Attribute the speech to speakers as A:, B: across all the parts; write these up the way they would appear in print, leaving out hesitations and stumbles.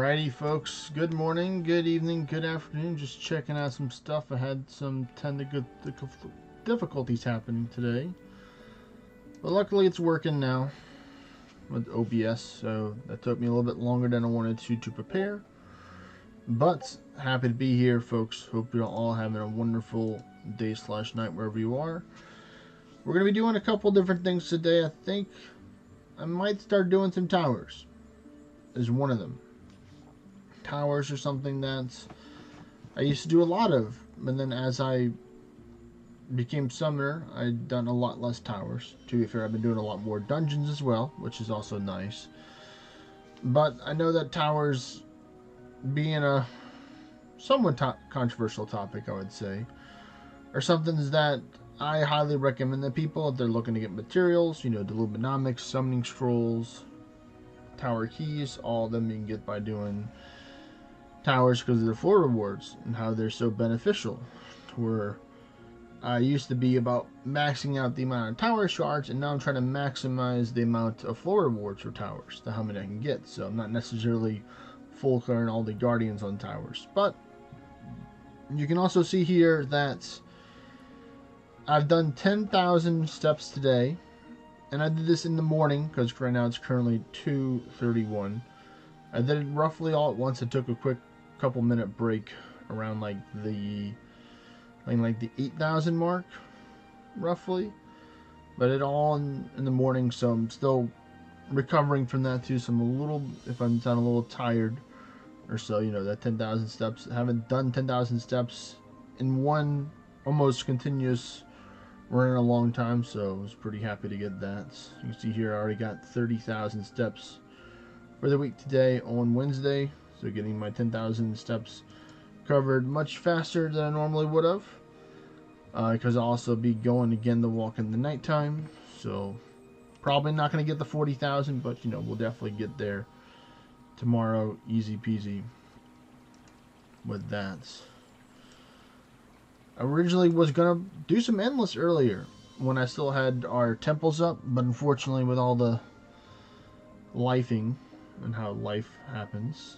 A: Alrighty folks, good morning, good evening, good afternoon. Just checking out some stuff. I had some technical difficulties happening today, but luckily it's working now with OBS, so that took me a little bit longer than I wanted to prepare. But happy to be here, folks. Hope you're all having a wonderful day / night wherever you are. We're going to be doing a couple different things today. I think I might start doing some towers as one of them. Towers are something that I used to do a lot of, but then as I became summoner, I'd done a lot less towers. To be fair, I've been doing a lot more dungeons as well, which is also nice. But I know that towers, being a somewhat controversial topic, I would say, are something that I highly recommend that people, if they're looking to get materials, the Luminomics, summoning scrolls, tower keys, all of them you can get by doing towers because of the floor rewards and how they're so beneficial. Where I used to be about maxing out the amount of tower shards, and now I'm trying to maximize the amount of floor rewards for towers, how many I can get. So I'm not necessarily full clearing all the guardians on towers. But you can also see here that I've done 10,000 steps today, and I did this in the morning because right now it's currently 2:31. I did it roughly all at once. I took a quick couple-minute break around like the 8,000 mark, roughly. But it all in the morning, so I'm still recovering from that too. So I'm a little, if I'm sounding a little tired or so, that 10,000 steps. I haven't done 10,000 steps in one almost continuous run in a long time, so I was pretty happy to get that. You can see here I already got 30,000 steps for the week today on Wednesday, so getting my 10,000 steps covered much faster than I normally would have, because I'll also be going again to walk in the nighttime, so probably not going to get the 40,000, but we'll definitely get there tomorrow, easy peasy with that. I originally was going to do some endless earlier when I still had our temples up, but unfortunately with all the lifing and how life happens,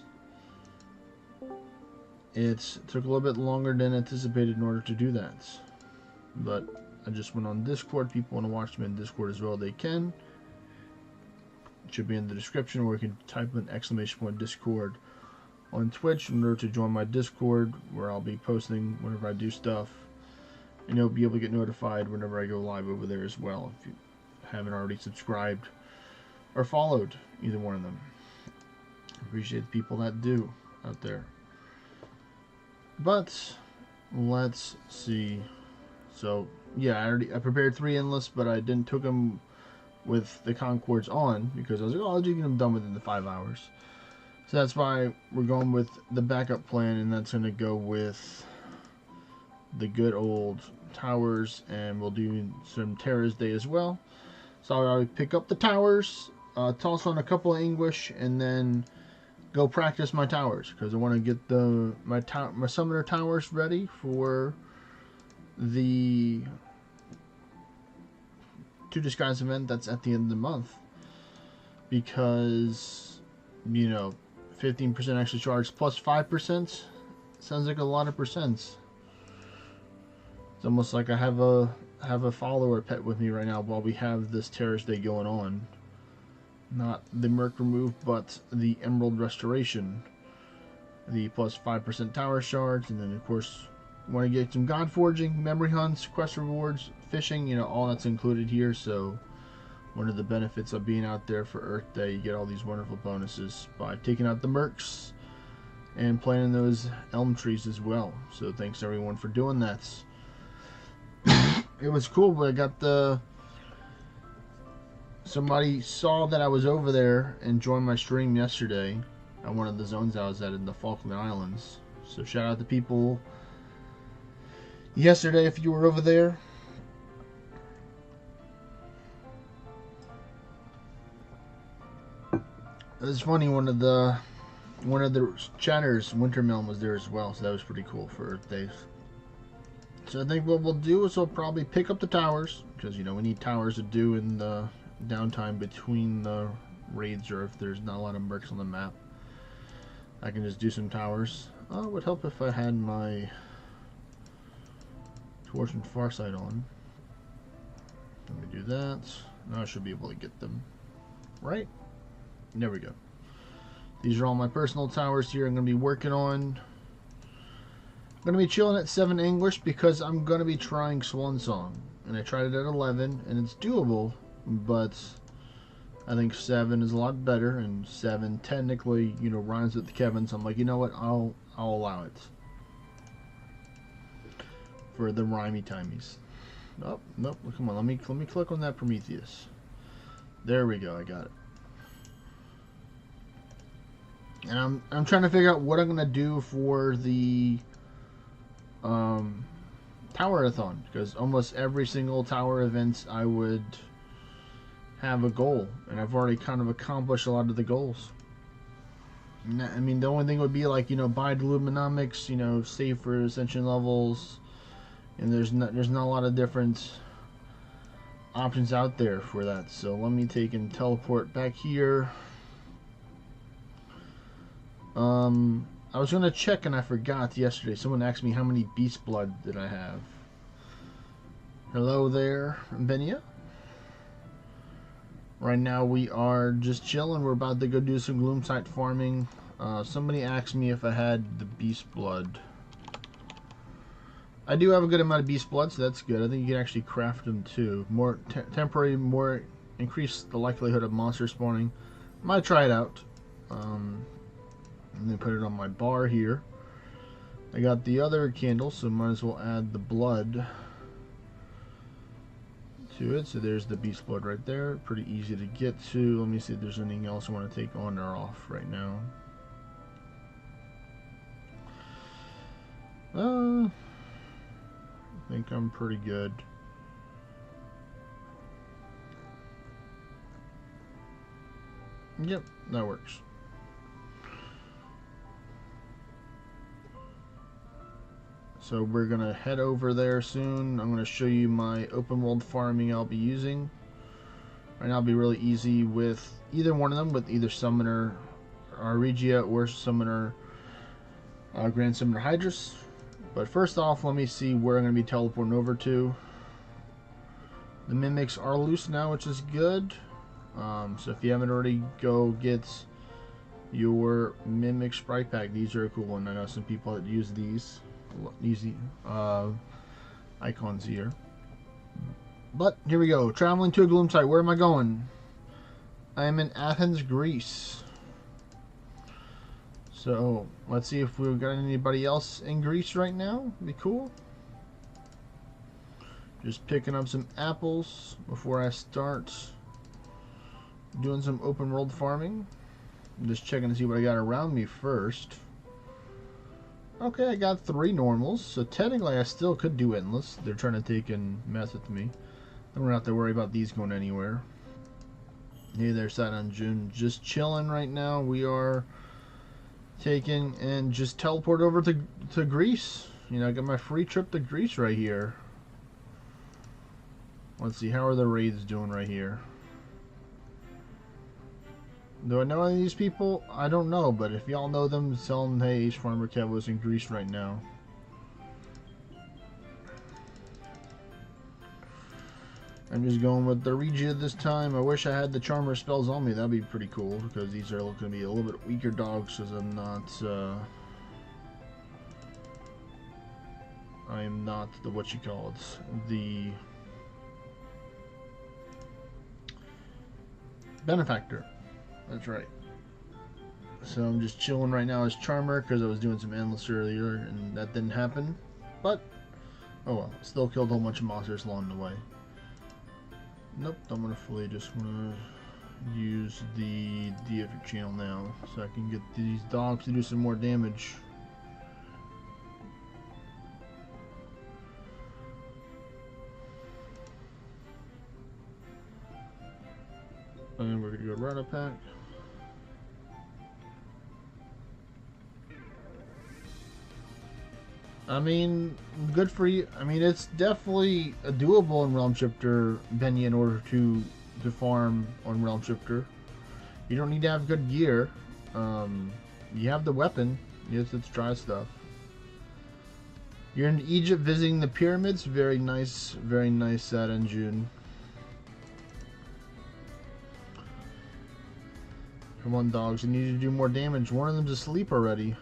A: it took a little bit longer than anticipated in order to do that. But I just went on Discord. People want to watch me in Discord as well, they can. It should be in the description, or you can type in !Discord on Twitch in order to join my Discord, where I'll be posting whenever I do stuff, and you'll be able to get notified whenever I go live over there as well, if you haven't already subscribed or followed either one of them. Appreciate the people that do out there. But let's see. So yeah, I prepared 3 endless, but I didn't took them with the Concords on because I was like, oh, I'll just get them done within the 5 hours. So that's why we're going with the backup plan, and that's going to go with the good old towers, and we'll do some Terras Day as well. So I'll pick up the towers, toss on a couple of English, and then go practice my towers because I want to get my summoner towers ready for the 2 Disguise event that's at the end of the month, because 15% extra charge plus 5% sounds like a lot of percents. It's almost like I have a follower pet with me right now while we have this Terras Day going on. Not the Merc remove, but the Emerald Restoration, the plus 5% tower shards, and then of course want to get some God Forging, memory hunts, quest rewards, fishing, all that's included here. So one of the benefits of being out there for Earth Day, you get all these wonderful bonuses by taking out the mercs and planting those elm trees as well. So thanks to everyone for doing that. It was cool, but I got somebody saw that I was over there and joined my stream yesterday at one of the zones I was at in the Falkland Islands. So shout out to people yesterday if you were over there. It was funny, one of the chatters, Wintermelon, was there as well, so that was pretty cool for Earth Days. So I think what we'll do is we'll probably pick up the towers, because we need towers to do in the downtime between the raids, or if there's not a lot of mercs on the map. I can just do some towers. Oh, it would help if I had my Torch and Farsight on. Let me do that. Now I should be able to get them. Right? There we go. These are all my personal towers here I'm going to be working on. I'm going to be chilling at 7 English because I'm going to be trying Swan Song. And I tried it at 11 and it's doable, but I think 7 is a lot better, and 7 technically, you know, rhymes with Kevin, so I'm like, you know what, I'll allow it. For the rhymey-timies. Oh, nope, come on, let me click on that Prometheus. There we go, I got it. And I'm trying to figure out what I'm gonna do for the Tower-a-thon, because almost every single tower event I would have a goal, and I've already kind of accomplished a lot of the goals. I mean, the only thing would be like, you know, buy the Luminomics, you know, save for ascension levels, and there's not a lot of different options out there for that. So let me take and teleport back here. I was gonna check and I forgot yesterday. Someone asked me how many beast blood did I have. Hello there, Benia. Right now we are just chilling. We're about to go do some Gloomsight farming. Somebody asked me if I had the beast blood. I do have a good amount of beast blood, so that's good. I think you can actually craft them too. More temporary, more increase the likelihood of monster spawning. Might try it out. And then put it on my bar here. I got the other candle, so might as well add the blood to it. So there's the beast blood right there. Pretty easy to get to. Let me see if there's anything else I want to take on or off right now. I think I'm pretty good. Yep, that works. So we're gonna head over there soon. I'm gonna show you my open world farming I'll be using. Right now it'll be really easy with either one of them, with either Summoner Regia or Summoner Grand Summoner Hydrus. But first off, let me see where I'm gonna be teleporting over to. The Mimics are loose now, which is good. So if you haven't already, go get your Mimic Sprite Pack. These are a cool one. I know some people that use these. Easy icons here. But here we go. Traveling to a Gloomsight. Where am I going? I am in Athens, Greece. So let's see if we've got anybody else in Greece right now. Be cool. Just picking up some apples before I start doing some open world farming. I'm just checking to see what I got around me first. Okay, I got 3 normals, so technically I still could do endless. They're trying to take and mess with me. I don't have to worry about these going anywhere. Hey there, Saturn June. Just chilling right now. We are taking and just teleport over to Greece. You know, I got my free trip to Greece right here. Let's see, how are the raids doing right here? Do I know any of these people? I don't know, but if y'all know them, tell them, hey, Farmer Kevo's in Greece right now. I'm just going with the Regia this time. I wish I had the Charmer spells on me. That'd be pretty cool, because these are going to be a little bit weaker dogs, because I'm not the, what you call it, the Benefactor. That's right. So I'm just chilling right now as Charmer because I was doing some endless earlier and that didn't happen. But, oh well. Still killed a whole bunch of monsters along the way. Nope, I'm going to fully just want to use the Deific channel now so I can get these dogs to do some more damage. And we're going to go Rata Pack. I mean, good for you. I mean, it's definitely doable in Realm Shifter, Benya, in order to farm on Realm Shifter. You don't need to have good gear. You have the weapon. Yes, it's dry stuff. You're in Egypt visiting the pyramids. Very nice that in June. Come on, dogs. You need to do more damage. One of them's asleep already.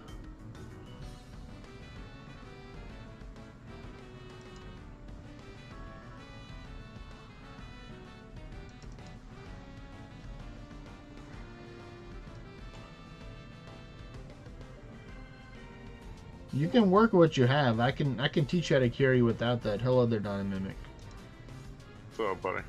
A: You can work with what you have. I can teach you how to carry without that. Hello there, Dynamimic.
B: What's up, buddy?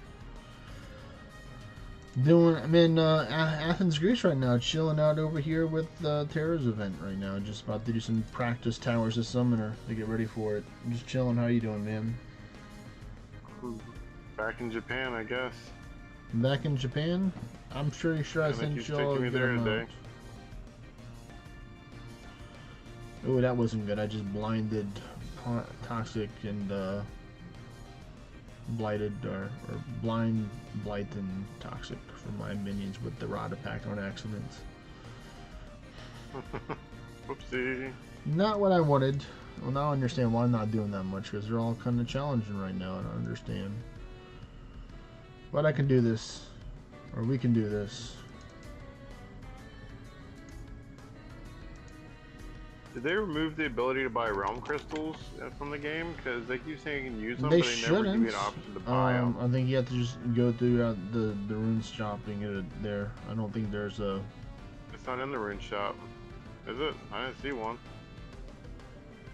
A: I'm in Athens, Greece right now, chilling out over here with the Terras event right now. Just about to do some practice towers of Summoner to get ready for it. I'm just chilling. How you doing, man?
B: Back in Japan, I guess.
A: Back in Japan? I'm sure I sent you all a good amount. Oh, that wasn't good. I just blinded Toxic and blighted or blind, blight, and Toxic for my minions with the Rod Pack on accident.
B: Whoopsie.
A: Not what I wanted. Well, now I understand why I'm not doing that much, because they're all kind of challenging right now, and I understand. But I can do this. Or we can do this.
B: Did they remove the ability to buy realm crystals from the game? Because they keep saying you can use them,
A: they
B: but they never give you an option to buy them.
A: I think you have to just go through the rune shopping there. I don't think there's a...
B: It's not in the rune shop. Is it? I didn't see one.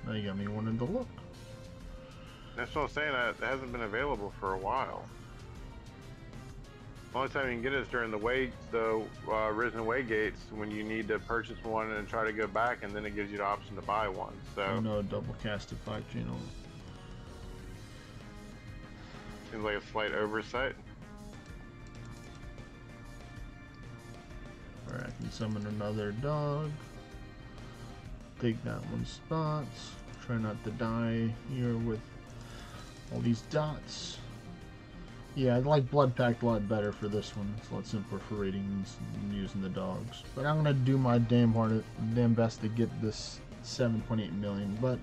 A: Now you got me wanting to look.
B: That's what I'm saying. It hasn't been available for a while. The only time you can get it is during the Risen Way gates when you need to purchase one and try to go back, and then it gives you the option to buy one. So
A: no double casted 5 channel.
B: Seems like a slight oversight.
A: Alright, I can summon another dog. Take that one's spots. Try not to die here with all these dots. Yeah, I like Blood Pact a lot better for this one. It's a lot simpler for ratings and using the dogs. But I'm gonna do my damn best to get this 7.8 million. But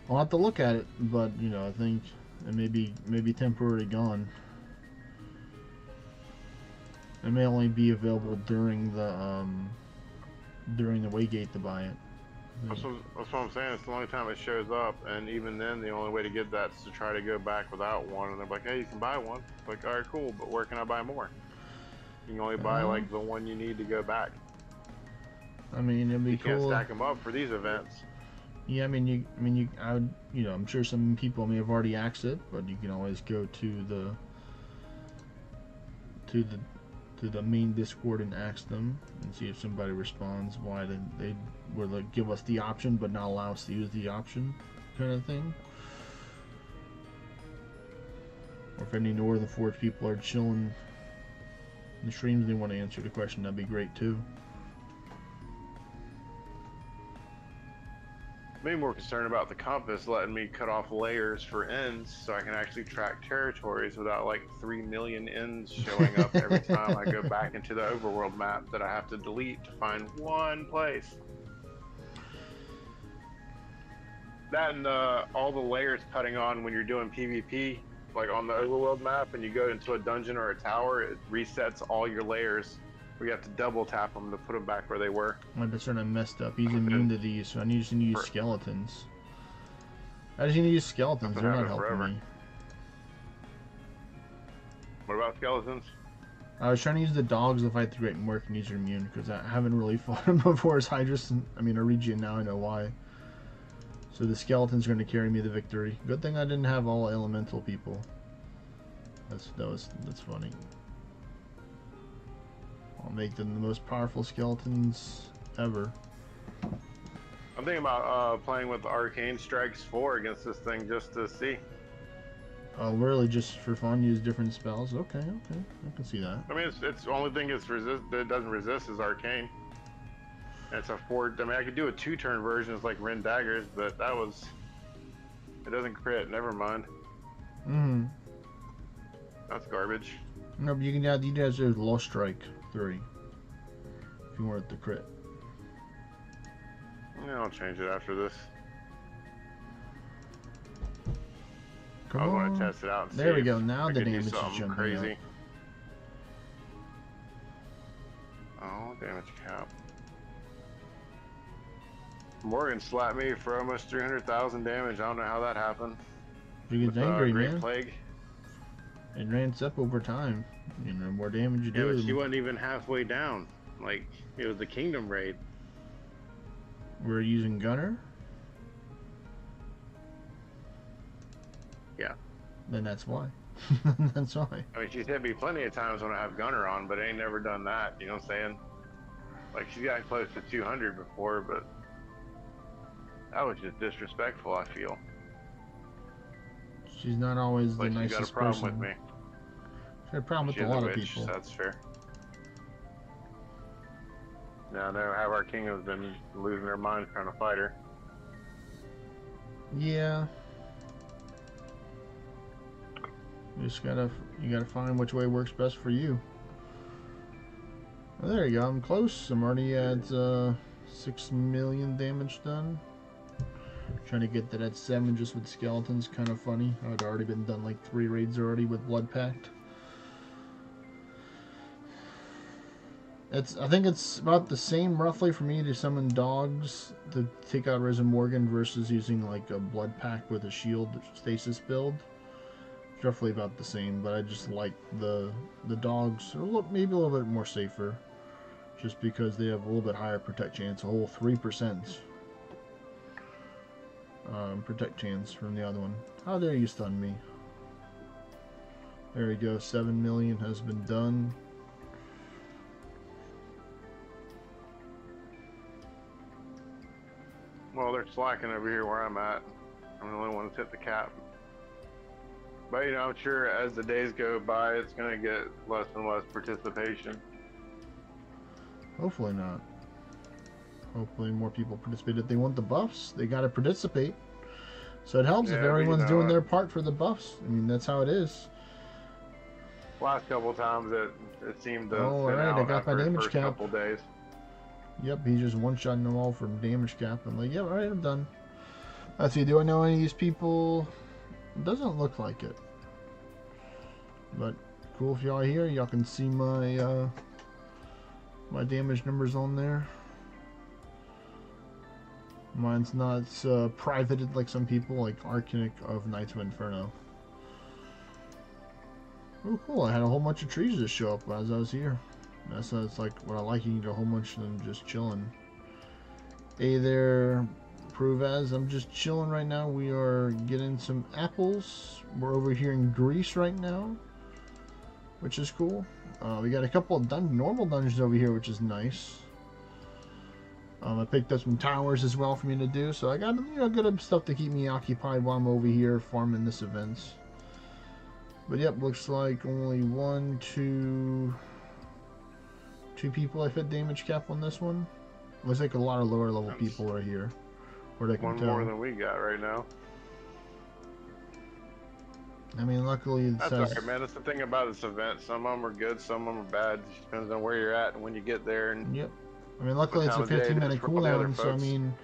A: I'll have to look at it. But you know, I think it may be temporarily gone. It may only be available during the Waygate to buy it.
B: That's what I'm saying. It's the only time it shows up, and even then, the only way to get that is to try to go back without one. And they're like, "Hey, you can buy one." It's like, all right, cool, but where can I buy more? You can only buy like the one you need to go back.
A: I mean, it'd be cool.
B: You can't stack them up for these events.
A: Yeah, I'm sure some people may have already axed it, but you can always go to the main Discord and ask them and see if somebody responds why they would like give us the option but not allow us to use the option, kind of thing. Or if any Northern Forge people are chilling in the streams and they want to answer the question, that'd be great too.
B: I'm more concerned about the compass letting me cut off layers for ends so I can actually track territories without like 3 million ends showing up every time I go back into the overworld map that I have to delete to find one place. That and all the layers cutting on when you're doing PvP, like on the overworld map, and you go into a dungeon or a tower, it resets all your layers. We have to double tap them to put them back where they were.
A: My concern I messed up. He's immune to these, so I need to use skeletons. I just need to use skeletons. They're not helping me.
B: What about skeletons?
A: I was trying to use the dogs to fight the Great Merc, and these are immune because I haven't really fought him before as Hydrus. I mean, Aregia, now I know why. So the skeletons are going to carry me the victory. Good thing I didn't have all elemental people. That's funny. I'll make them the most powerful skeletons ever.
B: I'm thinking about playing with Arcane Strikes 4 against this thing just to see.
A: Oh, really? Just for fun? Use different spells? Okay, I can see that.
B: I mean, it's the only thing that doesn't resist is Arcane. And it's a 4. I mean, I could do a 2-turn version as like Ren Daggers, but it doesn't crit. Never mind. That's garbage.
A: No, but you can add. You guys do Lost Strike 3 if you want it to crit.
B: Yeah, I'll change it after this.
A: Come
B: I want
A: on.
B: to test it out and
A: There
B: see
A: we go.
B: if
A: Now
B: I
A: the
B: could do
A: damage is
B: something
A: jumping
B: crazy.
A: up.
B: Oh, damage cap. Morgan slapped me for almost 300,000 damage. I don't know how that happened.
A: She gets
B: With,
A: angry,
B: Great
A: man.
B: Plague.
A: It ramps up over time. You know, more damage you
B: Yeah,
A: do.
B: but she wasn't even halfway down. Like, it was the Kingdom raid.
A: We're using Gunner?
B: Yeah.
A: Then that's why. That's why.
B: I mean, she's hit me plenty of times when I have Gunner on, but ain't never done that. You know what I'm saying? Like, she's gotten close to 200 before, but that was just disrespectful, I feel.
A: She's not always the
B: Like, she
A: nicest
B: got a problem
A: person.
B: with me.
A: She had a problem
B: She
A: with
B: is
A: a lot of
B: witch,
A: people.
B: so that's fair. Now, I know how our king has been losing their minds trying to fight her.
A: Yeah. You gotta find which way works best for you. Well, there you go. I'm close. I'm already at 6 million damage done. Trying to get that at 7 just with skeletons. Kind of funny. I'd already been done like 3 raids already with Blood Pact. I think it's about the same roughly for me to summon dogs to take out Risen Morgan versus using like a Blood Pact with a shield stasis build. It's roughly about the same, but I just like the dogs maybe a little bit more safer, just because they have a little bit higher protect chance, a whole 3% protect chance from the other one. How dare you stun me? There we go. 7 million has been done.
B: Well, they're slacking over here where I'm at. I'm the only one that's hit the cap. But, you know, I'm sure as the days go by, it's going to get less and less participation.
A: Hopefully not. Hopefully more people participate. If they want the buffs, they gotta participate. So it helps if everyone's doing their part for the buffs. I mean, that's how it is.
B: Last couple of times it seemed to
A: oh,
B: thin
A: alright,
B: out
A: I got my
B: after the
A: damage
B: first
A: cap.
B: couple days.
A: Yep, he just one-shotting them all from damage cap. I'm like, yep, alright, I'm done. Let's see, do I know any of these people? It doesn't look like it. But cool if y'all are here. Y'all can see my my damage numbers on there. Mine's not privated like some people, like Arcanic of Knights of Inferno. Oh, cool. I had a whole bunch of trees just show up as I was here. That's like what I like. You get a whole bunch of them just chilling. Hey there, Provaz. I'm just chilling right now. We are getting some apples. We're over here in Greece right now, which is cool. We got a couple of normal dungeons over here, which is nice. I picked up some towers as well for me to do, so I got good stuff to keep me occupied while I'm over here farming this events. But yep, looks like only two people I fit damage cap on this one. Looks like a lot of lower level people are here. Where they can
B: One
A: tell.
B: more than we got right now.
A: I mean, luckily it
B: That's
A: says...
B: alright, man. That's the thing about this event. Some of them are good, some of them are bad. It just depends on where you're at and when you get there. And
A: yep. I mean, luckily it's a 15-minute
B: cooldown,
A: so I mean,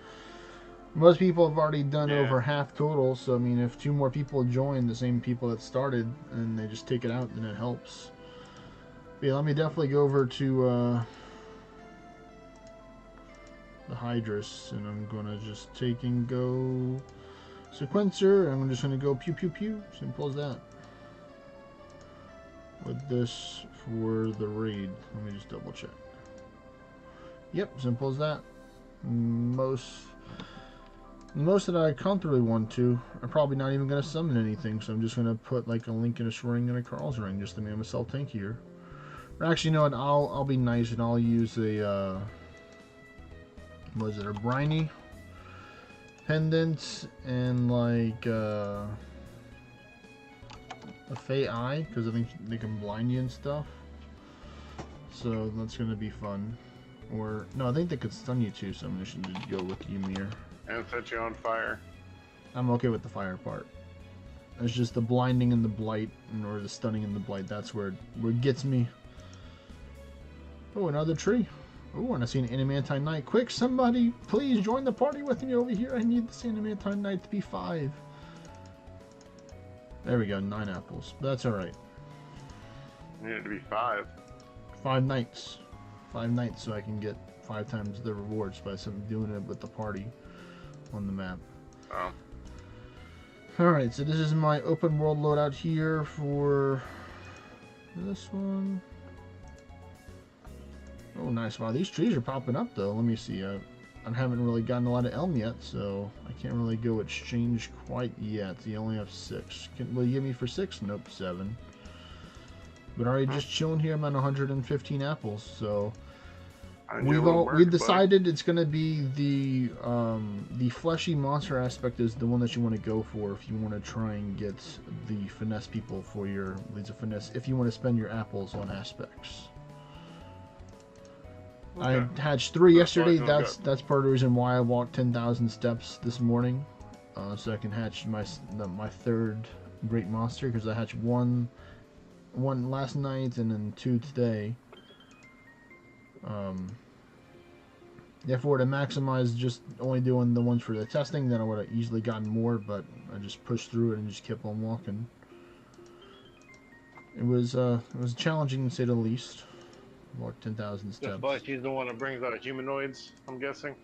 A: most people have already done over half total. So I mean, if 2 more people join, the same people that started, and they just take it out, then it helps. But yeah, let me definitely go over to the Hydrus, and I'm gonna just take and go sequencer. And I'm just gonna go pew pew pew. Simple as that. With this for the raid, let me just double check. Yep, simple as that. Most that I comfortably want to, I'm probably not even going to summon anything, so I'm just going to put like a Linken's ring and a Carl's ring just to make myself tankier. Or actually, you know what? I'll be nice and I'll use a what is it? A briny pendant and like a Fey Eye, because I think they can blind you and stuff. So that's going to be fun. Or, no, I think they could stun you too, so I'm just going to go with Ymir.
B: And set you on fire.
A: I'm okay with the fire part. It's just the blinding and the blight, or the stunning and the blight, that's where it gets me. Oh, another tree. Ooh, and I see an Animantine Knight. Quick, somebody, please join the party with me over here. I need this Animantine Knight to be 5. There we go, 9 apples. That's alright.
B: I need it to be 5.
A: 5 knights. 5 knights so I can get 5 times the rewards by doing it with the party on the map.
B: Oh.
A: Alright, so this is my open world loadout here for this one. Oh, nice. Wow, these trees are popping up, though. Let me see. I haven't really gotten a lot of elm yet, so I can't really go exchange quite yet. You only have 6. Will you give me for 6? Nope, 7. But already just chilling here. I'm at 115 apples, so we've decided it's gonna be the fleshy monster aspect is the one that you want to go for if you want to try and get the finesse people for your leads of finesse. If you want to spend your apples on aspects. Okay. I hatched 3 yesterday. That's part of the reason why I walked 10,000 steps this morning, so I can hatch my 3rd great monster, because I hatched one last night and then 2 today. Therefore, to maximize just only doing the ones for the testing, then I would have easily gotten more, but I just pushed through it and just kept on walking. It was challenging to say the least. Walked 10,000 steps.
B: But she's the one that brings out humanoids, I'm guessing.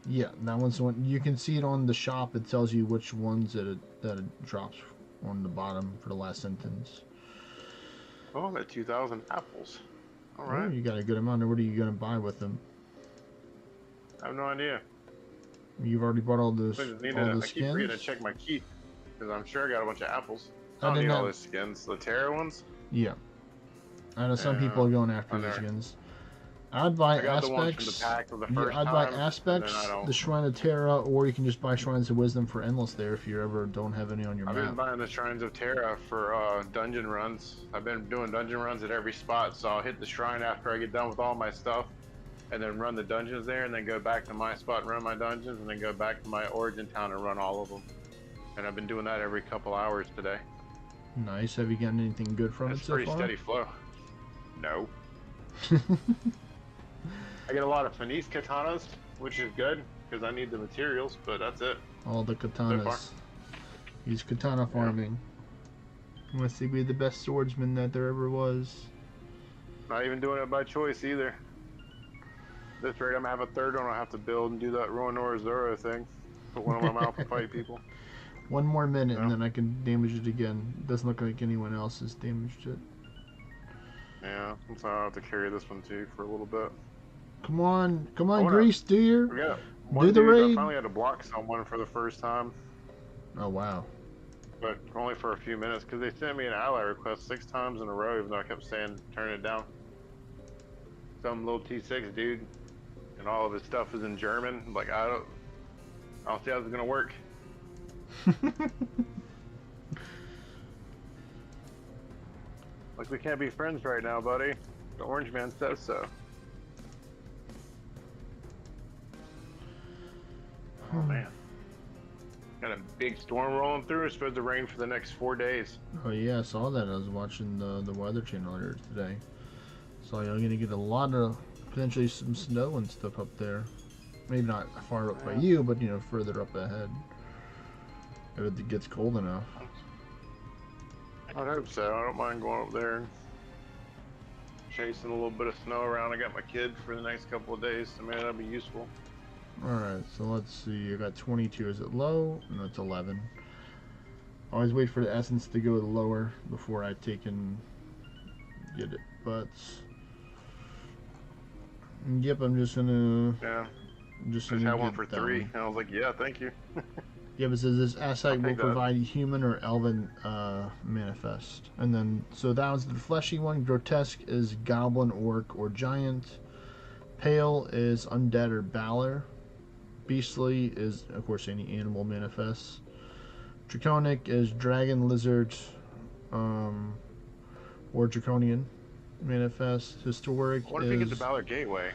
A: Yeah, that one's the one. You can see it on the shop. It tells you which ones that it drops on the bottom for the last sentence.
B: Oh, I'm at 2,000 apples. All right.
A: Oh, you got a good amount. What are you gonna buy with them?
B: I have no idea.
A: You've already bought all the skins.
B: I keep forgetting to check my key because I'm sure I got a bunch of apples. I don't need all those skins. The Terra ones.
A: Yeah. I know some people are going after the skins. I'd buy aspects. I'd buy aspects, the Shrine of Terra, or you can just buy Shrines of Wisdom for endless there if you ever don't have any on your map.
B: I've been buying the Shrines of Terra for dungeon runs. I've been doing dungeon runs at every spot, so I'll hit the shrine after I get done with all my stuff, and then run the dungeons there, and then go back to my spot and run my dungeons, and then go back to my origin town and run all of them. And I've been doing that every couple hours today.
A: Nice. Have you gotten anything good from it so far?
B: It's pretty steady flow. No. I get a lot of finesse katanas, which is good because I need the materials, but that's it.
A: All the katanas. He's katana farming. Unless he be the best swordsman that there ever was.
B: Not even doing it by choice either. This rate, I'm gonna have a 3rd one. I'll have to build and do that Ruinor Zoro thing. Put one in my mouth and fight people.
A: 1 more minute and then I can damage it again. Doesn't look like anyone else has damaged it.
B: Yeah, so I'll have to carry this one too for a little bit.
A: Come on, Grease, do the raid.
B: I finally had to block someone for the first time.
A: Oh wow!
B: But only for a few minutes because they sent me an ally request 6 times in a row, even though I kept saying turn it down. Some little T6 dude, and all of his stuff is in German. I'm like I don't see how this is gonna work. Like, we can't be friends right now, buddy. The orange man says so. Oh, man. Got a big storm rolling through. It's supposed to rain for the next 4 days.
A: Oh, yeah, I saw that. I was watching the Weather Channel earlier today. So you're going to get a lot of, potentially some snow and stuff up there. Maybe not far up by you, but, you know, further up ahead. If it gets cold enough.
B: I hope so. I don't mind going up there and chasing a little bit of snow around. I got my kid for the next couple of days, so man, that'll be useful.
A: Alright, so let's see. I got 22. Is it low? No, it's 11. Always wait for the essence to go lower before I take and get it. But yep, I'm just gonna.
B: Yeah.
A: Just
B: had one for 3, and I was like, yeah, thank you.
A: Yeah, but it says this asset will provide human or elven manifest. And then, so that was the fleshy one. Grotesque is goblin, orc, or giant. Pale is undead or balor. Beastly is, of course, any animal manifest. Draconic is dragon, lizard, or draconian manifest. Historic
B: What if you get the Balor Gateway?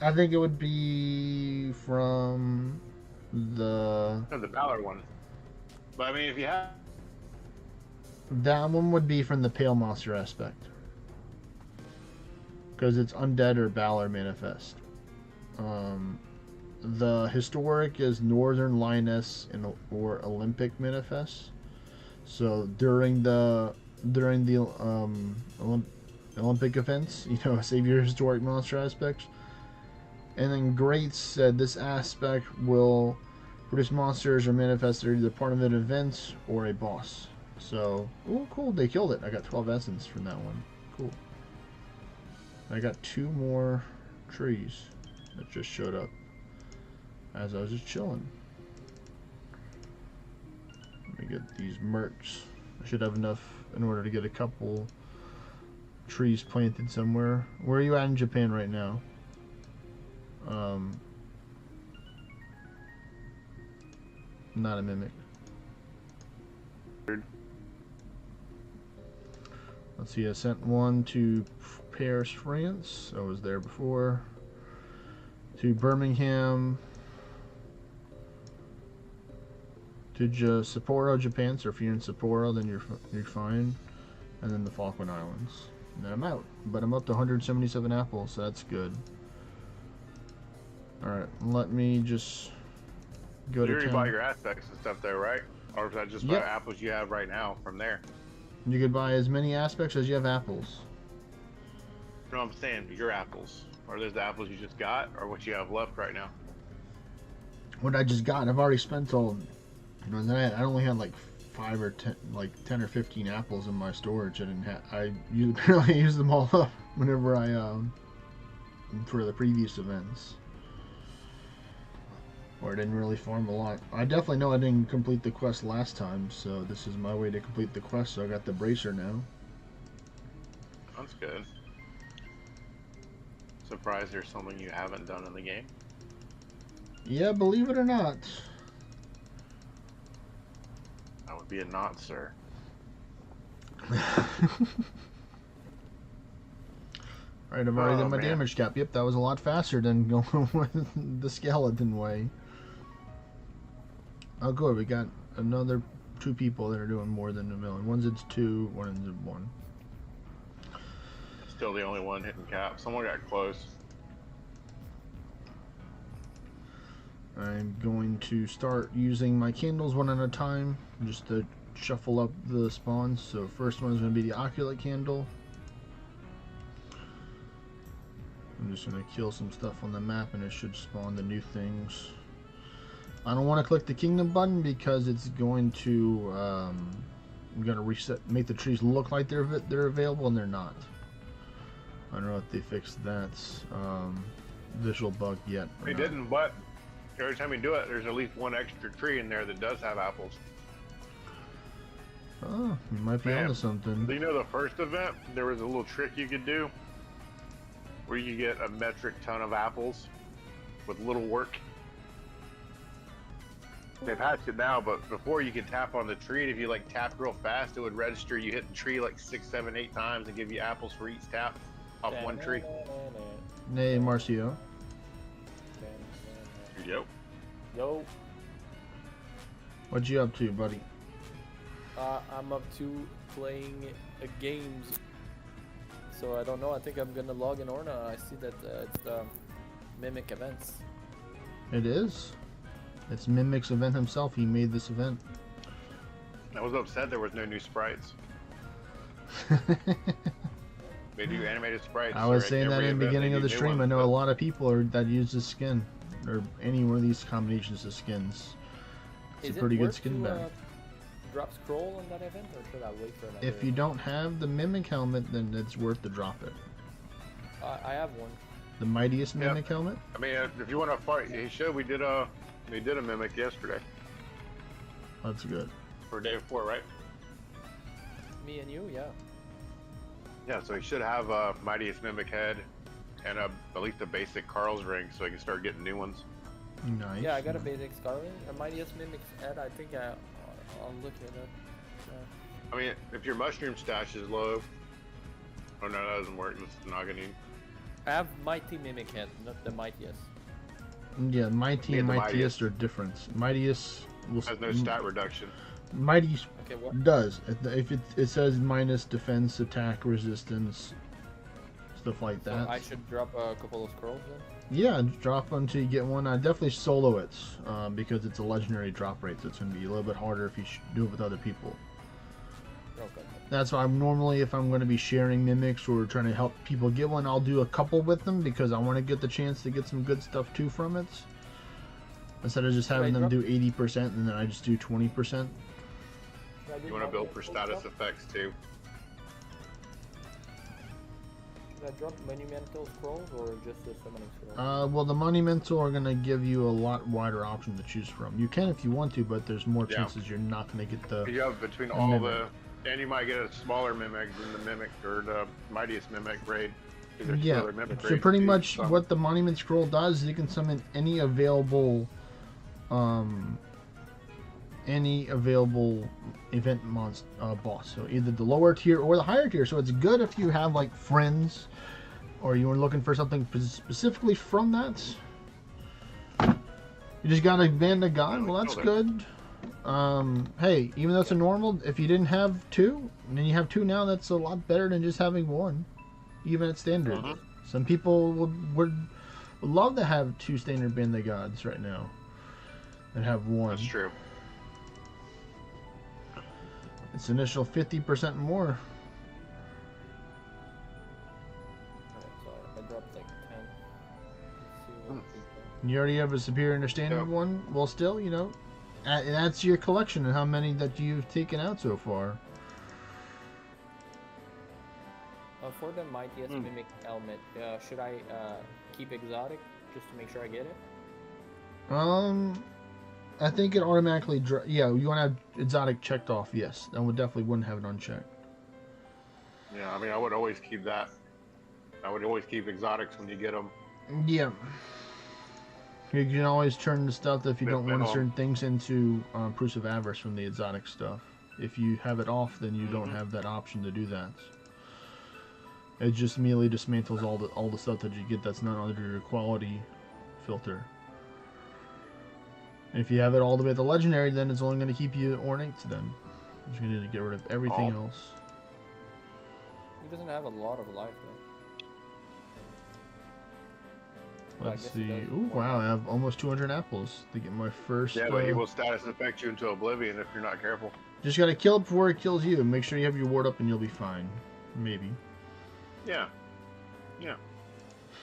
A: I think it would be from the
B: Balor one. But I mean, if you have
A: that one would be from the pale monster aspect. because it's undead or Valor manifest. The historic is Northern Lioness or Olympic manifest. So during the Olympic events, save your historic monster aspects. And then Great said this aspect will produce monsters or manifest that are either part of an event or a boss. So, oh, cool, they killed it. I got 12 essence from that one. Cool. I got 2 more trees that just showed up as I was just chilling. Let me get these mercs. I should have enough in order to get a couple trees planted somewhere. Where are you at in Japan right now? Not a mimic. Let's see, I sent one to Paris, France. I was there before. To Birmingham. To Sapporo, Japan. So if you're in Sapporo, then you're fine. And then the Falkland Islands. And then I'm out. But I'm up to 177 apples, so that's good. Alright, let me just go to town.
B: You already bought your aspects and stuff there, right? Or is that just the apples you have right now from there?
A: You could buy as many aspects as you have apples.
B: No, I'm saying your apples. Are those the apples you just got, or what you have left right now?
A: What I just got, I've already spent all. I only had like 5 or 10, like 10 or 15 apples in my storage. I didn't have. I barely used them all up whenever I for the previous events. Or I didn't really farm a lot. I definitely know I didn't complete the quest last time, so this is my way to complete the quest. So I got the bracer now.
B: That's good. Surprised there's something you haven't done in the game.
A: Yeah, believe it or not.
B: That would be a not, sir.
A: Alright, I've already done my damage cap. Yep, that was a lot faster than going with the skeleton way. Oh, good. We got another 2 people that are doing more than a million. One's at 2, one's at 1.
B: Still the only one hitting cap. Someone got close.
A: I'm going to start using my candles one at a time, just to shuffle up the spawns. So first one is going to be the Oculate candle. I'm just going to kill some stuff on the map and it should spawn the new things. I don't want to click the kingdom button because it's going to I'm going to reset, make the trees look like they're available, and they're not. I don't know if they fixed that visual bug yet.
B: They didn't, but every time you do it, there's at least one extra tree in there that does have apples.
A: Oh, you might be onto something.
B: Do you know the first event, there was a little trick you could do where you get a metric ton of apples with little work? They've hatched it now, but before you could tap on the tree, and if you like tap real fast, it would register you hit the tree like 6, 7, 8 times and give you apples for each tap off one tree.
A: Nay, Marcio.
C: Yo.
A: What you up to, buddy?
C: I'm up to playing games. So I don't know. I think I'm gonna log in Orna. I see that it's the Mimic events.
A: It is. It's Mimic's event himself. He made this event.
B: I was upset there was no new sprites. They do animated sprites.
A: I was saying that in the beginning of the stream. I know a lot of people that use this skin, or any one of these combinations of skins. It's a pretty good skin back.
C: Drop scroll on that event, or should I wait for another?
A: If you don't have the Mimic helmet, then it's worth to drop it.
C: I have one.
A: The mightiest Mimic helmet?
B: I mean, if you want to fight, he showed we did a Mimic yesterday.
A: That's good.
B: For day 4, right?
C: Me and you, yeah.
B: Yeah, so he should have a mightiest Mimic head and at least a basic Carl's ring, so he can start getting new ones.
A: Nice.
C: Yeah, I got a basic Scarlet, a mightiest Mimic's head. I think I'll look at it.
B: I mean, if your mushroom stash is low, oh no, that doesn't work. It's Naganine.
C: I have mighty Mimic head, not the mightiest.
A: Yeah, mighty and mightiest are different. Mightiest
B: has no stat reduction.
A: Mightiest
C: okay,
A: does. If it says minus defense, attack, resistance, stuff like
C: So
A: that.
C: I should drop a couple of scrolls then?
A: Yeah, drop until you get one. I definitely solo it because it's a legendary drop rate, so it's going to be a little bit harder if you do it with other people.
C: Okay.
A: That's why I'm normally, if I'm going to be sharing mimics or trying to help people get one, I'll do a couple with them because I want to get the chance to get some good stuff too from it. Instead of just having them do 80% and then I just do 20%.
B: You want to build for status effects too.
C: Should I drop monumental scrolls or just the summoning scrolls?
A: Well, the monumental are going to give you a lot wider option to choose from. You can if you want to, but there's more chances you're not going to get the...
B: You have between all the... And you might get a smaller mimic than the mimic or the mightiest mimic raid.
A: Yeah, so pretty much what the monument scroll does is you can summon any available event monster boss. So either the lower tier or the higher tier. So it's good if you have like friends or you were looking for something specifically from that. You just got a band of God. Well, that's good. Hey, even though it's a normal, if you didn't have two, and then you have two now, that's a lot better than just having one, even at standard. Some people would love to have two standard band of gods right now, and have one.
B: That's true.
A: It's initial 50% more.
C: Alright, so I dropped like 10. Let's see what we can.
A: You already have a superior and standard one. Well, still, you know, that's your collection and how many that you've taken out so far.
C: For the mightiest mimic helmet, should I keep exotic just to make sure I get it?
A: I think it automatically. Yeah, you want to have exotic checked off. Yes, I would definitely wouldn't have it unchecked.
B: Yeah, I mean, I would always keep that. I would always keep exotics when you get them.
A: Yeah. You can always turn the stuff that if you don't want certain things into proofs of avarice from the exotic stuff. If you have it off, then you don't have that option to do that. It just immediately dismantles all the stuff that you get that's not under your quality filter. And if you have it all the way at the legendary, then it's only going to keep you ornate to them. You're going to need to get rid of everything else.
C: He doesn't have a lot of life though.
A: Let's see. Ooh, wow, I have almost 200 apples to get my first...
B: Yeah, but he will status affect you into oblivion if you're not careful.
A: Just got to kill it before it kills you. Make sure you have your ward up and you'll be fine. Maybe.
B: Yeah. Yeah.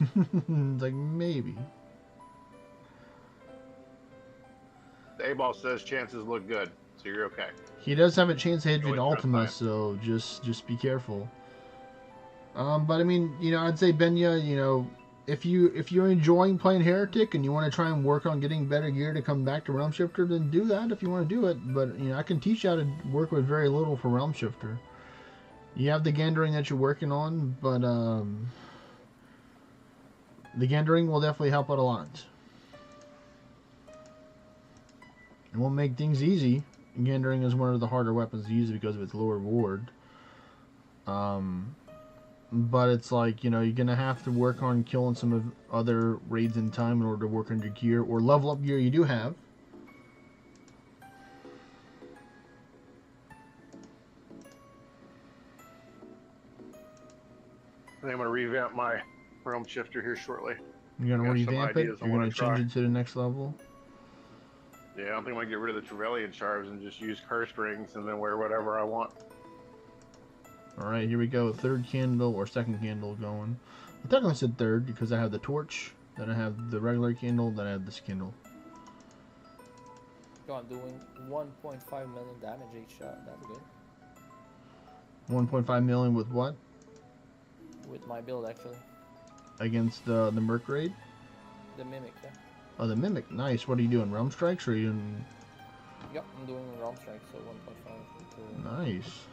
A: It's like, maybe.
B: The A-ball says chances look good, so you're okay.
A: He does have a chance to hit you in Ultima, so just be careful. But I mean, you know, I'd say Benya, you know, if you're enjoying playing Heretic and you want to try and work on getting better gear to come back to Realm Shifter, then do that if you want to do it. But you know, I can teach you how to work with very little for Realm Shifter. You have the Gandering that you're working on, but the Gandering will definitely help out a lot. It won't make things easy. Gandering is one of the harder weapons to use because of its lower ward. But it's like, you know, you're going to have to work on killing some of other raids in time in order to work on your gear or level up gear you do have.
B: I think I'm going to revamp my Realm Shifter here shortly.
A: You're going to revamp it? You're going to change it to the next level?
B: Yeah, I don't think I'm going to get rid of the Trevelyan Shards and just use Curse Rings and then wear whatever I want.
A: Alright, here we go. Third candle or second candle going. I technically said third because I have the torch, then I have the regular candle, then I have this candle.
C: Go on, doing 1.5 million damage each shot. That's good.
A: 1.5 million with what?
C: With my build, actually.
A: Against the Merc raid?
C: The Mimic, yeah.
A: Oh, the Mimic. Nice. What are you doing? Realm Strikes or are you doing...
C: Yep, I'm doing Realm Strike, so 1.5.
A: Nice.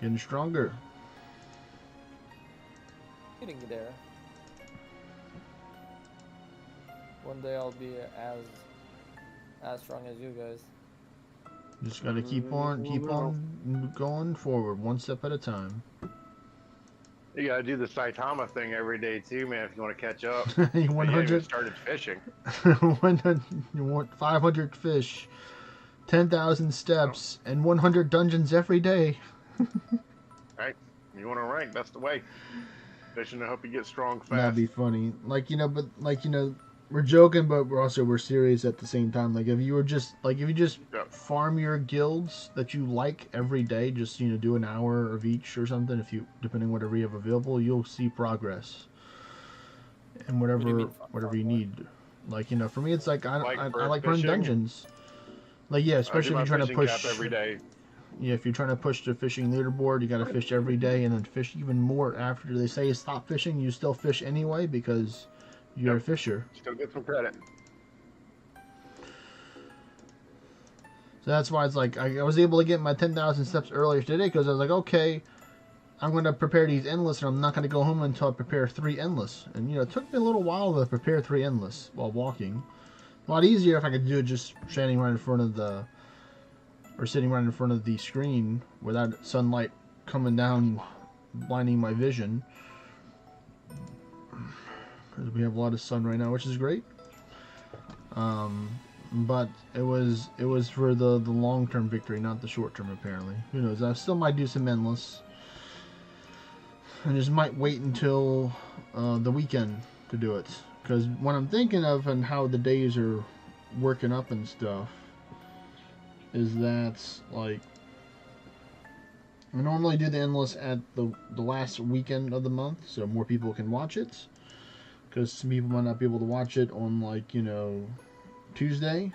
A: Getting stronger.
C: Getting there. One day I'll be as strong as you guys.
A: Just gotta keep on going forward, one step at a time.
B: You gotta do the Saitama thing every day too, man, if you want to catch up.
A: 100
B: started fishing.
A: 500 fish, 10,000 steps, and 100 dungeons every day.
B: Right. You want to rank? That's the way. Fishing to help you get strong fast.
A: That'd be funny. Like, but we're joking, but we're serious at the same time. Like, if you just
B: Yep.
A: farm your guilds that you like every day, just do an hour of each or something. If you depending on whatever you have available, you'll see progress. And
C: What do you
A: whatever
C: mean,
A: you need. Like, for me, it's like I like running
B: fishing?
A: dungeons. Like, yeah, especially if you're trying to push
B: cap every day.
A: Yeah, if you're trying to push the fishing leaderboard, you got to fish every day, and then fish even more after they say stop fishing. You still fish anyway because you're a fisher.
B: Still get some credit.
A: So that's why it's like I was able to get my 10,000 steps earlier today because I was like, okay, I'm going to prepare these endless, and I'm not going to go home until I prepare 3 endless. And it took me a little while to prepare 3 endless while walking. A lot easier if I could do it just standing right in front of sitting right in front of the screen without sunlight coming down, blinding my vision. Because we have a lot of sun right now, which is great. But it was for the long-term victory, not the short-term, apparently. Who knows? I still might do some endless. I just might wait until the weekend to do it. Because what I'm thinking of and how the days are working up and stuff is that, like, I normally do the endless at the last weekend of the month, so more people can watch it. Because some people might not be able to watch it on, like, Tuesday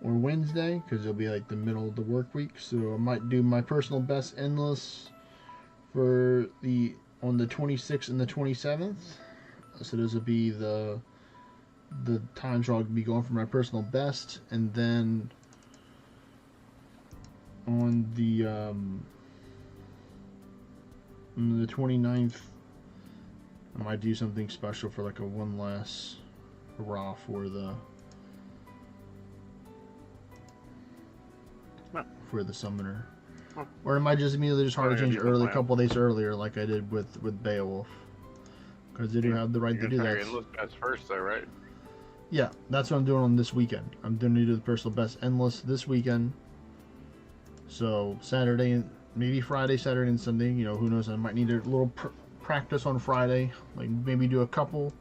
A: or Wednesday, because it'll be like the middle of the work week. So I might do my personal best endless on the 26th and the 27th. So those will be the times where I'll be going for my personal best, and then on the 29th I might do something special for like a one last hurrah for the summoner. Or it might just immediately just hard to change early, a couple days earlier, like I did with Beowulf, because they do have the right to do that.
B: That's first, though, right?
A: Yeah, that's what I'm doing on this weekend. I'm going to do the personal best endless this weekend. So Saturday, maybe Friday, Saturday, and Sunday. Who knows? I might need a little practice on Friday, like maybe do a couple,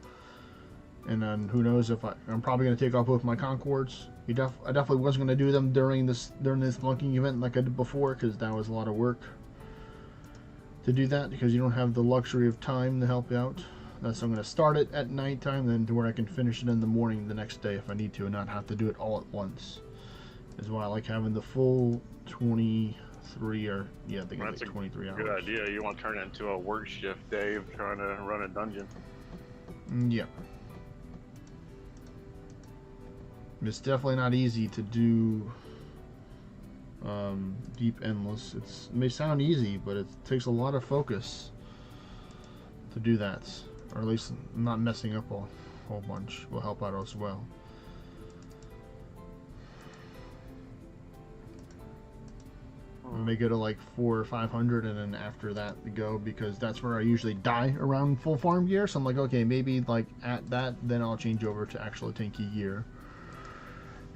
A: and then who knows if I'm probably going to take off both my Concords. I definitely wasn't going to do them during this lunking event like I did before, because that was a lot of work to do that, because you don't have the luxury of time to help you out. So I'm going to start it at nighttime, then to where I can finish it in the morning the next day if I need to, and not have to do it all at once. Is why I like having the full 23, or yeah, I think it's like 23 hours.
B: Good idea. You want to turn it into a work shift, Dave, trying to run a dungeon.
A: Yeah. It's definitely not easy to do deep endless. It may sound easy, but it takes a lot of focus to do that, or at least not messing up a whole bunch will help out as well. Make it to like 400 or 500, and then after that we go, because that's where I usually die around full farm gear. So I'm like, okay, maybe like at that, then I'll change over to actual tanky gear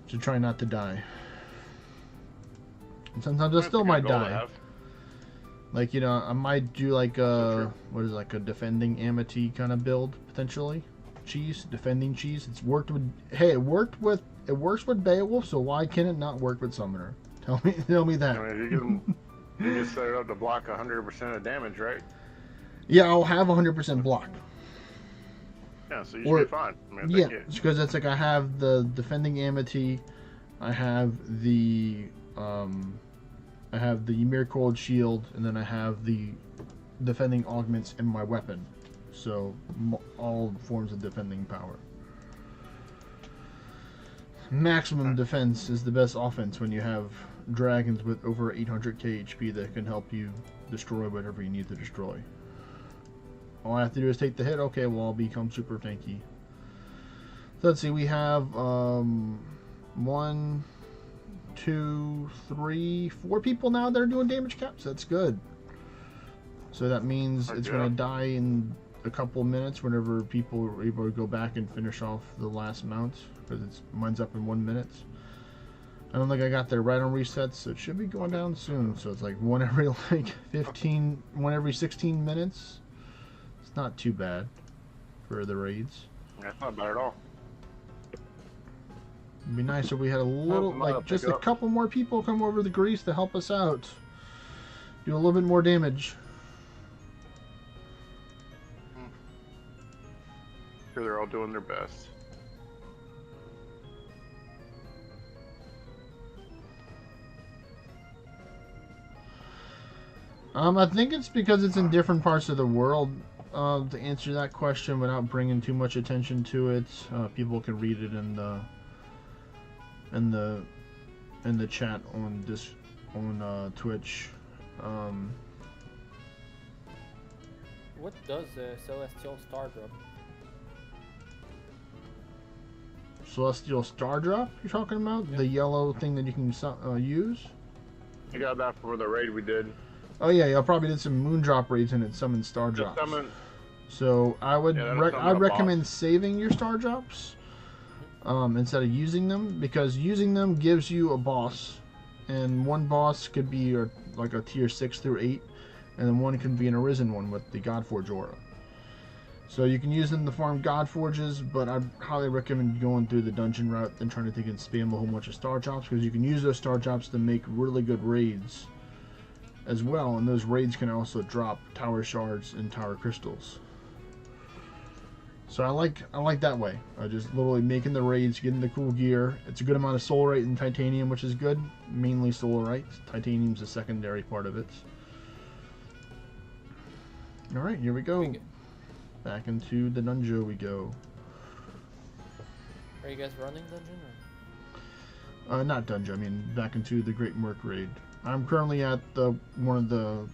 A: to try not to die. And sometimes I still might die. Like, I might do like a defending Amity kind of build potentially. Defending cheese. It works with Beowulf, so why can it not work with Summoner? Tell me that.
B: I mean, you can set it up to block 100% of damage, right?
A: Yeah, I'll have 100% block.
B: Yeah, so you should be fine. I mean,
A: yeah, it's because it's like I have the defending Amity, I have the Ymir Cold Shield, and then I have the defending augments in my weapon. So all forms of defending power. Maximum defense is the best offense when you have dragons with over 800k HP that can help you destroy whatever you need to destroy. All I have to do is take the hit. Okay, well, I'll become super tanky. So let's see, we have 1, 2, 3, 4 people now that are doing damage caps. That's good. So that means it's going to die in a couple minutes whenever people are able to go back and finish off the last mount, because mine's up in 1 minute. I don't think I got there right on resets, so it should be going down soon. So it's like one every like 15, one every 16 minutes. It's not too bad for the raids.
B: That's not bad at all.
A: It'd be nice if we had a little, like just a
B: up.
A: couple more people come over the grease to help us out. Do a little bit more damage.
B: Sure, they're all doing their best.
A: I think it's because it's in different parts of the world. To answer that question without bringing too much attention to it, people can read it in the chat on this on Twitch.
C: What does Celestial Star drop?
A: Celestial Star Drop? You're talking about the yellow thing that you can use?
B: I got that for the raid we did.
A: Oh yeah, I probably did some moon drop raids and it summoned star drops. So I would I'd recommend saving your star drops instead of using them, because using them gives you a boss, and one boss could be like a tier 6 through 8, and then one can be an arisen one with the Godforge aura. So you can use them to farm Godforges, but I'd highly recommend going through the dungeon route than trying to think and spam a whole bunch of star drops, because you can use those star drops to make really good raids as well, and those raids can also drop tower shards and tower crystals. So I like that way. Just literally making the raids, getting the cool gear. It's a good amount of solarite and titanium, which is good. Mainly solarite. Titanium's a secondary part of it. All right, here we go. Back into the dungeon we go.
C: Are you guys running dungeon or?
A: Not dungeon. I mean back into the Great Merc raid. I'm currently at one of the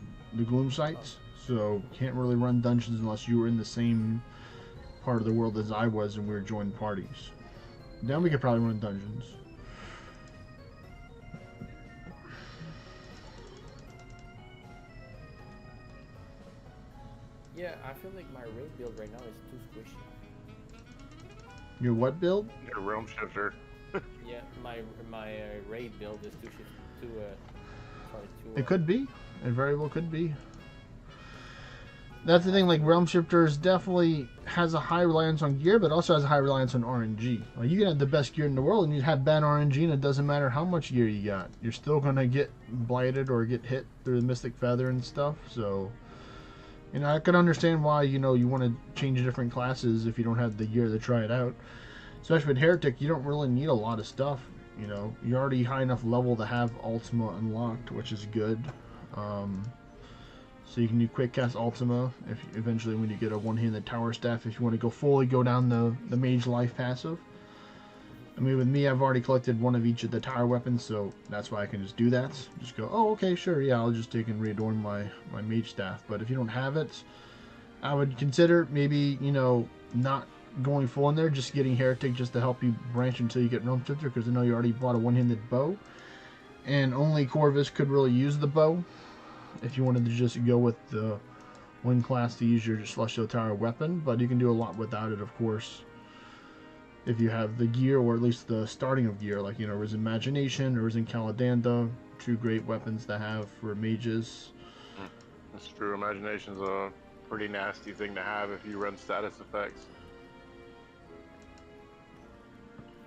A: gloom sites, so can't really run dungeons unless you were in the same part of the world as I was and we were joined parties. Then we could probably run dungeons.
C: Yeah, I feel like my raid build right now is too squishy.
A: Your what build?
B: Your realm shifter.
C: Yeah, my raid build is too
A: It could be. It very well could be. That's the thing, like Realm Shifters definitely has a high reliance on gear, but also has a high reliance on RNG. Like you can have the best gear in the world and you have bad RNG, and it doesn't matter how much gear you got. You're still gonna get blighted or get hit through the Mystic Feather and stuff. So, you know, I can understand why, you know, you want to change different classes if you don't have the gear to try it out. Especially with Heretic, you don't really need a lot of stuff. You know, you're already high enough level to have Ultima unlocked, which is good. So you can do quick cast Ultima if eventually when you get a one-handed tower staff, if you want to go down the mage life passive. I mean, with me, I've already collected one of each of the tower weapons, so that's why I can just do that. Just go, oh, okay, sure, yeah, I'll just take and readorn my mage staff. But if you don't have it, I would consider maybe, you know, not going full in there, just getting Heretic just to help you branch until you get Realm Shifter, because I know you already bought a one-handed bow, and only Corvus could really use the bow. If you wanted to just go with the one class to use your Celestial Tower weapon, but you can do a lot without it, of course, if you have the gear, or at least the starting of gear, like, you know, Risen Imagination or Risen Caladanda, two great weapons to have for mages.
B: That's true. Imagination's a pretty nasty thing to have if you run status effects.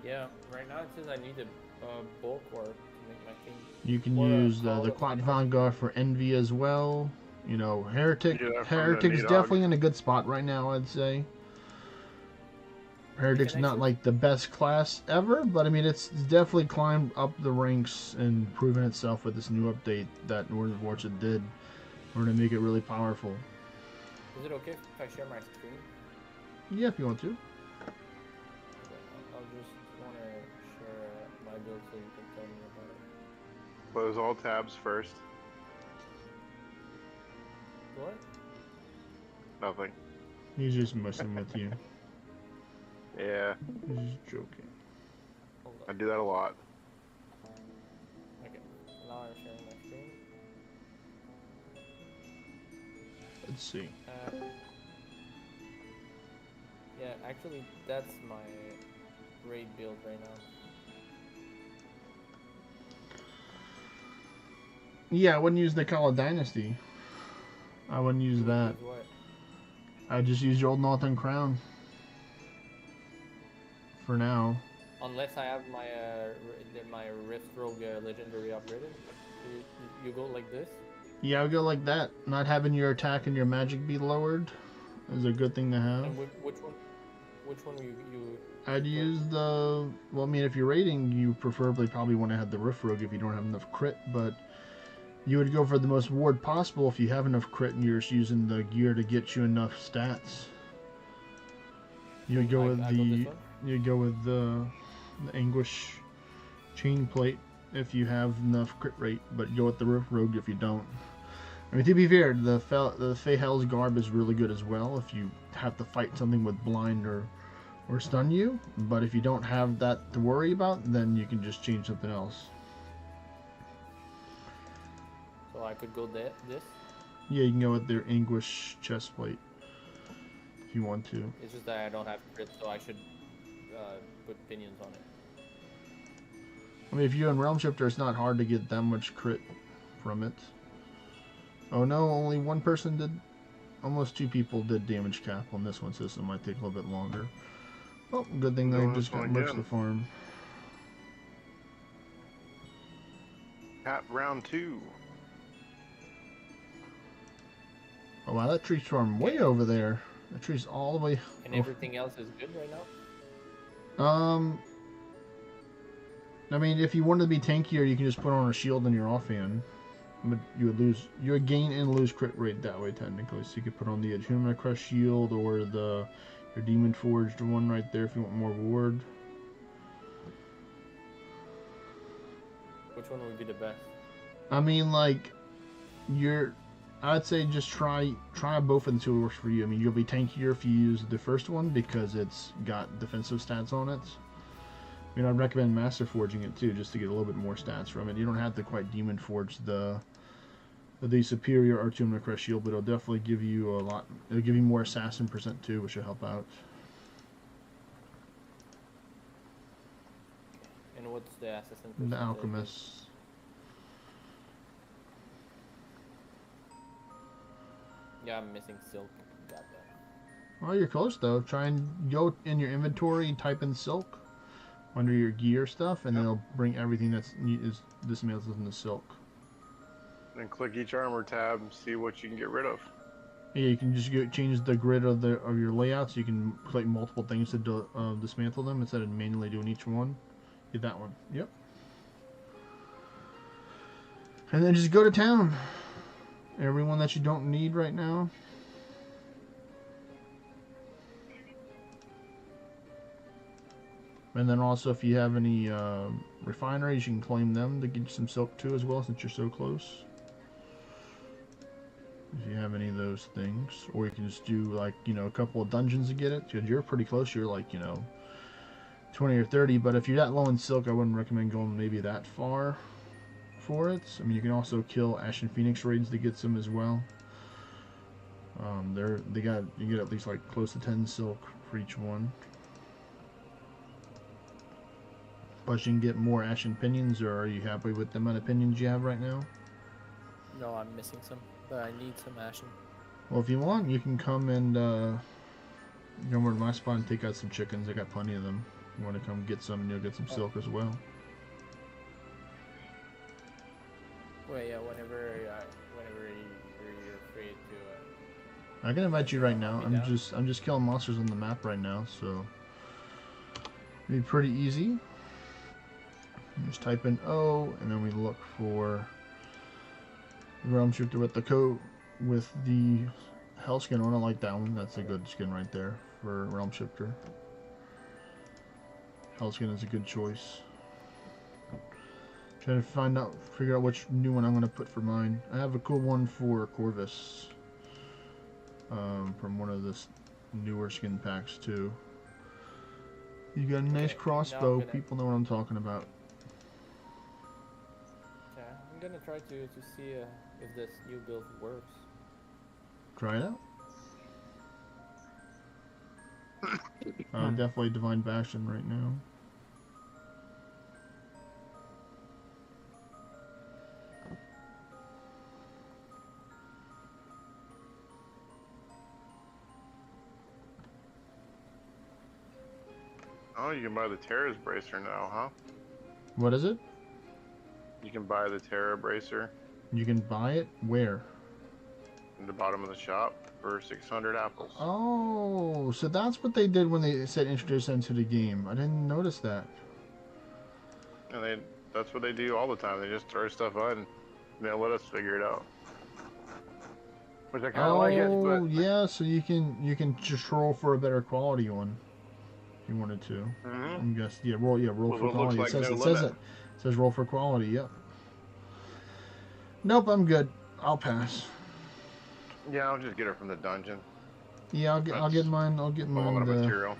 C: Yeah, right now it says I need a bulk orb to make my king.
A: You can use the Clot Vanguard for Envy as well. You know, Heretic's definitely in a good spot right now, I'd say. Heretic's not like the best class ever, but I mean, it's definitely climbed up the ranks and proven itself with this new update that Northern Vortex did, in order to make it really powerful.
C: Is it okay if I share my screen?
A: Yeah, if you want to.
C: Okay, I'll just want to share my build so you can tell me about it.
B: Close all tabs first.
C: What?
B: Nothing.
A: He's just messing with you.
B: Yeah.
A: He's just joking.
C: Hold
B: I
C: on.
B: do that a lot.
C: Okay, now I'm sharing my screen.
A: Let's see.
C: Yeah, actually, that's my raid build right now.
A: Yeah, I wouldn't use the Kala Dynasty. I wouldn't use that.
C: Use what?
A: I just use your old Northern Crown. For now.
C: Unless I have my Rift Rogue legendary upgraded. You go like this?
A: Yeah, I would go like that. Not having your attack and your magic be lowered is a good thing to have.
C: And which one? Which one you?
A: I'd use the... Well, I mean, if you're raiding, you preferably probably want to have the Rift Rogue if you don't have enough crit, but you would go for the most ward possible if you have enough crit and you're just using the gear to get you enough stats. You would go with the... You'd go with the Anguish chain plate if you have enough crit rate, but go with the Rift Rogue if you don't. I mean, to be fair, the Feyhell's Garb is really good as well if you have to fight something with blind or stun you, but if you don't have that to worry about, then you can just change something else.
C: So I could go this?
A: Yeah, you can go with their Anguish chest plate if you want to.
C: It's just that I don't have crit, so I should put pinions on it.
A: I mean, if you're in Realm Shifter, it's not hard to get that much crit from it. Oh no, only one person did. Almost 2 people did damage cap on this one, so this one might take a little bit longer. Oh, good thing they just got merged the farm.
B: Cap round 2.
A: Oh wow, that tree's farm way over there. That tree's all the way.
C: And everything else is good right now?
A: I mean, if you wanted to be tankier, you can just put on a shield in your offhand. But you would gain and lose crit rate that way technically. So you could put on the Attunement Crush shield or your Demon Forged one right there if you want more ward.
C: Which one would be the best?
A: I mean, like, I'd say just try both of the two works for you. I mean, you'll be tankier if you use the first one because it's got defensive stats on it. I mean, I'd recommend Master Forging it too, just to get a little bit more stats from it. You don't have to quite Demon Forge the superior Attunement Crush shield, but it'll definitely give you a lot. It'll give you more assassin percent too, which will help out.
C: And what's the assassin percent?
A: The Alchemist.
C: Yeah, I'm missing silk. Got that.
A: Well, you're close though. Try and go in your inventory and type in silk under your gear stuff, and then it'll bring everything that's dismantled into silk.
B: Then click each armor tab and see what you can get rid of.
A: Yeah, you can just change the grid of your layout, so you can click multiple things to dismantle them instead of manually doing each one. Get that one. Yep. And then just go to town. Everyone that you don't need right now. And then also, if you have any refineries, you can claim them to get you some silk too as well, since you're so close. If you have any of those things. Or you can just do, like, a couple of dungeons to get it. Because you're pretty close. You're like, 20 or 30. But if you're that low in silk, I wouldn't recommend going maybe that far for it. I mean, you can also kill Ashen Phoenix raids to get some as well. You get at least like close to 10 silk for each one. But you can get more Ashen Pinions, or are you happy with the amount of pinions you have right now?
C: No, I'm missing some, but I need some Ashen.
A: Well, if you want, you can come and go over to my spot and take out some chickens. I got plenty of them. You want to come get some, and you'll get some silk as well.
C: Well, yeah, whenever you're free to.
A: I can invite you right now. I'm just killing monsters on the map right now, so it'll be pretty easy. Just type in O, and then we look for the Realm Shifter with the coat with the Hell Skin on. I like that one. That's a good skin right there for Realm Shifter. Hell Skin is a good choice. Trying to figure out which new one I'm going to put for mine. I have a cool one for Corvus from one of the newer skin packs too. You got a nice crossbow. People know what I'm talking about.
C: Yeah, I'm gonna try to see if this new build works.
A: Try it out. Definitely Divine Bastion right now.
B: Oh, you can buy the Terras bracer now, huh?
A: What is it?
B: You can buy the Terra bracer
A: You can buy it where?
B: in the bottom of the shop for 600 apples.
A: Oh, so that's what they did when they said introduce them to the game. I didn't notice that.
B: And that's what they do all the time. They just throw stuff on and they'll let us figure it out. Which I kind of like it,
A: Oh,
B: but
A: yeah, so you can just roll for a better quality one if you wanted to. I'm guessing. Roll for
B: what looks
A: quality.
B: like no
A: It says
B: limit.
A: it. It says roll for quality. Yep. Nope, I'm good. I'll pass.
B: Yeah, I'll just get it from the dungeon.
A: Yeah, I'll get mine. I'll get
B: A lot
A: mine
B: of material.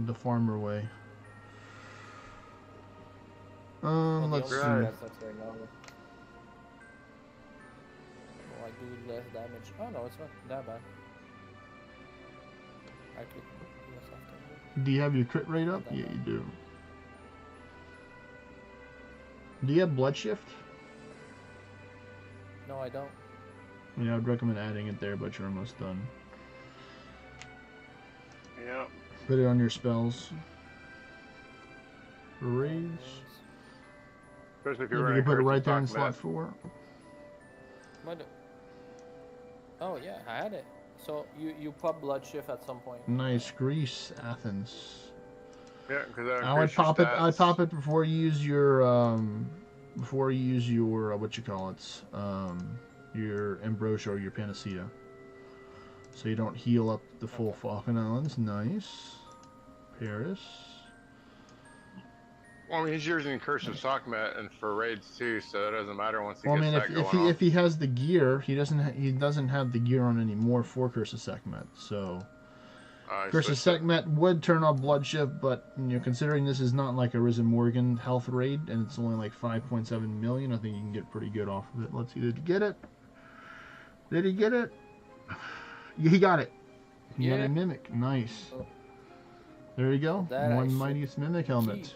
A: the farmer way.
C: Well, the
A: Let's
C: only
A: see.
C: thing that sucks right now. Oh, I do less damage. Oh no, it's not that bad. Actually, less often.
A: Do you have your crit rate up?
C: Not that
A: Yeah,
C: bad.
A: you do. Do you have blood shift?
C: No, I don't.
A: Yeah, I'd recommend adding it there, but you're almost done.
B: Yeah.
A: Put it on your spells. Raise.
B: Especially if
A: Yeah,
B: you're
A: you
B: running
A: can put it
B: Curse
A: right
B: of
A: there in
B: Sock
A: slot
B: Meth.
A: 4.
C: Oh yeah, I had it. So you pop blood shift at some point.
A: Nice. Grease, Athens.
B: Yeah, because that
A: I would
B: increases your
A: pop it.
B: stats.
A: I'd pop it before you use your what you call it, your ambrosia or your panacea, so you don't heal up the full Falcon Islands. Nice. Paris.
B: Well, I mean, he's using Curse of Sockmet and for raids too, so it doesn't matter once he
A: Well, I
B: gets
A: mean,
B: that going on.
A: if he has the gear, he doesn't have the gear on anymore for Curse of Sekhmet. So Curse of Sekhmet would turn off blood shift, but considering this is not like a Risen Morgan health raid and it's only like 5.7 million, I think you can get pretty good off of it. Let's see, did he get it? Did he get it? He got it. He got a mimic. Nice. There you go. One mightiest mimic helmet.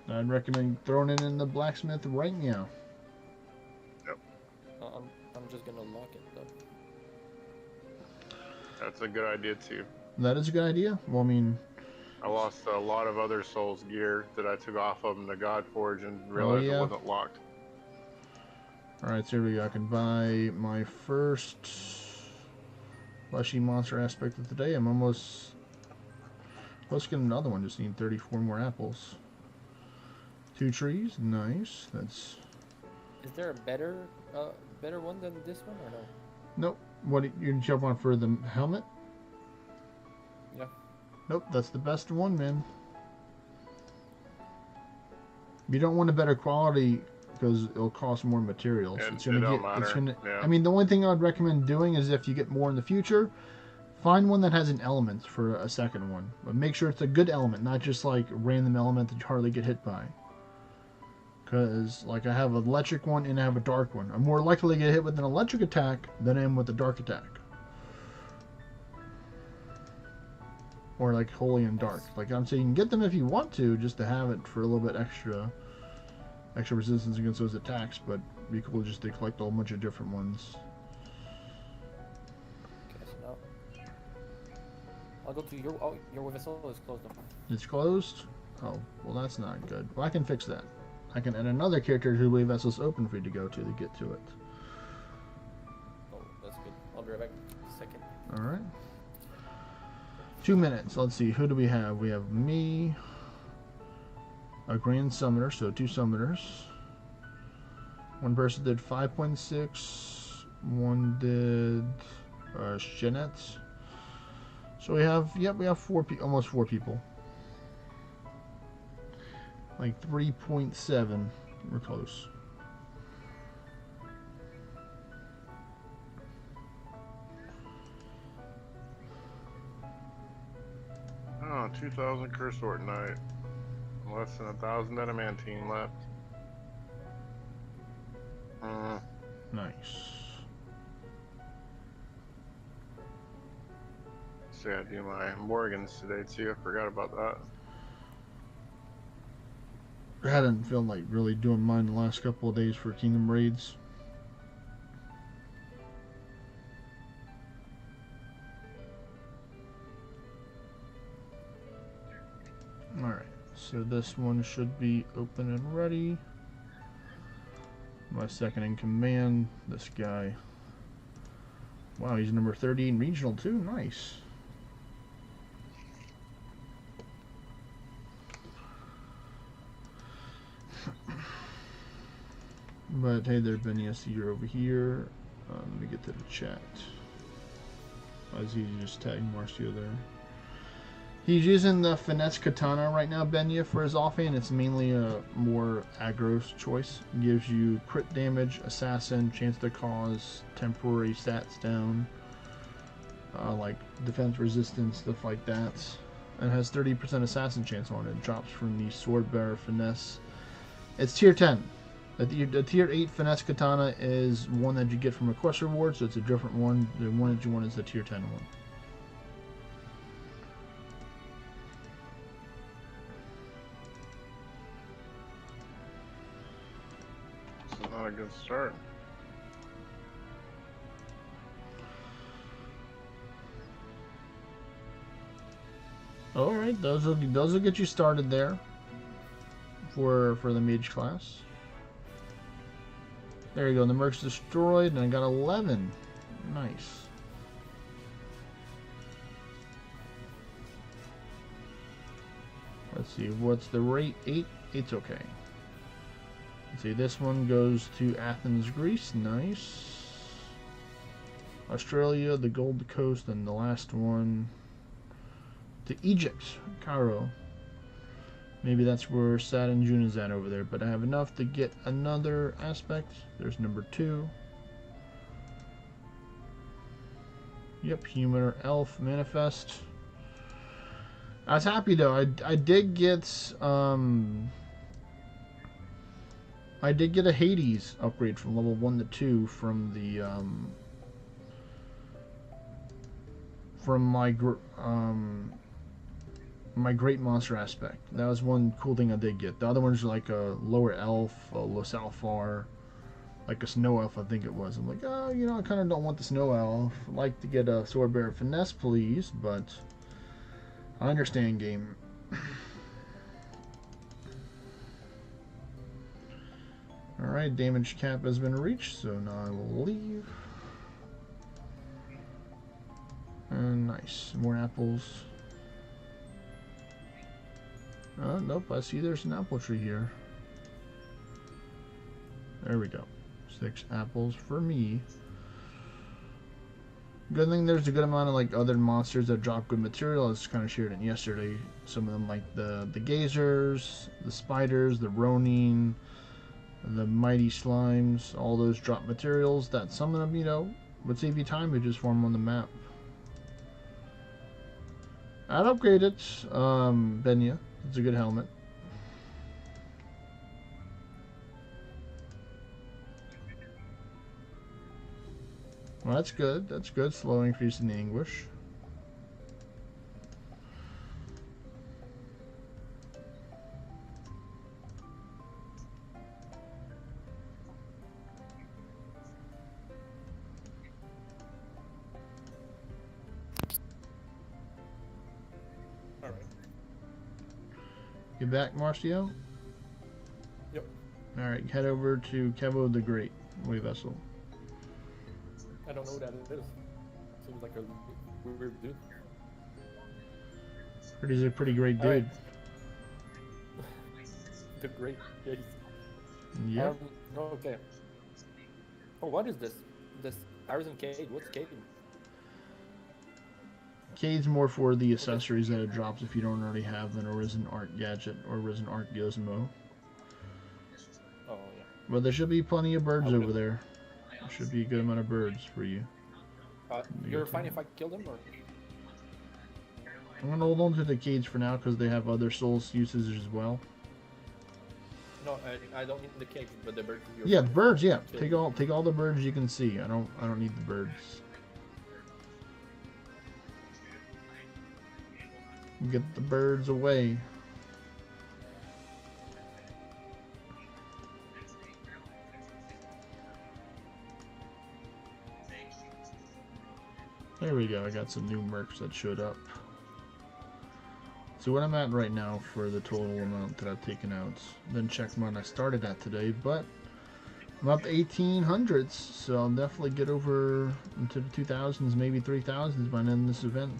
A: I'd recommend throwing it in the blacksmith right now.
B: Yep.
C: I'm just gonna lock it though.
B: That's a good idea too.
A: That is a good idea. Well, I mean,
B: I lost a lot of other Souls gear that I took off of them to Godforge and realized it wasn't locked.
A: Alright, so here we go. I can buy my first fleshy monster aspect of the day. I'm almost... Let's get another one. Just need 34 more apples. 2 trees. Nice. That's...
C: Is there a better one than this one or no?
A: Nope. What, you jump on for the helmet?
C: Yeah.
A: Nope, that's the best one, man. You don't want a better quality because it'll cost more materials. It's gonna I mean, the only thing I'd recommend doing is if you get more in the future, find one that has an element for a second one. But make sure it's a good element, not just like a random element that you hardly get hit by. Because, like, I have an electric one and I have a dark one. I'm more likely to get hit with an electric attack than I am with a dark attack. Or, like, holy and dark. Like, I'm saying, you can get them if you want to, just to have it for a little bit extra resistance against those attacks. But it'd be cool just to collect a whole bunch of different ones.
C: Okay, so now I'll go to your vessel is closed up.
A: It's closed? Oh, well, that's not good. Well, I can fix that. I can add another character who leave vessels open for you to go to get to it.
C: Oh, that's good. I'll be right back. Second.
A: Alright. 2 minutes. Let's see. Who do we have? We have me. A Grand Summoner, so 2 Summoners. One person did 5.6. One did Jeanette. So we have, we have almost 4 people. Like 3.7. We're close.
B: Oh, 2,000 Curse Sword Knight. Less than 1,000 Adamantine left.
A: Nice.
B: So I do my Morgans today too. I forgot about that.
A: I hadn't felt like really doing mine the last couple of days for Kingdom raids. Alright, so this one should be open and ready. My second in command, this guy. Wow, he's number 30 in regional too. Nice. But hey there, Benny. I see you're over here. Let me get to the chat. As he just tagged Marcio there. He's using the Finesse Katana right now, Benya, for his offhand. It's mainly a more aggro choice. It gives you crit damage, assassin, chance to cause temporary stats down, like defense resistance, stuff like that. And it has 30% assassin chance on it. It drops from the Sword Bearer Finesse. It's tier 10. The tier 8 Finesse Katana is one that you get from a quest reward, so it's a different one. The one that you want is the tier 10 one.
B: Not a good start.
A: All right, those will get you started there for the mage class. There you go. The merc's destroyed, and I got 11. Nice. Let's see. What's the rate? 8. It's okay. See, this one goes to Athens, Greece. Nice. Australia, the Gold Coast, and the last one to Egypt, Cairo. Maybe that's where Saturn June is at over there. But I have enough to get another aspect. There's number 2. Yep, human or elf manifest. I was happy though. I did get a Hades upgrade from level 1 to 2 from the my great monster aspect. That was one cool thing I did get. The other ones are like a lower elf, a Los Alfar, like a snow elf, I think it was. I'm like, oh, you know, I kind of don't want the snow elf. I'd like to get a sword bearer finesse, please, but I understand, game. Alright, damage cap has been reached, so now I will leave. And nice, more apples. Nope, I see there's an apple tree here. There we go. 6 apples for me. Good thing there's a good amount of like other monsters that drop good material. I was kind of shared it yesterday. Some of them like the gazers, the spiders, the ronin, the mighty slimes. All those drop materials that some of them, you know, would save you time to just form on the map. I'd upgrade it, Benya. It's a good helmet. Well, that's good. That's good. Slow increase in the anguish.
C: Alright.
A: You back, Marcio?
C: Yep.
A: Alright, head over to Kevo the Great, Way Vessel.
C: I don't know who that is. Seems like a weird dude.
A: He's a pretty great dude.
C: The great. Yeah,
A: Yep.
C: Okay. Oh, what is this? This Arisen Cade. What's Cade?
A: Cade's more for the accessories that it drops if you don't already have an Arisen Art gadget or Arisen Art Gizmo.
C: Oh, yeah.
A: But there should be plenty of birds over there. There should be a good amount of birds for you.
C: You're fine if I kill them, or?
A: I'm gonna hold on to the Cades for now because they have other souls uses as well.
C: No, I don't need the cage, but the birds.
A: Yeah, the birds. Yeah, take all the birds you can see. I don't need the birds. Get the birds away. There we go. I got some new mercs that showed up. So what I'm at right now for the total amount that I've taken out, then check when I started at today, but I'm up to 1800s, so I'll definitely get over into the 2000s, maybe 3000s by the end of this event.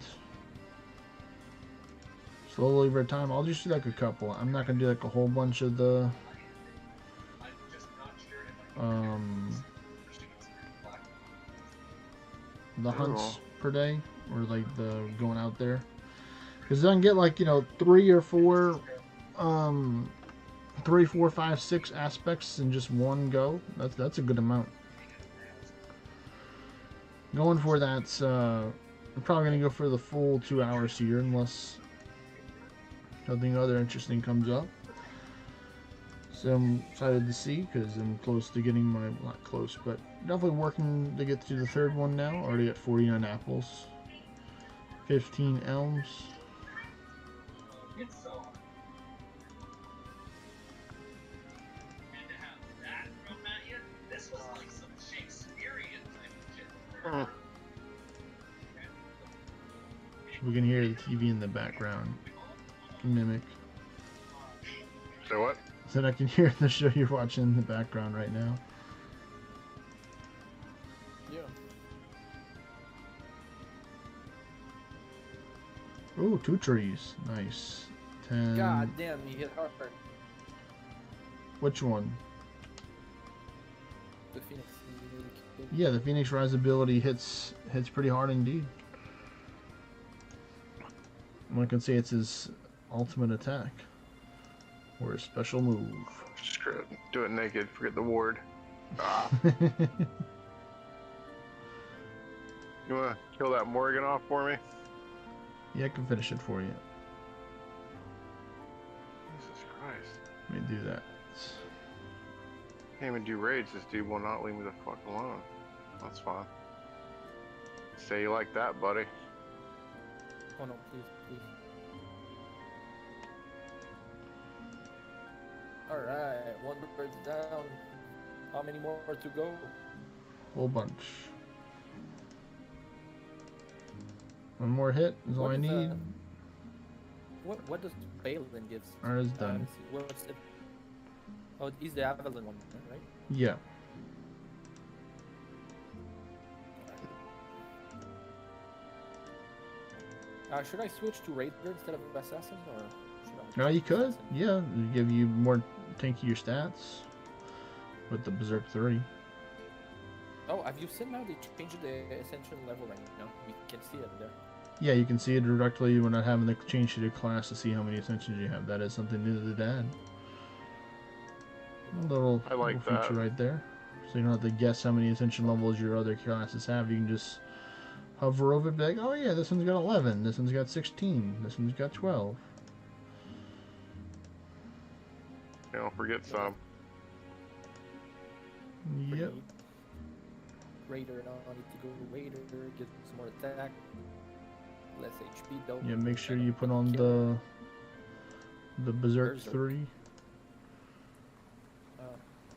A: Slowly over time, I'll just do like a couple. I'm not gonna do like a whole bunch of the hunts per day, or like the going out there, because I can get like, you know, 3 or 4 3, 4, 5, 6 aspects in just one go. That's a good amount. Going for that, I'm probably gonna go for the full 2 hours here unless nothing other interesting comes up. So I'm excited to see, because I'm close to getting my, not close, but definitely working to get to the 3rd one now. Already at 49 apples, 15 elms. We can hear the TV in the background. Mimic.
B: So what?
A: Said I can hear the show you're watching in the background right now.
C: Yeah.
A: Ooh, 2 trees. Nice. 10.
C: God damn, you hit hard.
A: Which one?
C: The Phoenix.
A: Yeah, the Phoenix Rise ability hits pretty hard indeed. One can say it's his ultimate attack, or a special move.
B: Screw it. Do it naked. Forget the ward. Ah. You wanna kill that Morgan off for me?
A: Yeah, I can finish it for you.
B: Jesus Christ.
A: Let me do that.
B: Can't even do raids. This dude will not leave me the fuck alone. That's fine. Say you like that, buddy.
C: Oh no, please, please. Alright, one bird's down. How many more to go?
A: Whole bunch. One more hit is all I need.
C: What does Balin give?
A: Ours is done.
C: What's the... Oh, he's the Avalon one, right?
A: Yeah.
C: Should I switch to Raider instead of Assassin, or should I?
A: No, you could.
C: Assassin?
A: Yeah, it'll give you more tankier stats with the Berserk 3.
C: Oh, have you seen now they changed the Ascension level right now? We can see it there.
A: Yeah, you can see it directly when not having to change to the class to see how many ascensions you have. That is something new to the add. A little,
B: I like
A: little feature
B: that.
A: right there. So you don't have to guess how many ascension levels your other classes have. You can just hover over it and be like, oh yeah, this one's got 11, this one's got 16, this one's got 12.
B: You don't forget some.
A: Yep.
C: Raider, now I need to go to Raider, get some more attack. Less HP though.
A: Yeah, make sure you put on
C: Kill.
A: the Berserk
C: Berserk.
A: 3.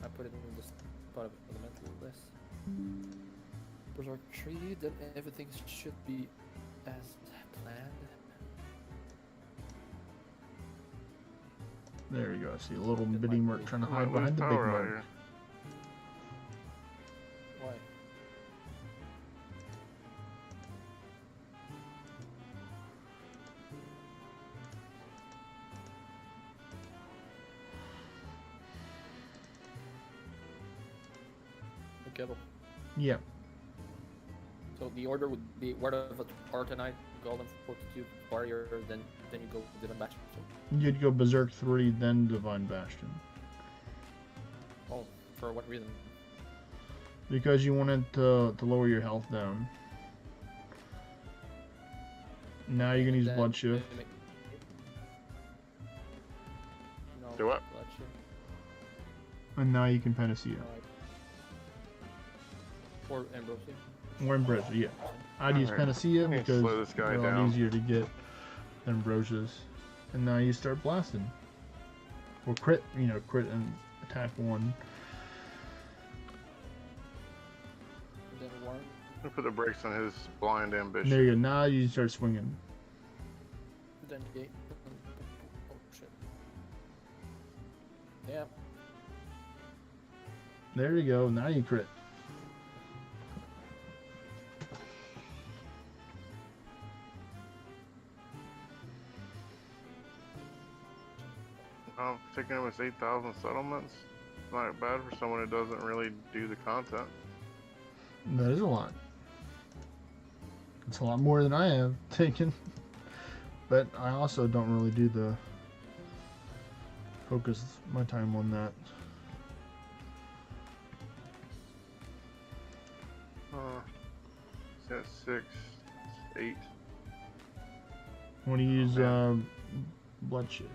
C: I put it in this part of elemental list. Berserk 3, then everything should be as planned.
A: There you go. I see a little
C: Did
A: bitty
C: my
A: mark trying to
B: Might
A: hide
B: lose
A: behind the big
B: power out
A: mark.
B: here.
C: Why? Okay, well,
A: Yep.
C: so the order would be Word of Arcanite, Golden Fortitude, Warrior, then you go Divine Bastion.
A: You'd go Berserk 3, then Divine Bastion.
C: Oh, for what reason?
A: Because you wanted to lower your health down. Now you can use
C: Then
A: Blood Shift.
C: No,
B: Do what?
C: Blood Shift.
A: And now you can Panacea.
C: Or Ambrosia.
A: Or Ambrosia, yeah. I'd use
B: Alright.
A: Panacea
B: Let me
A: because
B: slow this guy
A: they're a lot
B: down.
A: easier to get than Ambrosias. And now you start blasting. Or crit, crit and attack 1.
C: And then Warren.
B: I'll put the brakes on his blind ambition.
A: There you go. Now you start swinging.
C: Then Gate. Yeah.
A: There you go. Now you crit.
B: I'm thinking it was 8,000 settlements. It's not bad for someone who doesn't really do the content.
A: That is a lot. It's a lot more than I have taken. But I also don't really do the focus my time on that.
B: It's at 6, 8.
A: When you use bloodshed.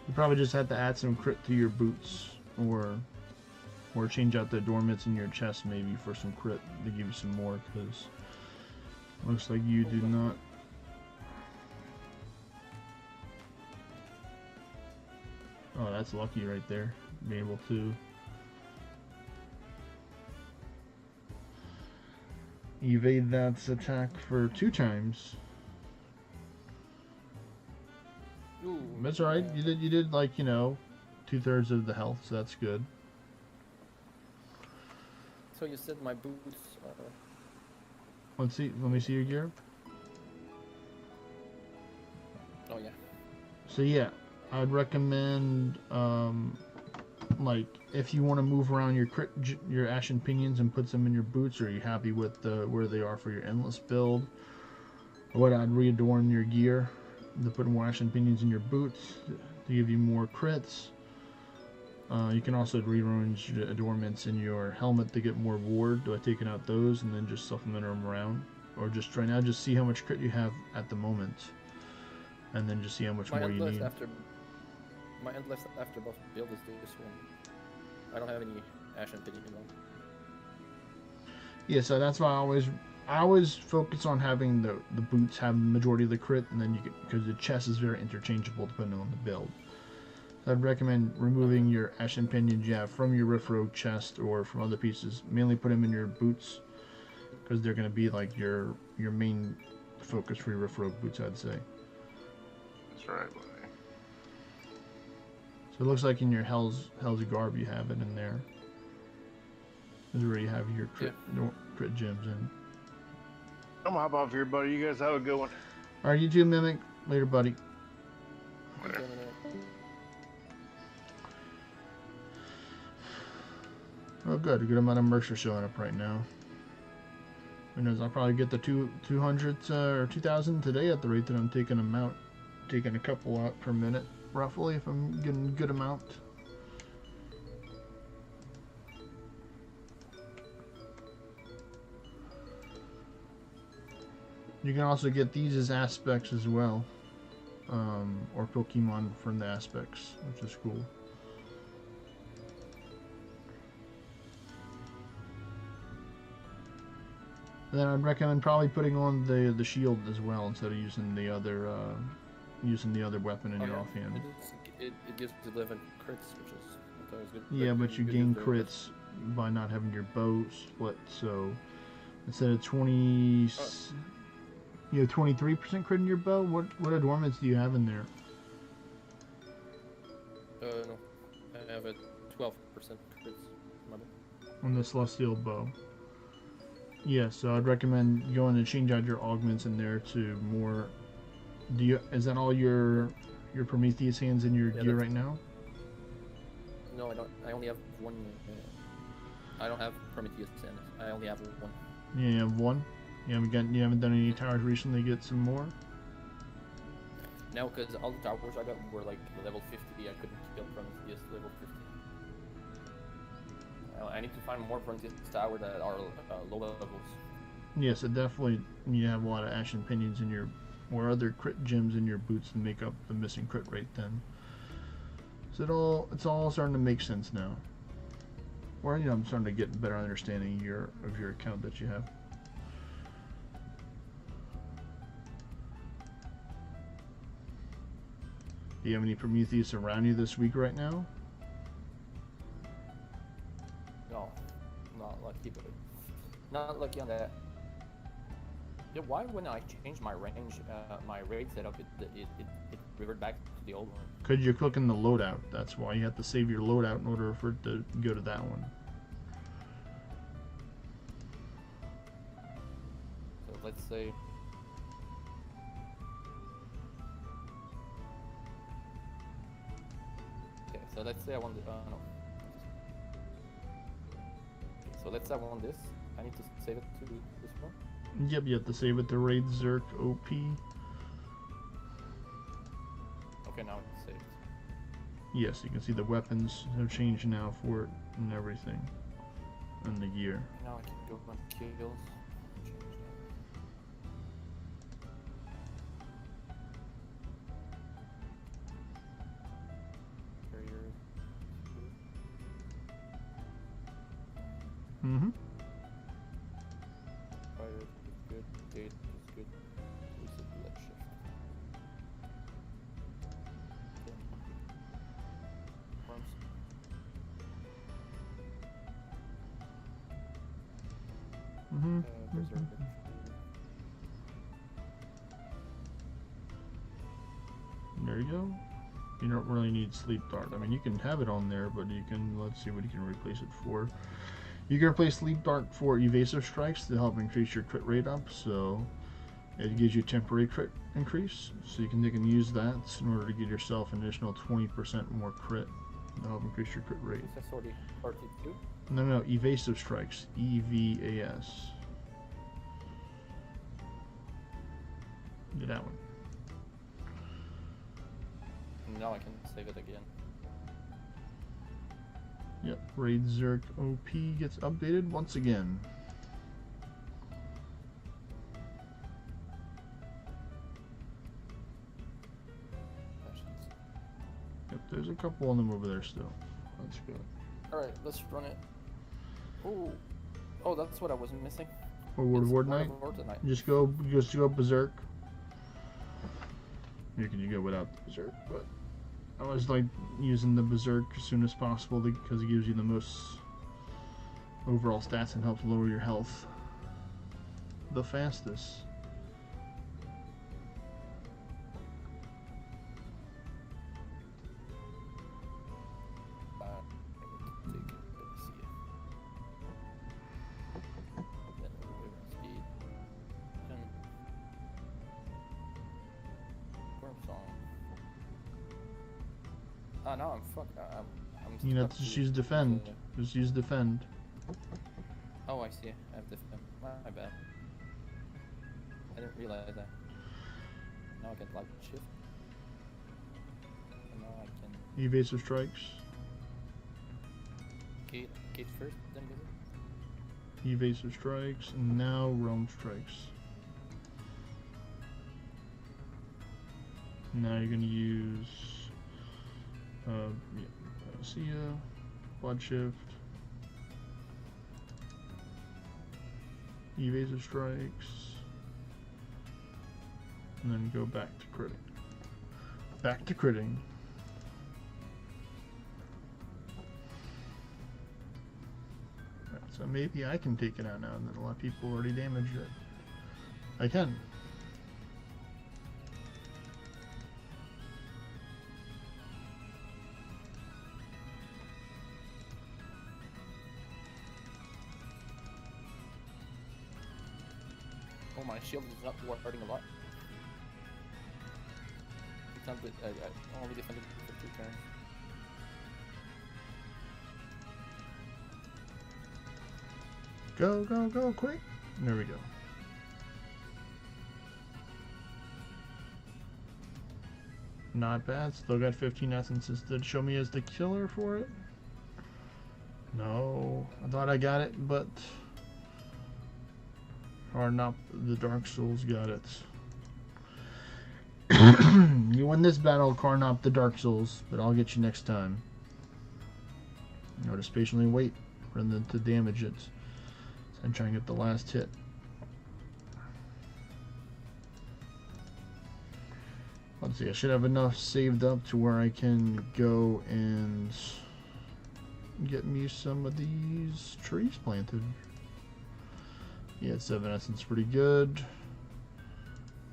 A: You probably just have to add some crit to your boots, or change out the adornments in your chest maybe for some crit to give you some more, because looks like you do not. Oh, that's lucky right there, being able to evade that attack for 2 times.
C: Ooh,
A: That's alright.
C: yeah.
A: You did like, you know, 2/3 of the health, so that's good.
C: So you said my boots are...
A: Let me see your gear.
C: Oh yeah.
A: So yeah, I'd recommend like if you want to move around your ashen pinions and put them in your boots, or are you happy with where they are for your endless build? What I'd readorn your gear to put more ashen pinions in your boots to give you more crits. You can also rearrange the adornments in your helmet to get more ward by taking out those and then just supplement them around, or just right now just see how much crit you have at the moment, and then just see how much more you need.
C: My endless after boss build is this one. I don't have any ashen pinion anymore.
A: Yeah, so that's why I always focus on having the boots have the majority of the crit, and then you can, because the chest is very interchangeable depending on the build. So I'd recommend removing your ashen pinions you have from your rift rogue chest or from other pieces. Mainly put them in your boots, because they're going to be like your main focus for your rift rogue boots, I'd say.
B: That's right, buddy.
A: So it looks like in your Hell's Garb you have it in there. This is where you have your crit gems in.
B: I'm gonna hop off here, buddy. You guys have a good one.
A: Alright, you too, Mimic. Later, buddy.
B: Later.
A: Oh, good. A good amount of mercs are showing up right now. Who knows? I'll probably get the 200 or 2,000 today at the rate that I'm taking them out. Taking a couple out per minute, roughly, if I'm getting a good amount. You can also get these as aspects as well, or Pokemon from the aspects, which is cool. And then I'd recommend probably putting on the shield as well instead of using the other weapon in your offhand.
C: It gives 11 crits, which is always good.
A: Yeah, but you gain crits by not having your bow split. So instead of 20, you have 23% crit in your bow. What adornments do you have in there?
C: No, I have a 12% crits.
A: On the celestial bow. Yeah, so I'd recommend going to change out your augments in there to more. Is that all your Prometheus hands in your gear right now?
C: No, I don't. I only have one. I don't have Prometheus hands. I only have one.
A: Yeah, you have one. You haven't done any towers recently to get some more.
C: No, because all the towers I got were like level 50. I couldn't build Prometheus level 50. I need to find more Prometheus towers that are low levels.
A: Yeah, so definitely you have a lot of ashen pinions in your, or other crit gems in your boots to make up the missing crit rate then. So it's all starting to make sense now. Or I'm starting to get a better understanding of your account that you have. Do you have any Prometheus around you this week right now?
C: No, not lucky, but not lucky on that. Yeah, why when I change my range, my raid setup, it reverted back to the old one?
A: Because you're clicking the loadout. That's why you have to save your loadout in order for it to go to that one.
C: So let's say. Okay, so let's say I want the. No. So let's say I want this. I need to save it to this one.
A: Yep, you have to save it to Raid Zerk OP.
C: Okay, now it's saved.
A: Yes, you can see the weapons have changed now for it and everything. And the gear.
C: Now I can go on kills. Change that. Carrier.
A: Mm-hmm.
C: Fire is good. Gate is good. Recent blood shift. Okay. Arms.
A: Mm-hmm.
C: Berserker.
A: There you go. You don't really need Sleep Dart. I mean, you can have it on there, but you can, let's see what you can replace it for. You can replace Sleep Dart for Evasive Strikes to help increase your crit rate up, so it gives you a temporary crit increase. So you can use that in order to give yourself an additional 20% more crit to help increase your crit rate.
C: Is that 42?
A: No, Evasive Strikes. EVAS. Do that one.
C: Now I can save it again.
A: Yep, Raid Zerk OP gets updated once again.
C: Passions.
A: Yep, there's a couple of them over there still. That's good.
C: Alright, let's run it. Ooh. Oh, that's what I was missing.
A: Or Word of
C: It's
A: Ward
C: Word
A: Night.
C: of Ward Night.
A: Just go Berserk. You can go without the Berserk, but I always like using the Berserk as soon as possible because it gives you the most overall stats and helps lower your health the fastest.
C: Take it. Let me see it. Then movement speed. Then Worm song. Ah, now I'm fucked. I'm
A: You know,
C: stuck
A: just
C: to-
A: use Defend.
C: to-
A: Just use Defend.
C: Oh, I see. I have defend. My bad. I didn't realize that. Now I can light shift. And now I can
A: Evasive Strikes.
C: gate first, then visit.
A: Evasive Strikes, and now Realm Strikes. Now you're gonna use see Blood Shift, Evasive Strikes, and then go back to critting. Back to critting. Right, so maybe I can take it out now, and then a lot of people already damaged it. I can.
C: Oh, my shield is not warding a lot. It's not good. I only defended for 2 turns.
A: Go, go, go, quick. There we go. Not bad. Still got 15 essences. Did it show me as the killer for it? No. I thought I got it, but Orna, the Dark Souls got it. You win this battle, Karnop the Dark Souls, but I'll get you next time. You know, just patiently wait for them to damage it. So I'm trying to get the last hit. Let's see, I should have enough saved up to where I can go and get me some of these trees planted. Yeah, 7 essence, pretty good.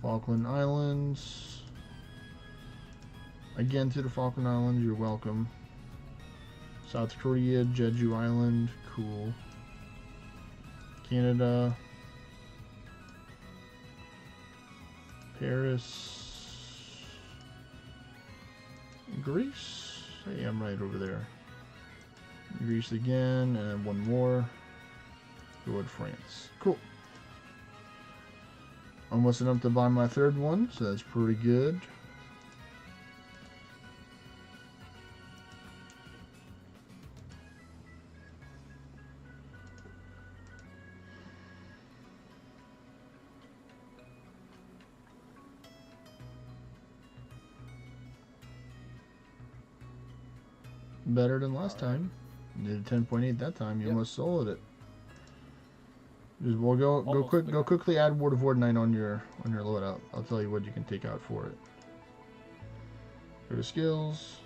A: Falkland Islands. Again to the Falkland Islands, you're welcome. South Korea, Jeju Island, cool. Canada. Paris. Greece. Hey, I'm right over there. Greece again, and one more. Toward France. Cool. Almost enough to buy my third one, so that's pretty good. Better than last time. You did 10.8 that time. You almost sold it. Just we'll go quickly add Ward of Ordnite on your loadout. I'll tell you what you can take out for it. Go to skills.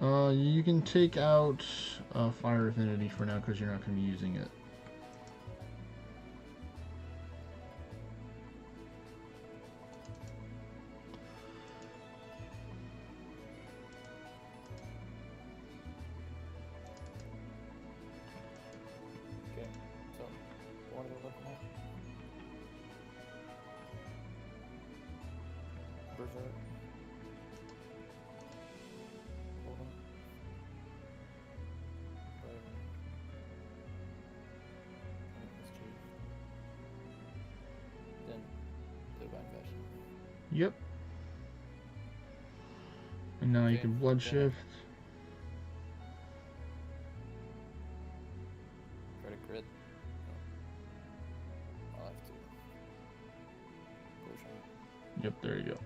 A: You can take out Fire Affinity for now because you're not going to be using it. Yep. And now you can blood shift.
C: Try to crit. No. I'll have to push on.
A: Yep, there you go.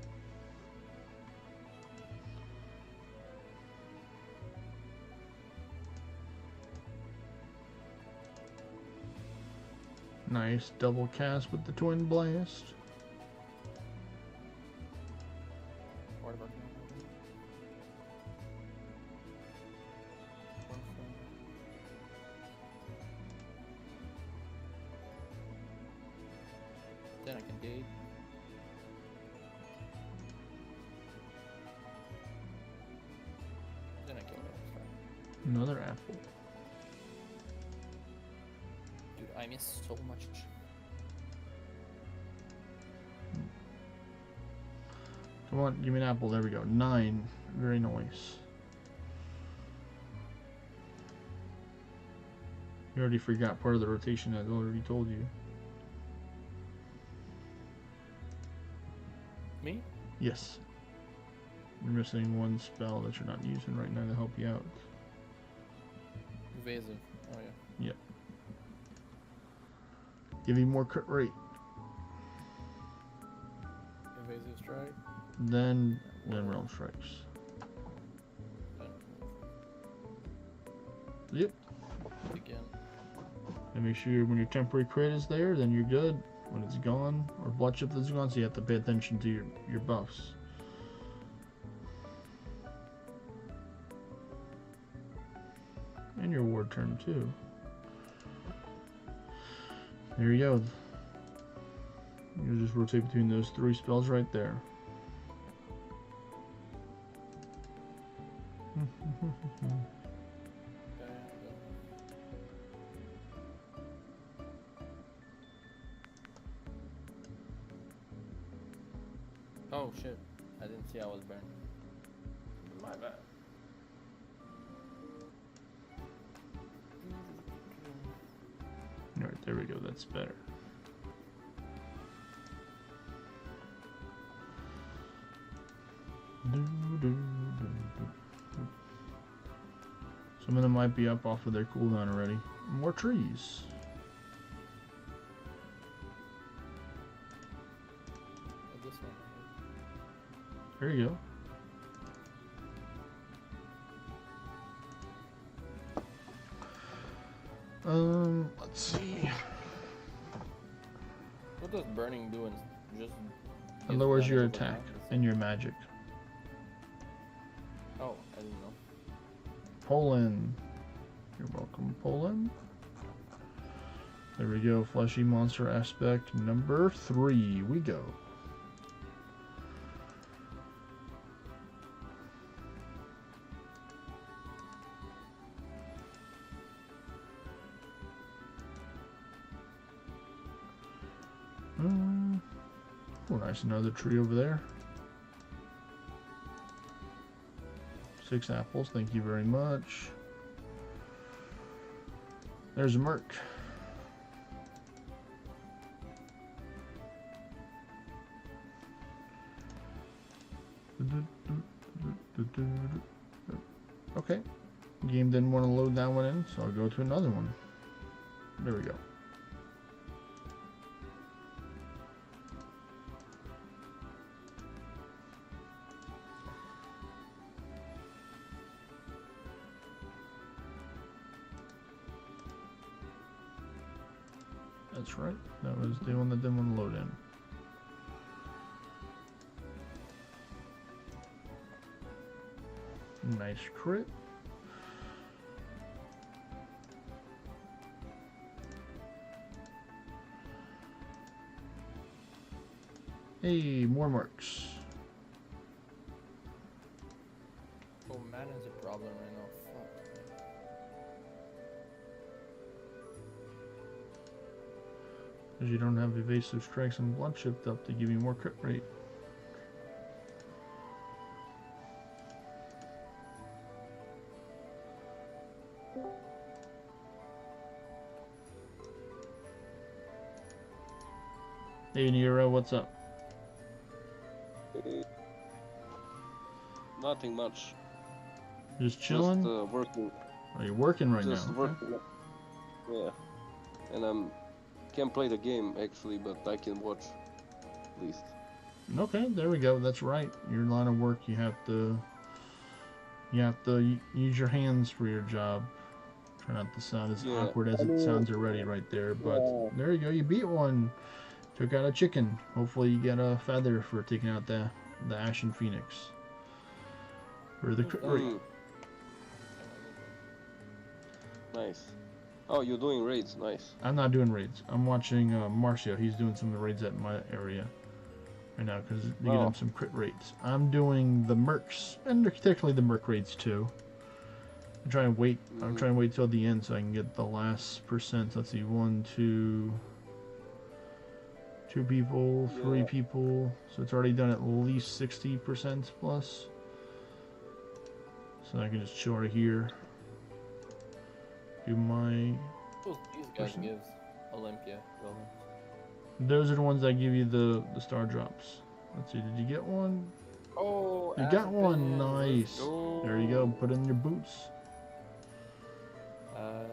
A: Nice double cast with the twin blast.
C: Then I can gate. Then I kill it.
A: Another apple.
C: Dude, I miss so much.
A: Come on, give me an apple. There we go. 9. Very nice. You already forgot part of the rotation I already told you.
C: Me?
A: Yes. You're missing one spell that you're not using right now to help you out.
C: Evasive. Oh yeah.
A: Yep. Give you more crit rate.
C: Evasive strike.
A: Then realm strikes. Yep.
C: Again.
A: And make sure when your temporary crit is there, then you're good. When it's gone, or blood shift is gone, so you have to pay attention to your buffs. And your ward turn too. There you go. You just rotate between those 3 spells right there.
C: Oh shit, I didn't see I was burned. My bad.
A: Alright, there we go, that's better. Some of them might be up off of their cooldown already. More trees.
C: This one.
A: There you go. Let's see.
C: What does burning do? Just
A: It lowers your attack and your magic.
C: Oh, I didn't know.
A: Poland. You're welcome, Poland. There we go. Fleshy monster aspect number 3. We go. Oh, nice. Another tree over there. 6 apples. Thank you very much. There's a Merc. Okay. Game didn't want to load that one in, so I'll go to another one. There we go. That's right. That was the one that didn't want to load in. Nice crit. Hey, more marks.
C: Oh, man is a problem right now. Fuck.
A: Because you don't have evasive strikes and blood shift up to give you more crit rate. Hey Nero, what's up?
D: Nothing much.
A: Just chilling?
D: Just working.
A: Are you working right
D: Just
A: now?
D: working. Yeah. And can't play the game actually, but I can watch at least.
A: Okay, there we go. That's right. Your line of work, you have to use your hands for your job. Try not to sound as awkward as it sounds already right there. But there you go. You beat one. Took out a chicken. Hopefully you get a feather for taking out the Ashen Phoenix. For the crit rate.
D: Nice. Oh, you're doing raids. Nice.
A: I'm not doing raids. I'm watching Marcio. He's doing some of the raids at my area right now because they get him some crit rates. I'm doing the mercs and technically the merc raids too. I'm trying to wait. I'm trying to wait till the end so I can get the last percent. Let's see, 1, 2 people, 3 people. So it's already done at least 60% plus. So I can just chill right here. Do my.
C: These guys gives Olympia.
A: Those are the ones that give you the star drops. Let's see, did you get one?
C: Oh,
A: you got one. Nice. There you go. Put in your boots.
C: Yeah,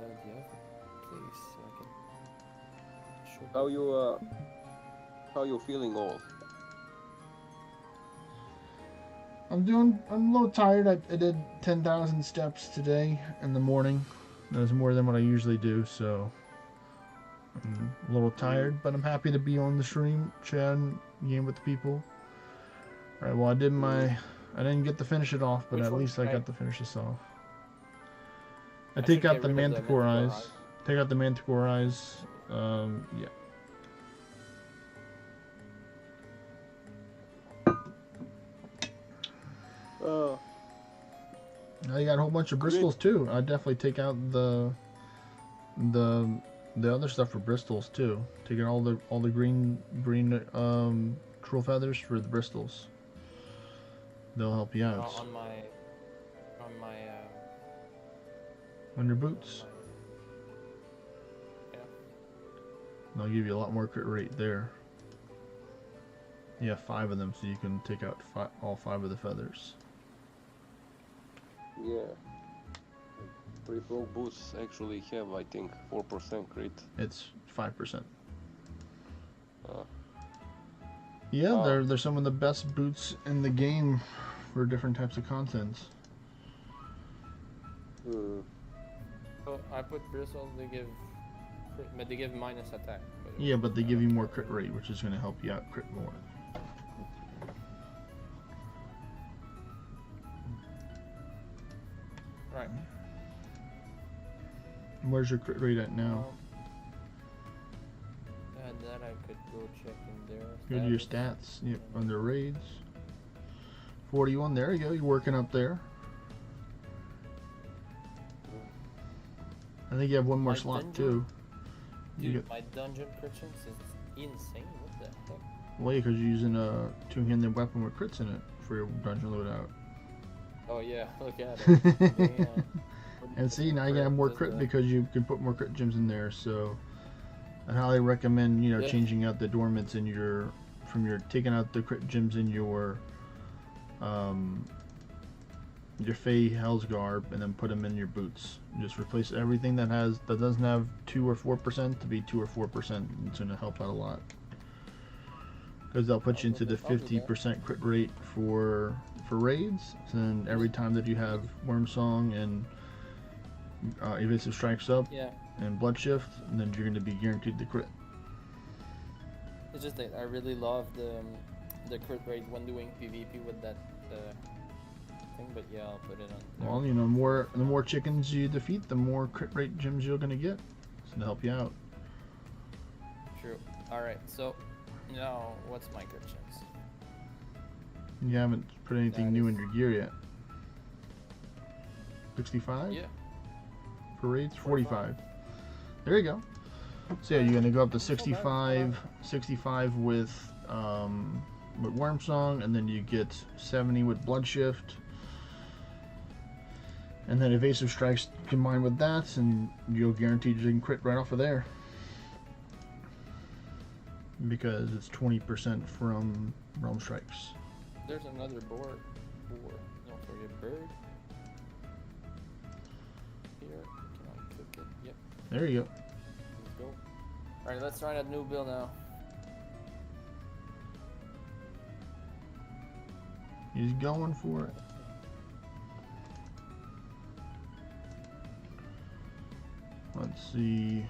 C: please. So I can.
D: How you feeling all?
A: I'm a little tired. I did 10,000 steps today in the morning. That was more than what I usually do, so I'm a little tired, but I'm happy to be on the stream, chatting, game with the people. Alright, well I didn't get to finish it off, but at least I got to finish this off. I take out the manticore eyes. Take out the manticore eyes. Yeah. Now you got a whole bunch of bristles too. I'd definitely take out the other stuff for bristles too. Take out all the green troll feathers for the bristles. They'll help you out. On your boots.
C: Yeah.
A: They'll give you a lot more crit rate there. You have 5 of them, so you can take out all 5 of the feathers.
D: Yeah. Pre-pro boots actually have, I think, 4% crit.
A: It's 5%. Yeah, they're some of the best boots in the game for different types of contents.
C: So I put bristles. They give minus attack.
A: Yeah, but they give you more crit rate, which is going to help you out crit more.
C: Right.
A: Where's your crit rate at now?
C: that, I could go check in there.
A: Go to your stats. Yep, under raids. 41. There you go. You're working up there. I think you have one more
C: My
A: slot
C: dungeon?
A: too. You
C: Dude,
A: get,
C: my dungeon predictions is insane. What the heck?
A: well, yeah, because you're using a two-handed weapon with crits in it for your dungeon loadout.
C: Oh yeah, look at it. Man.
A: And see, now you can have more
C: Does
A: crit
C: the-
A: because you can put more crit gems in there. So I highly recommend, you know,
C: Yeah.
A: changing out the dormants in your, from your, taking out the crit gems in your Fey Hell's Garb and then put them in your boots. Just replace everything that doesn't have 2 or 4% to be 2 or 4%. It's gonna help out a lot. Because they'll put you into the
C: I'll do that.
A: 50% crit rate for raids. So then every time that you have Worm Song and Evasive Strikes up
C: Yeah,
A: and Blood Shift, and then you're going to be guaranteed the crit.
C: it's just that I really love the crit rate when doing PvP with that thing. But yeah, I'll put it on. There.
A: Well, you know, the more chickens you defeat, the more crit rate gems you're going to get. So to help you out.
C: True. All right. So now, what's my crit chance?
A: You haven't put anything
C: That
A: new
C: is-
A: in your gear yet. 65?
C: Yeah.
A: For raids? 45. There you go. So yeah, you're gonna go up to
C: Not bad,
A: 65 with Worm Song, and then you get 70 with Blood Shift, and then Evasive Strikes combined with that, and you'll guaranteed you can crit right off of there because it's 20% from Realm Strikes.
C: There's another board. Don't forget bird. Here. Can I click it? Yep.
A: There you go.
C: Let's go. All right. Let's try that new build now.
A: He's going for it. Let's see.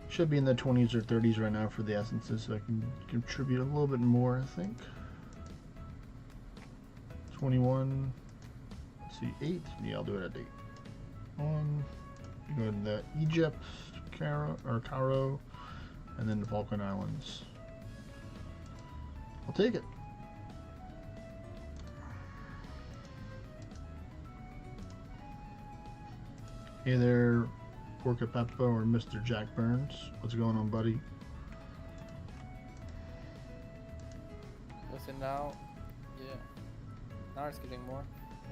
A: Should be in the 20s or 30s right now for the essences, so I can contribute a little bit more, I think. 21. Let's see, 8. Yeah, I'll do it at 8. 1. Go to the Egypt, Cairo, and then the Falkland Islands. I'll take it. Hey there, Porca Peppa or Mr. Jack Burns. What's going on, buddy?
C: Listen now. Yeah. Now it's getting more.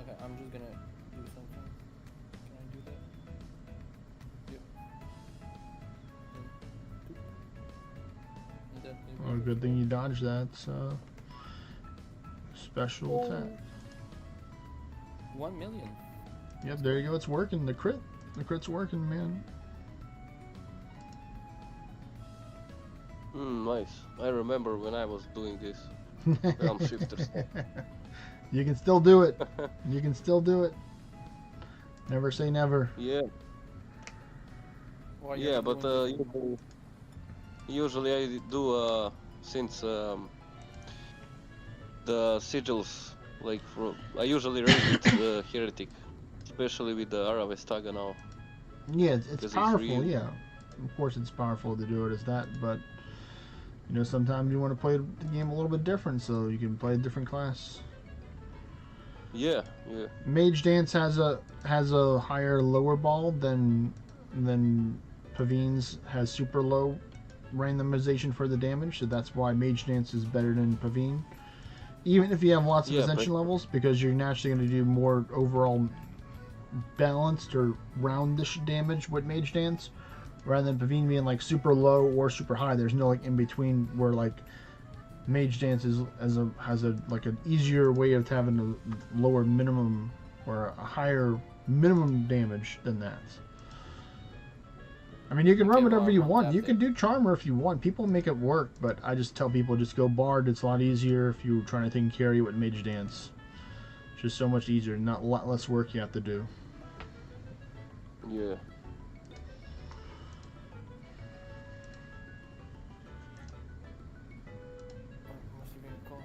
C: Okay, I'm just gonna do something. Can I do that? Yep. And then
A: Oh, good thing you dodged that. Special attack.
C: 1 million.
A: Yep, there you go. It's working. The crit's working, man.
D: Nice. I remember when I was doing this. Realm shifters.
A: You can still do it. You can still do it. Never say never.
D: Yeah,
C: Why you
D: yeah,
C: are
D: but
C: doing this?
D: usually I do since the sigils, like I usually raid with the heretic, especially with the Aravestaga now.
A: Yeah, it's
D: Because it's
A: powerful.
D: real.
A: Yeah, of course it's powerful to do it as that, but you know sometimes you want to play the game a little bit different, so you can play a different class.
D: Yeah, yeah.
A: Mage Dance has a higher lower ball than Pavine's has super low randomization for the damage, so that's why Mage Dance is better than Pavine. Even if you have lots of
D: Yeah,
A: ascension
D: but-
A: levels, because you're naturally going to do more overall balanced or roundish damage with Mage Dance, rather than Pavine being like super low or super high. There's no like in between where like Mage Dance has a like an easier way of having a lower minimum or a higher minimum damage than that. I mean, you can run
C: Okay,
A: whatever
C: well,
A: you
C: run
A: want.
C: that
A: You can
C: then.
A: do Charmer if you want. People make it work, but I just tell people just go Bard. It's a lot easier if you're trying to think carry with Mage Dance. It's just so much easier. Not a lot less work you have to do.
D: Yeah.
C: Must have been a call.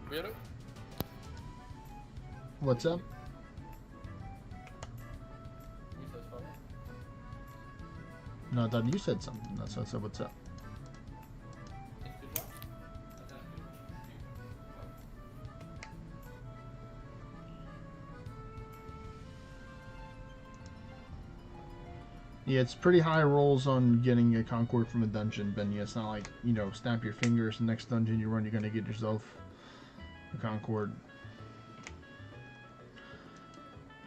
C: Hello?
A: What's up?
C: He says, "Fuck."
A: No, I thought you said something. That's why I said, what's up? Yeah, it's pretty high rolls on getting a Concord from a dungeon, Ben. Yeah, it's not like, you know, snap your fingers, the next dungeon you run, you're going to get yourself a Concord.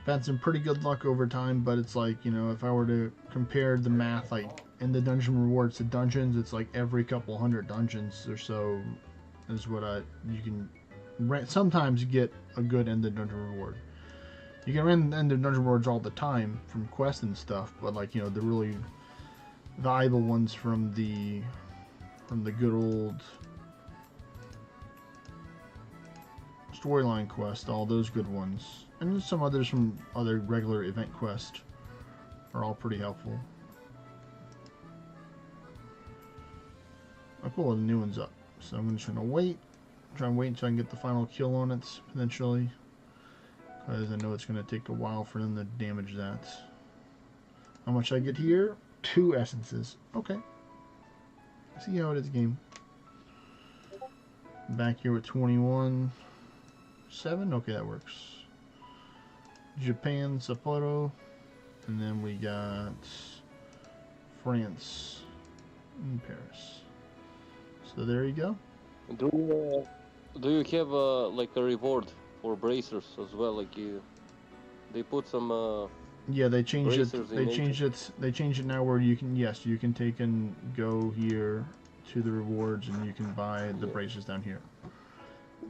A: I've had some pretty good luck over time, but it's like, you know, if I were to compare the math, like, in the dungeon rewards to dungeons, it's like every couple hundred dungeons or so is what you can sometimes get a good end of dungeon reward. You can run end of dungeon rewards all the time from quests and stuff, but like, you know, the really valuable ones from the good old storyline quest, all those good ones, and some others from other regular event quests are all pretty helpful. Oh cool, the new one's up. So I'm just gonna try and wait until I can get the final kill on it, potentially. Because I know it's going to take a while for them to damage that. How much I get here? 2 essences. Okay. See how it is, game. Back here with 21. 7? Okay, that works. Japan, Sapporo. And then we got France and Paris. So there you go.
D: Do you have like a reward for bracers as well? Like they put some.
A: Yeah, they changed it.
D: bracers
A: They
D: in
A: changed it. They changed it now where you can. Yes, you can take and go here to the rewards, and you can buy the braces down here.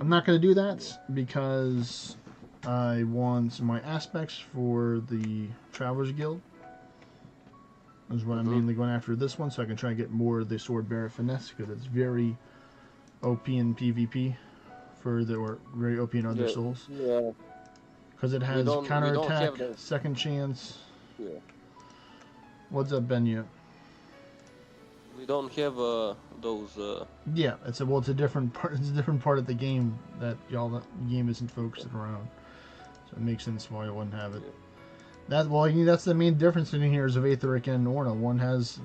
A: I'm not going to do that because I want my aspects for the Travelers Guild. Is what I'm mainly going after this one, so I can try and get more of the Sword Bearer Finesse, because it's very OP in PvP or very OP in other souls.
D: Yeah.
A: Because it has counterattack, second chance.
D: Yeah.
A: What's up, Benya?
D: We don't have those.
A: Yeah, it's a different part. It's a different part of the game that the game isn't focused around. So it makes sense why you wouldn't have it.
D: Yeah.
A: That's the main difference in here is of Aetheric and Orna. One has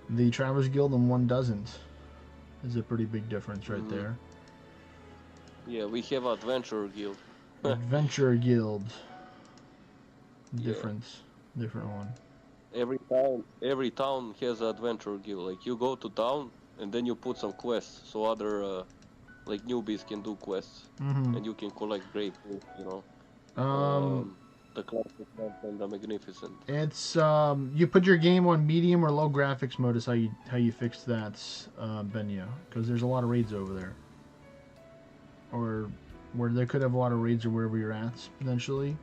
A: the Travelers Guild and one doesn't. There's a pretty big difference right there.
D: Yeah, we have Adventurer Guild.
A: Adventure Guild. Different one.
D: Every town has an Adventurer Guild. Like you go to town and then you put some quests so other like newbies can do quests, and you can collect great food, you know. The classic and the magnificent.
A: It's you put your game on medium or low graphics mode is how you fix that, Benya, because there's a lot of raids over there, or where they could have a lot of raids or wherever you're at potentially,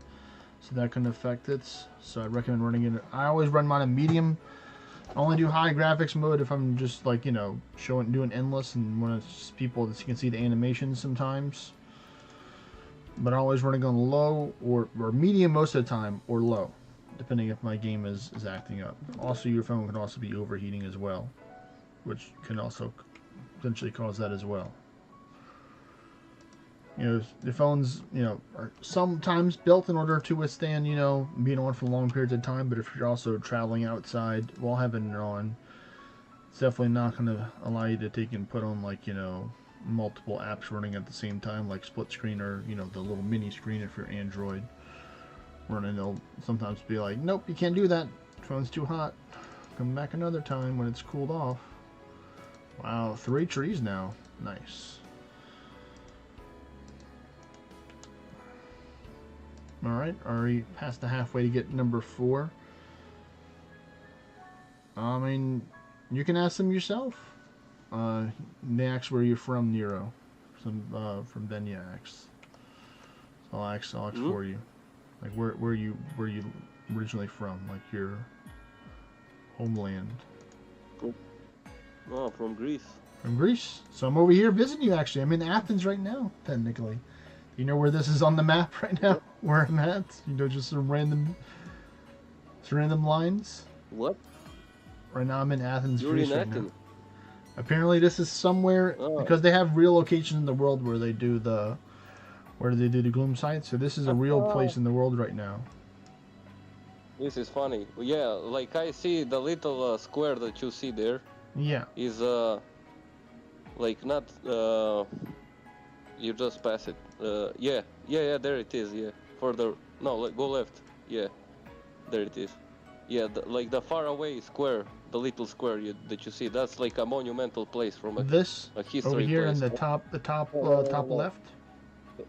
A: so that can affect it. So I recommend running it. I always run mine on medium. I only do high graphics mode if I'm just like, you know, doing endless and want people that can see the animations sometimes. But I always running on low or medium most of the time, or low, depending if my game is acting up. Also, your phone can also be overheating as well, which can also potentially cause that as well. You know, the phones, you know, are sometimes built in order to withstand, you know, being on for long periods of time. But if you're also traveling outside while having it on, it's definitely not going to allow you to take and put on, like, you know, multiple apps running at the same time, like split screen, or, you know, the little mini screen if you're Android running. They'll sometimes be like, nope, you can't do that, phone's too hot, come back another time when it's cooled off. Wow, 3 trees now, nice. Alright, already past the halfway to get number 4. I mean, you can ask them yourself. They ask where you're from, Nero. From Benya asks. So I'll ask for you. Like where you originally from, like your homeland.
D: Oh, from Greece.
A: From Greece. So I'm over here visiting you actually. I'm in Athens right now, technically. You know where this is on the map right now? Where I'm at? You know, just some random lines.
D: What?
A: Right now I'm in Athens,
D: You're
A: Greece
D: in
A: right
D: Athens.
A: now. Apparently this is somewhere, because they have real locations in the world where they do the gloom sites. So this is a real place in the world right now.
D: This is funny. Yeah, like I see the little square that you see there
A: Yeah.
D: is like not you just pass it. Yeah, there it is. Yeah, further. No, go left. Yeah, there it is. Yeah, like the far away square, the little square that you see. That's like a monumental place from
A: This
D: a
A: over
D: history
A: here in
D: place.
A: the top, top
D: No.
A: left.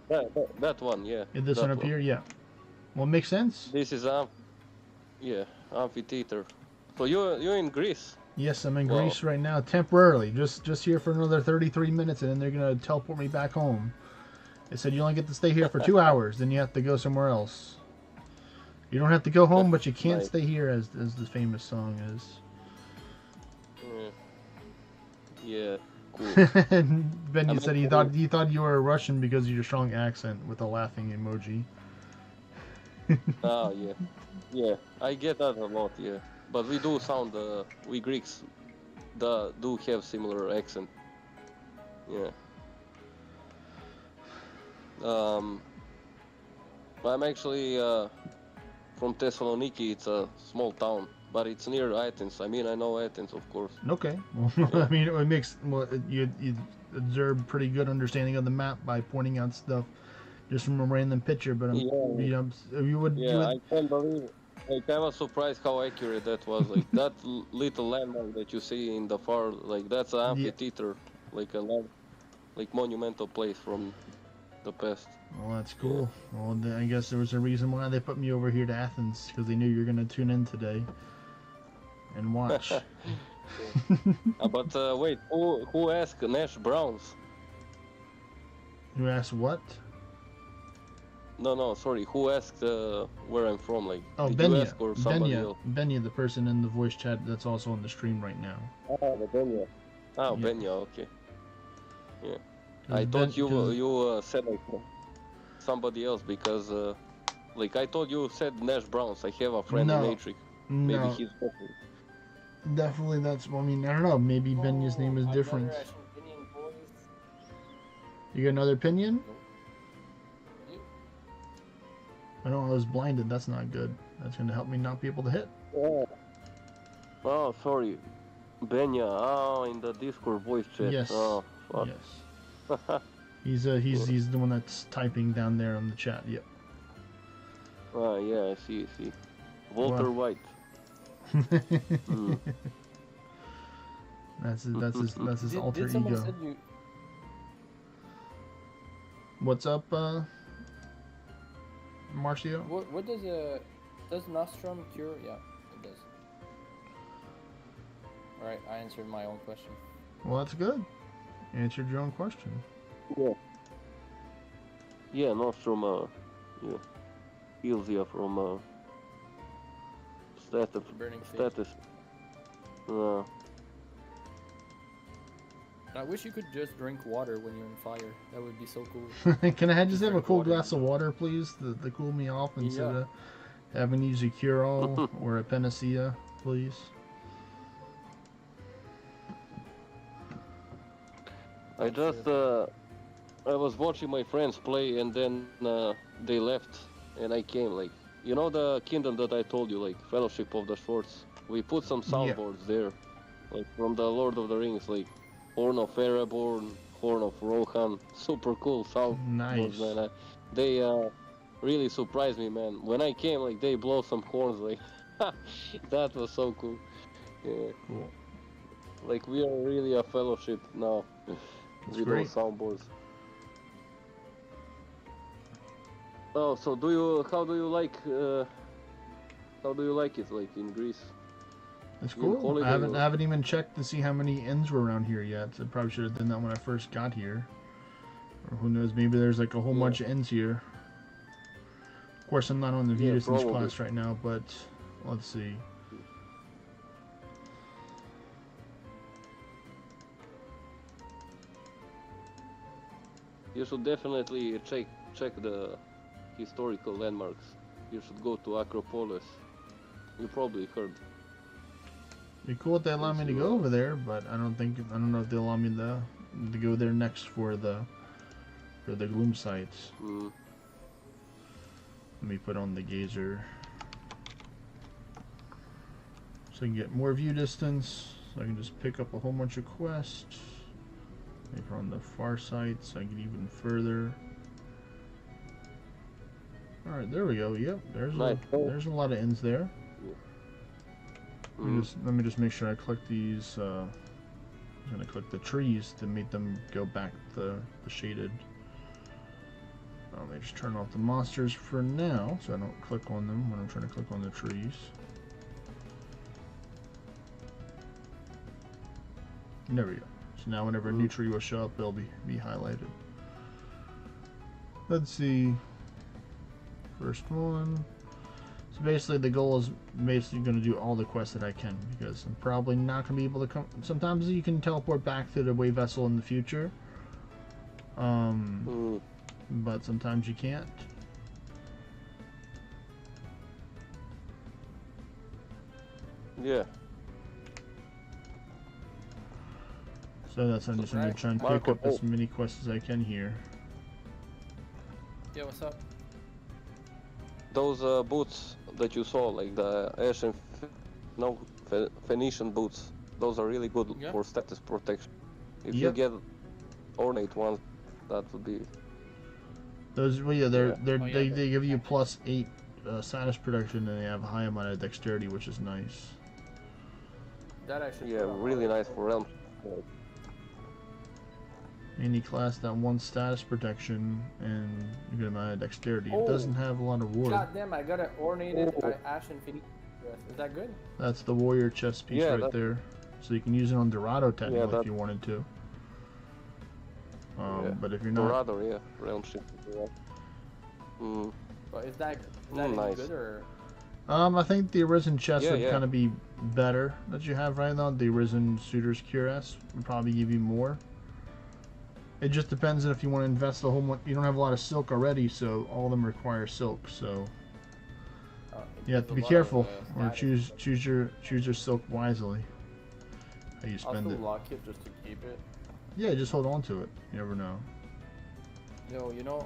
D: That one, yeah.
A: Yeah, this one
D: That
A: up
D: one.
A: here, yeah. Well, it makes sense.
D: This is yeah, amphitheater. So you're in Greece.
A: Yes, I'm in
D: Wow.
A: Greece right now, temporarily. Just here for another 33 minutes, and then they're gonna teleport me back home. They said you only get to stay here for 2 hours, then you have to go somewhere else. You don't have to go home, but you can't
D: Nice.
A: stay here, as the famous song is.
D: Yeah, cool.
A: And Ben, you said he
D: cool.
A: thought you were Russian because of your strong accent with a laughing emoji.
D: Oh yeah, I get that a lot. Yeah, but we do sound we Greeks do have similar accent. Yeah. I'm actually from Thessaloniki. It's a small town, but it's near Athens. I mean, I know Athens, of course.
A: Okay. Well, I mean, it makes you observe pretty good understanding of the map by pointing out stuff just from a random picture. But you would.
D: I can't believe it. Like, I was surprised how accurate that was. Like, that little landmark that you see in the far, like, that's an amphitheater, like like monumental place from the past.
A: Well, that's cool. Well, then I guess there was a reason why they put me over here to Athens, because they knew you were going to tune in today and watch.
D: But wait, who asked Nash Browns?
A: You asked what?
D: No, sorry. Who asked where I'm from? Like, did you ask or somebody else?
A: Benya, the person in the voice chat that's also on the stream right now.
D: Oh, Benya. Oh, yeah. Benya, okay. Yeah. I thought you said like somebody else because like I thought you said Nash Browns. I have a friend in Matrix. Maybe he's different.
A: Definitely, that's. I mean, I don't know. Maybe Benya's name is different. You got another opinion? I know I was blinded. That's not good. That's going to help me not be able to hit.
D: Oh, sorry. Benya. Oh, in the Discord voice chat.
A: Yes.
D: Oh, fuck.
A: Yes. He's the one that's typing down there on the chat. Yep.
D: Oh, yeah, I see. Walter White.
A: That's his alter
C: did someone
A: ego.
C: said you...
A: What's up, Marcio?
C: What does Nostrum cure? Yeah, it does. All right, I answered my own question.
A: Well, that's good. You answered your own question.
D: Yeah. Yeah, Nostrum. Yeah, heals you from status.
C: Burning
D: status.
C: I wish you could just drink water when you're in fire. That would be so cool.
A: Can I just have a cold glass of water, please, to cool me off instead of having to use a cure-all or a panacea, please?
D: I just I was watching my friends play and then they left and I came. Like, you know the kingdom that I told you, like Fellowship of the Swords. We put some soundboards there, like from the Lord of the Rings, like Horn of Ereborn, Horn of Rohan. Super cool soundboards, man. They really surprised me, man. When I came, like they blow some horns, like that was so cool. Yeah.
A: Cool.
D: Like we are really a fellowship now.
A: That's
D: with
A: great.
D: those soundboards. Oh, so how do you like it, like in Greece?
A: That's cool. I haven't even checked to see how many inns were around here yet. I probably should have done that when I first got here. Or who knows, maybe there's like a whole bunch of inns here. Of course, I'm not on the view distance class right now, but let's see.
D: You should definitely check the historical landmarks. You should go to Acropolis. You probably heard.
A: It'd be cool if they allow me to go over there, but I don't know if they'll allow me to go there next for the gloom sites. Let me put on the gazer. So I can get more view distance. So I can just pick up a whole bunch of quests. Maybe on the far side so I can get even further. Alright, there we go. Yep, there's a lot of ends there. Let me just make sure I click these. I'm going to click the trees to make them go back the shaded. Let me just turn off the monsters for now so I don't click on them when I'm trying to click on the trees. There we go. So now whenever a new tree will show up, it'll be highlighted. Let's see. First one. So basically the goal is basically going to do all the quests that I can, because I'm probably not going to be able to come. Sometimes you can teleport back to the way vessel in the future. But sometimes you can't.
D: Yeah.
A: So that's I'm just going to try and pick up as many quests as I can here.
C: Yeah, what's up?
D: Those boots that you saw, like the Asian, Phoenician boots, those are really good for status protection. If you get ornate ones, that would be.
A: Those, well, yeah, they give you +8 status protection, and they have a high amount of dexterity, which is nice.
C: That actually.
D: Yeah, really nice for realm.
A: Any class that one status protection and a good amount of dexterity. It doesn't have a lot of war.
C: God damn! I got an ornated Ashen Phoenix dress. Is that good?
A: That's the warrior chest piece right there. So you can use it on Dorado technically if you wanted to. But if you're not,
D: Dorado, realm shift.
C: But is that
D: nice.
C: good or?
A: I think the Arisen chest would kind of be better that you have right now. The Arisen Suitor's Cuirass would probably give you more. It just depends on if you want to invest a whole much. You don't have a lot of silk already, so all of them require silk. So you have to be careful, or choose your silk wisely. How you spend it.
C: Lock it just to keep it.
A: Yeah, just hold on to it. You never know.
C: Yo, you know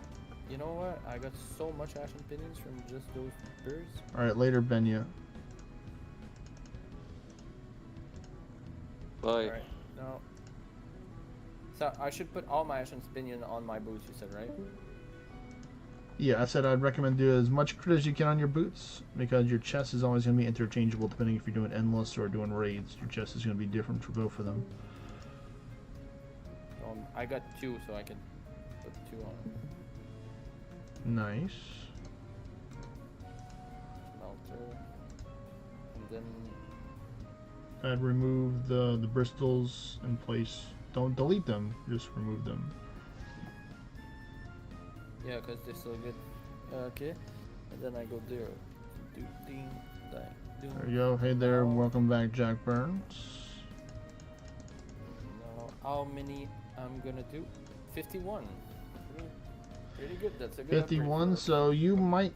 C: what? I got so much Ashen Pinions from just those birds.
A: All right, later, Benya.
D: Bye.
C: Alright, now. So I should put all my Ashen Pinion on my boots, you said, right?
A: Yeah, I said I'd recommend do as much crit as you can on your boots, because your chest is always going to be interchangeable depending if you're doing endless or doing raids. Your chest is going to be different for both of them.
C: I got 2, so I can put 2 on.
A: Nice.
C: Melter. And then
A: I'd remove the bristles in place. Don't delete them, just remove them.
C: yeah, because they're so good. Okay. And then I go there. Do ding,
A: There you go. Hey there, welcome back, Jack Burns.
C: Now, how many I'm gonna do? 51. Pretty good. That's a good
A: 51. So you might,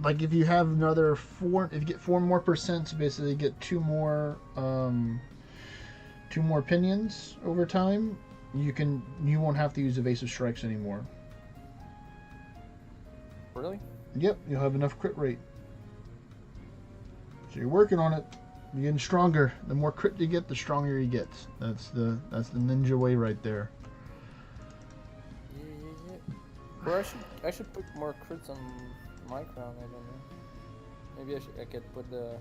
A: like, if you have another 4, if you get 4 more percent, so basically you get 2 more pinions over time. You won't have to use evasive strikes anymore.
C: Really?
A: Yep, you'll have enough crit rate. So you're working on it. You're getting stronger. The more crit you get, the stronger you get. That's the ninja way right there.
C: Yeah. Or I should put more crits on my crown. I don't know. Maybe I could put the.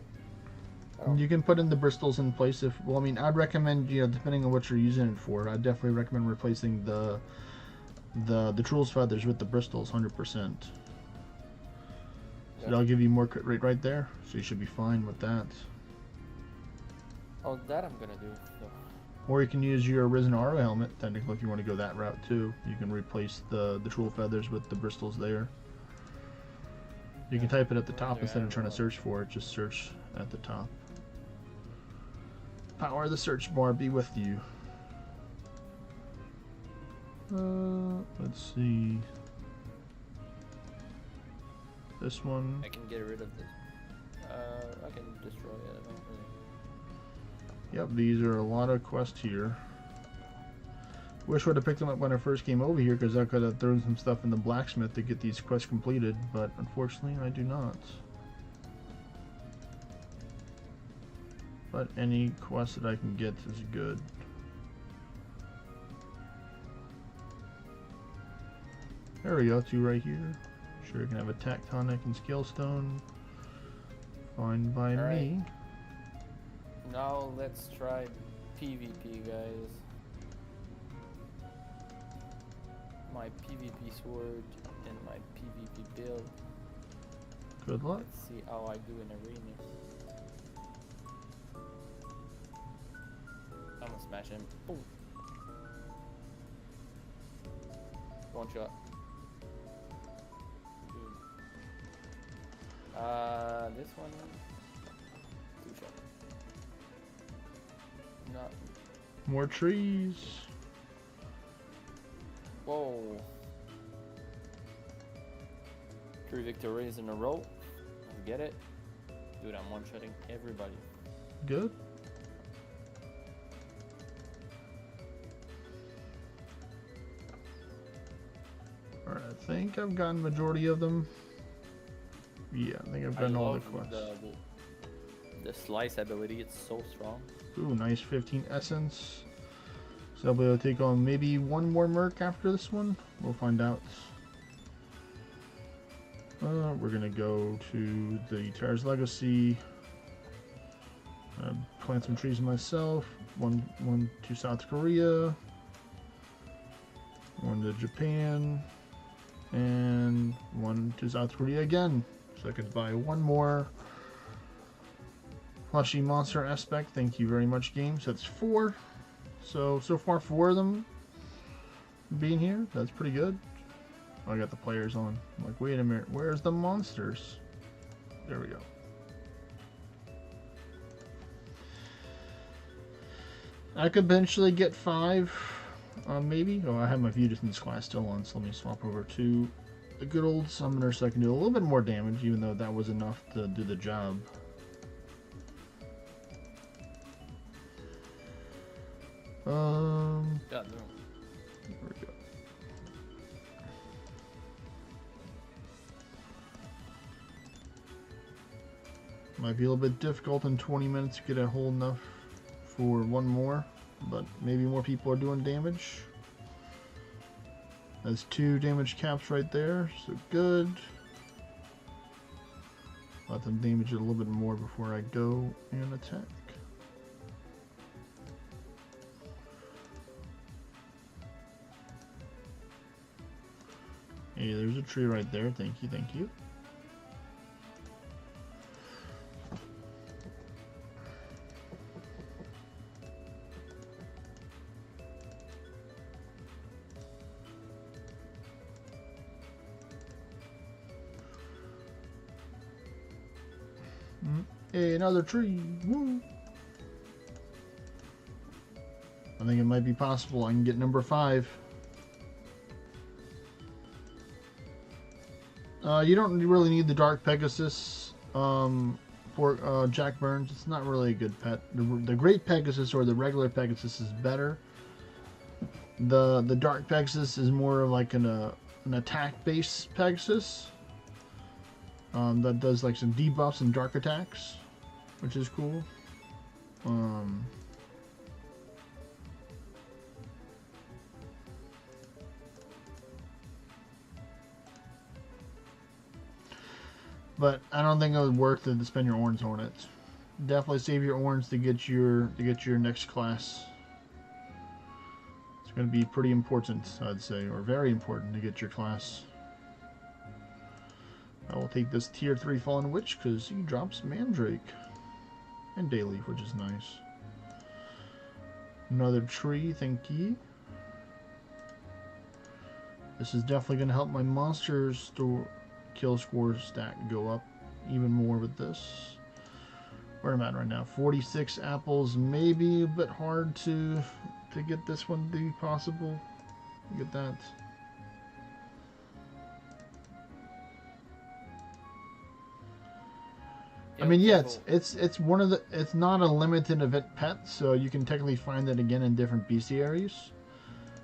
A: You can put in the bristles in place if. Well, I mean, I'd recommend, depending on what you're using it for, I'd definitely recommend replacing the Trull's feathers with the bristles, 100%. So that'll give you more crit rate right there. So you should be fine with that.
C: Oh, that I'm gonna do. So.
A: Or you can use your Arisen Aura helmet, technically, if you want to go that route too. You can replace the Trull feathers with the bristles there. You can type it at the top instead of trying to search for it. Just search at the top. Power of the search bar be with you. Let's see. This one.
C: I can get rid of this. I can destroy it. I don't really.
A: Yep, these are a lot of quests here. Wish I would have picked them up when I first came over here, because I could have thrown some stuff in the blacksmith to get these quests completed, but unfortunately I do not. but any quest that I can get is good. There we go, 2 right here. Sure, you can have a tectonic and scale stone. Fine by me.
C: Now let's try PvP, guys. My PvP sword and my PvP build.
A: Good luck.
C: Let's see how I do in arena. I'm gonna smash him. Boom. One shot. Dude. This one. 2 shot. Not.
A: More trees.
C: Whoa. 3 victories in a row. I get it. Dude, I'm one-shotting everybody.
A: Good. Alright, I think I've gotten majority of them. Yeah, I think I've gotten all the quests.
C: The slice ability, it's so strong.
A: Ooh, nice 15 essence. So I'll be able to take on maybe 1 more merc after this one. We'll find out. We're gonna go to the Terras Legacy. Plant some trees myself. One to South Korea. 1 to Japan. And 1 to South Korea again. So I could buy 1 more plushy monster aspect. Thank you very much, game. So that's 4. So far 4 of them being here. That's pretty good. I got the players on. I'm like, wait a minute, where's the monsters? There we go. I could eventually get 5, maybe. Oh, I have my View Distance class still on, so let me swap over to the good old summoner so I can do a little bit more damage, even though that was enough to do the job.
C: God, no.
A: There we go. Might be a little bit difficult in 20 minutes to get a hole enough for 1 more, but maybe more people are doing damage. That's 2 damage caps right there, so good. Let them damage it a little bit more before I go and attack. Hey, there's a tree right there. Thank you, thank you. Hey, another tree. Woo. I think it might be possible I can get number 5. You don't really need the Dark Pegasus for Jack Burns. It's not really a good pet. The Great Pegasus or the regular Pegasus is better. The Dark Pegasus is more like an attack-based Pegasus that does like some debuffs and dark attacks, which is cool. But I don't think it was worth it to spend your orange on it. Definitely save your orange to get your next class. It's going to be pretty important, I'd say, or very important to get your class. I will take this tier 3 Fallen Witch because he drops Mandrake and Daily, which is nice. Another tree, thank you. This is definitely going to help my monsters kill score stack go up even more with this. Where am I at right now? 46 apples, maybe a bit hard to get this one to be possible. Get that. I mean, yeah, it's one of the, it's not a limited event pet, so you can technically find it again in different bestiaries.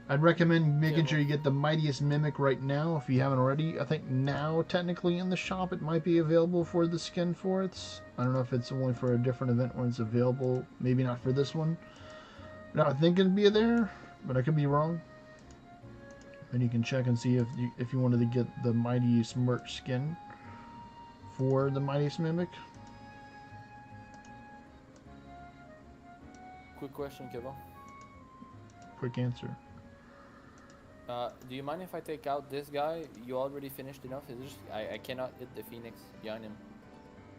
A: I'd recommend making sure you get the Mightiest Mimic right now if you haven't already. I think now, technically, in the shop, it might be available for the skin for it. I don't know if it's only for a different event when it's available. Maybe not for this one. No, I think it'd be there, but I could be wrong. And you can check and see if you wanted to get the Mightiest merch skin for the Mightiest Mimic.
C: Quick question, Kevin.
A: Quick answer.
C: Do you mind if I take out this guy? You already finished enough? Is just, I cannot hit the phoenix behind him.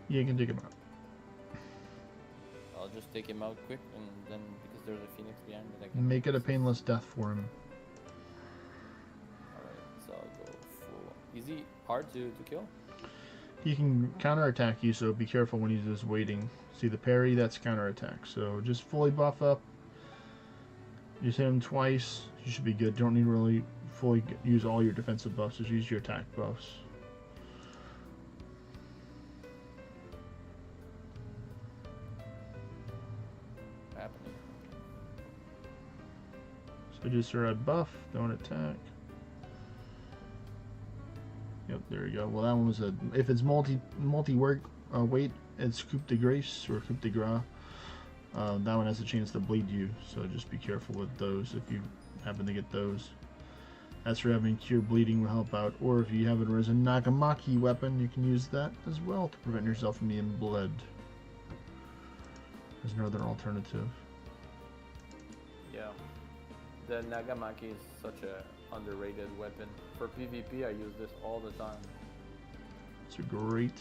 A: Yeah, you can take him out.
C: I'll just take him out quick, and then because there's a phoenix behind me, I can
A: make it a painless death for him.
C: Alright, so I'll go full. Is he hard to kill?
A: He can counterattack you, so be careful when he's just waiting. See the parry? That's counterattack. So just fully buff up. Just hit him twice. You should be good. Don't need to really fully use all your defensive buffs. Just use your attack buffs.
C: Happening.
A: So just a red buff. Don't attack. Yep, there you go. Well, that one was a. If it's multi weight, it's coup de grace or coup de gras. That one has a chance to bleed you, so just be careful with those if you happen to get those. As for having cure bleeding will help out, or if you have it as a Nagamaki weapon, you can use that as well to prevent yourself from being bled. There's another alternative.
C: Yeah, the Nagamaki is such a underrated weapon. For PvP, I use this all the time.
A: It's a great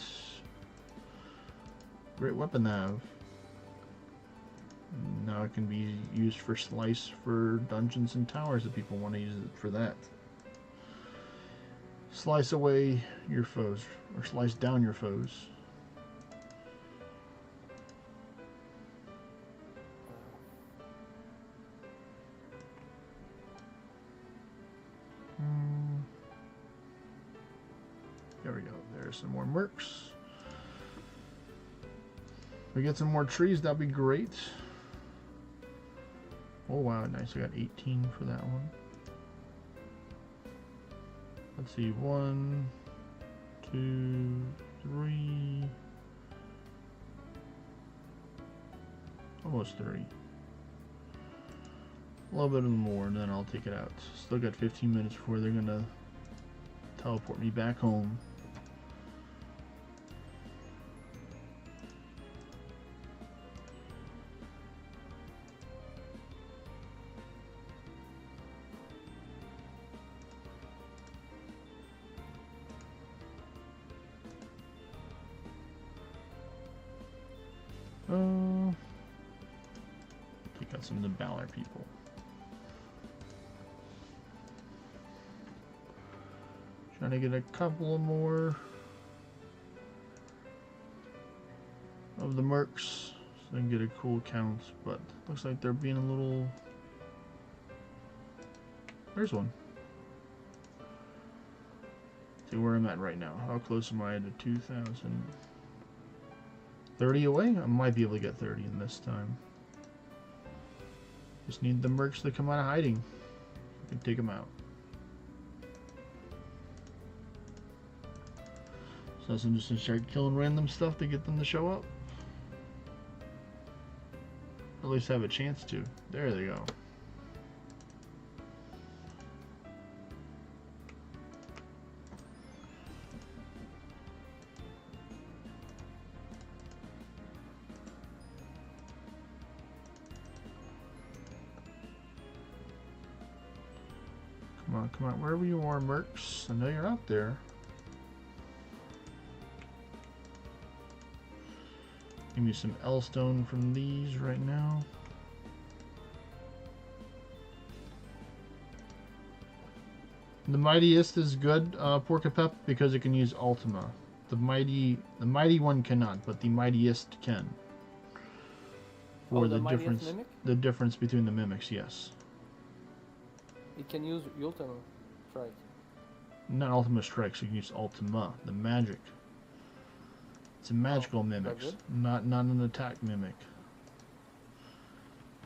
A: weapon to have. Now it can be used for slice for dungeons and towers if people want to use it for that. Slice away your foes, or slice down your foes. There we go. There's some more mercs. If we get some more trees, that'd be great. Oh wow, nice. I got 18 for that one. Let's see, 1, 2, 3. Almost 3. A little bit more, and then I'll take it out. Still got 15 minutes before they're gonna teleport me back home. Take out some of the Balor people. Trying to get a couple more of the mercs so I can get a cool count, but looks like they're being a little. There's one. See where I'm at right now. How close am I to 2,000? 30 away? I might be able to get 30 in this time. Just need the mercs to come out of hiding. I can take them out. So I'm just gonna start killing random stuff to get them to show up. At least have a chance to. There they go. Come on, wherever you are, mercs. I know you're out there. Give me some L-stone from these right now. The mightiest is good, Porcapep, because it can use Ultima. The mighty one cannot, but the mightiest can. For the difference between the mimics, yes.
C: It can use Ultima Strike.
A: Not Ultima Strike, so you can use Ultima, the magic. It's a magical mimic, not an attack mimic.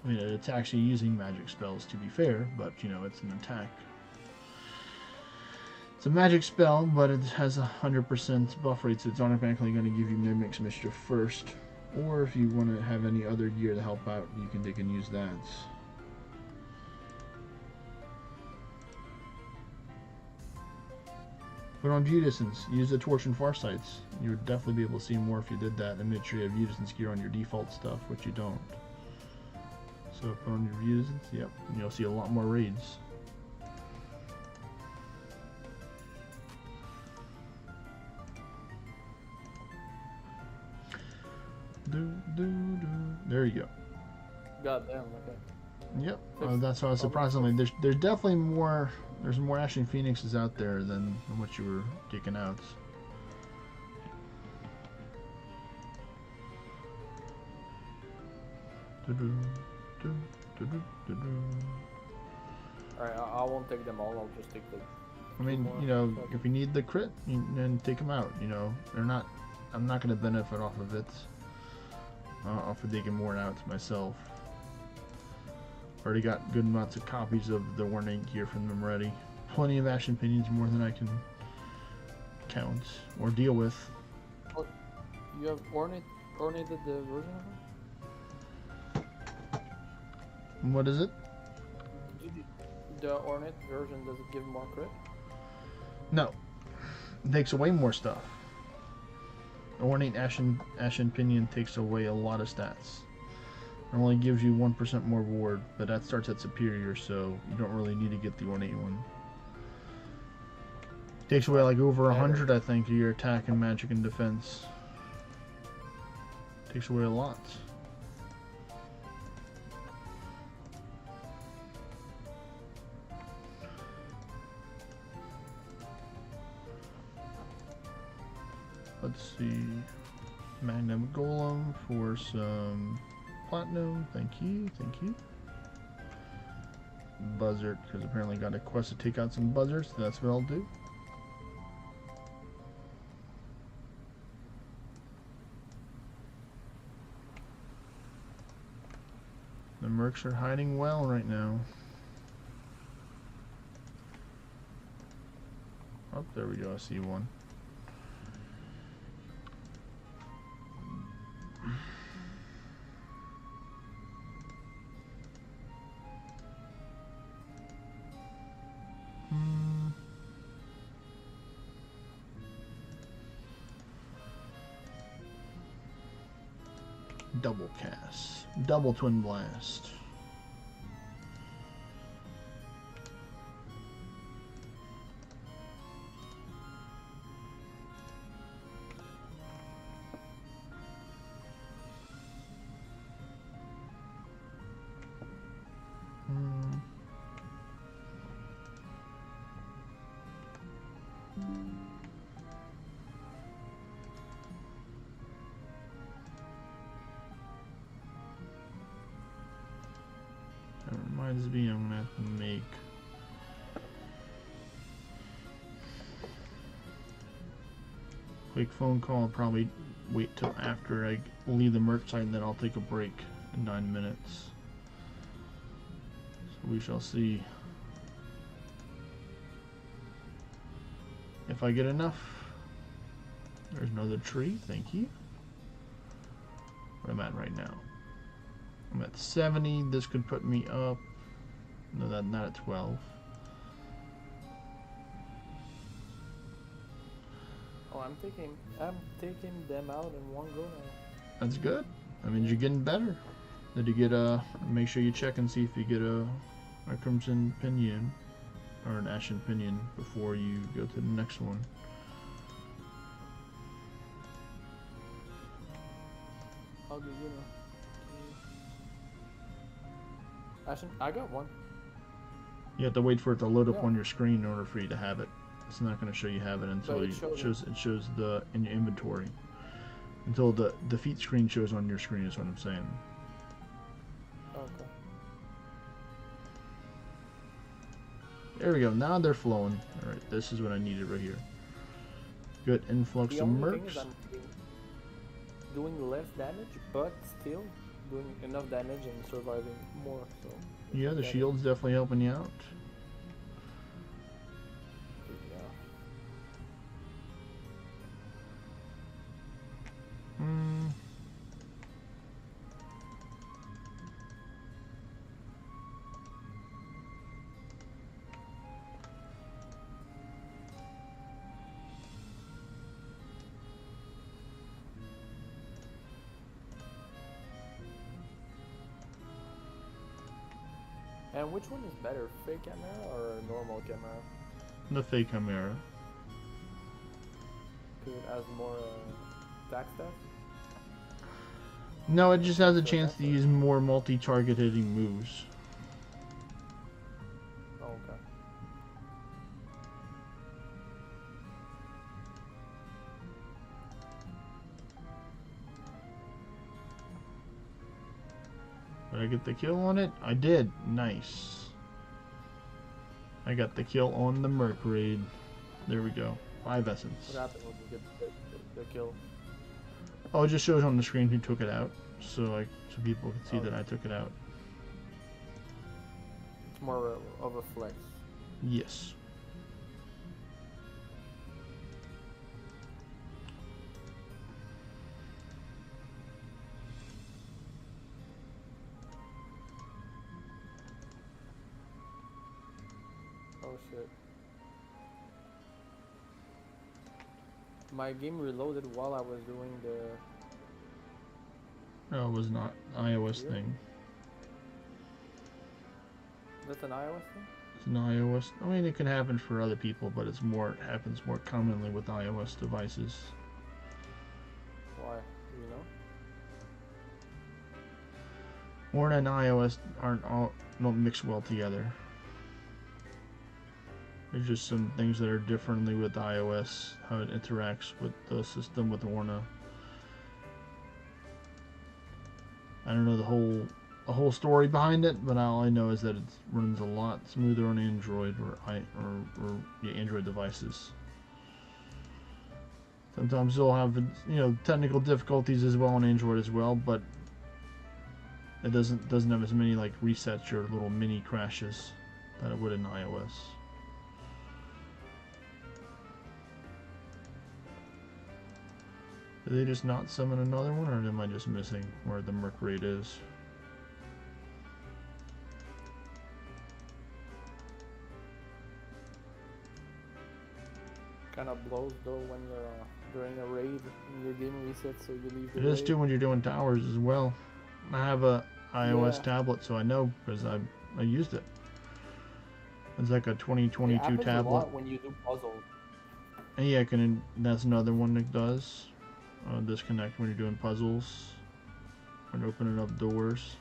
A: I mean, it's actually using magic spells to be fair, but you know, it's an attack. It's a magic spell, but it has 100% buff rate, so it's automatically going to give you Mimic's Mischief first. Or if you want to have any other gear to help out, they can use that. Put on view distance. Use the torch and farsights. You would definitely be able to see more if you did that, and make sure you have view distance gear on your default stuff, which you don't. So put on your view distance. Yep, and you'll see a lot more raids. There you go.
C: Goddamn. Okay.
A: Yep. That's why surprisingly there's definitely more. There's more Ashen Phoenixes out there than what you were kicking out.
C: Alright, I won't take them all. I'll just take the.
A: I mean, you know, if you need the crit, then take them out. You know, they're not. I'm not going to benefit off of it. Off of taking more out myself. Already got good amounts of copies of the Ornate gear from them ready. Plenty of Ashen Pinions, more than I can count or deal with.
C: Oh, you have ornated the version of it?
A: What is it?
C: The ornate version, does it give more crit?
A: No. It takes away more stuff. The Ornate Ashen Pinion takes away a lot of stats. It only gives you 1% more ward, but that starts at Superior, so you don't really need to get the Ornate one. Takes away like over 100, I think, of your attack and magic and defense. Takes away a lot. Let's see. Magnum Golem for some platinum. Thank you, thank you. Buzzard, because apparently got a quest to take out some buzzards, so that's what I'll do. The mercs are hiding well right now. Oh, there we go, I see one. Double cast. Double twin blast. That reminds me, I'm gonna have to make quick phone call. I'll probably wait till after I leave the merc site, and then I'll take a break in 9 minutes. So we shall see if I get enough. There's another tree, thank you. Where am I at right now? I'm at 70. This could put me up. No, not at 12.
C: Oh, I'm taking them out in one go now.
A: That's good. I mean, you're getting better. Did you get make sure you check and see if you get a Crimson Pinion or an Ashen Pinion before you go to the next one.
C: How do you know? Ashen, I got one.
A: You have to wait for it to load up
C: Yeah.
A: on your screen in order for you to have it. It's not going to show you have it until
C: it
A: shows the in your inventory. Until the defeat screen shows on your screen is what I'm saying.
C: Okay.
A: There we go. Now they're flowing. All right, this is what I needed right here. Good influx
C: The
A: of
C: only thing
A: mercs.
C: is I'm doing less damage, but still doing enough damage and surviving more. So
A: Yeah, the shield's definitely helping you out.
C: Yeah.
A: Hmm.
C: And which one is better, fake camera or normal camera?
A: The fake camera.
C: Because it has more attack stats?
A: No, it just has a chance to use more multi-target hitting moves.
C: Oh, okay.
A: Did I get the kill on it? I did. Nice. I got the kill on the Merc Raid. There we go. 5 essence.
C: What happened when you get the kill?
A: Oh, it just shows on the screen who took it out, so people can see that I took it out.
C: It's more of a flex.
A: Yes.
C: Oh shit. My game reloaded while I was doing the...
A: No, it was not iOS thing.
C: That's an iOS thing?
A: It's an iOS. I mean, it can happen for other people, but it happens more commonly with iOS devices.
C: Why? Do you know?
A: Orna and iOS don't mix well together. There's just some things that are differently with iOS, how it interacts with the system with Orna. I don't know the whole story behind it, but all I know is that it runs a lot smoother on Android or Android devices. Sometimes you'll have technical difficulties as well on Android as well, but it doesn't have as many like resets or little mini crashes that it would in iOS. Did they just not summon another one, or am I just missing where the Merc Raid is?
C: Kind of blows though when you're during a raid and your game resets, so you leave the
A: It is
C: raid.
A: too when you're doing towers as well. I have a iOS tablet, so I know because I used it. It's like a 2022
C: it happens
A: tablet.
C: A lot when you do puzzles.
A: And yeah, that's another one that does disconnect when you're doing puzzles, when opening up doors.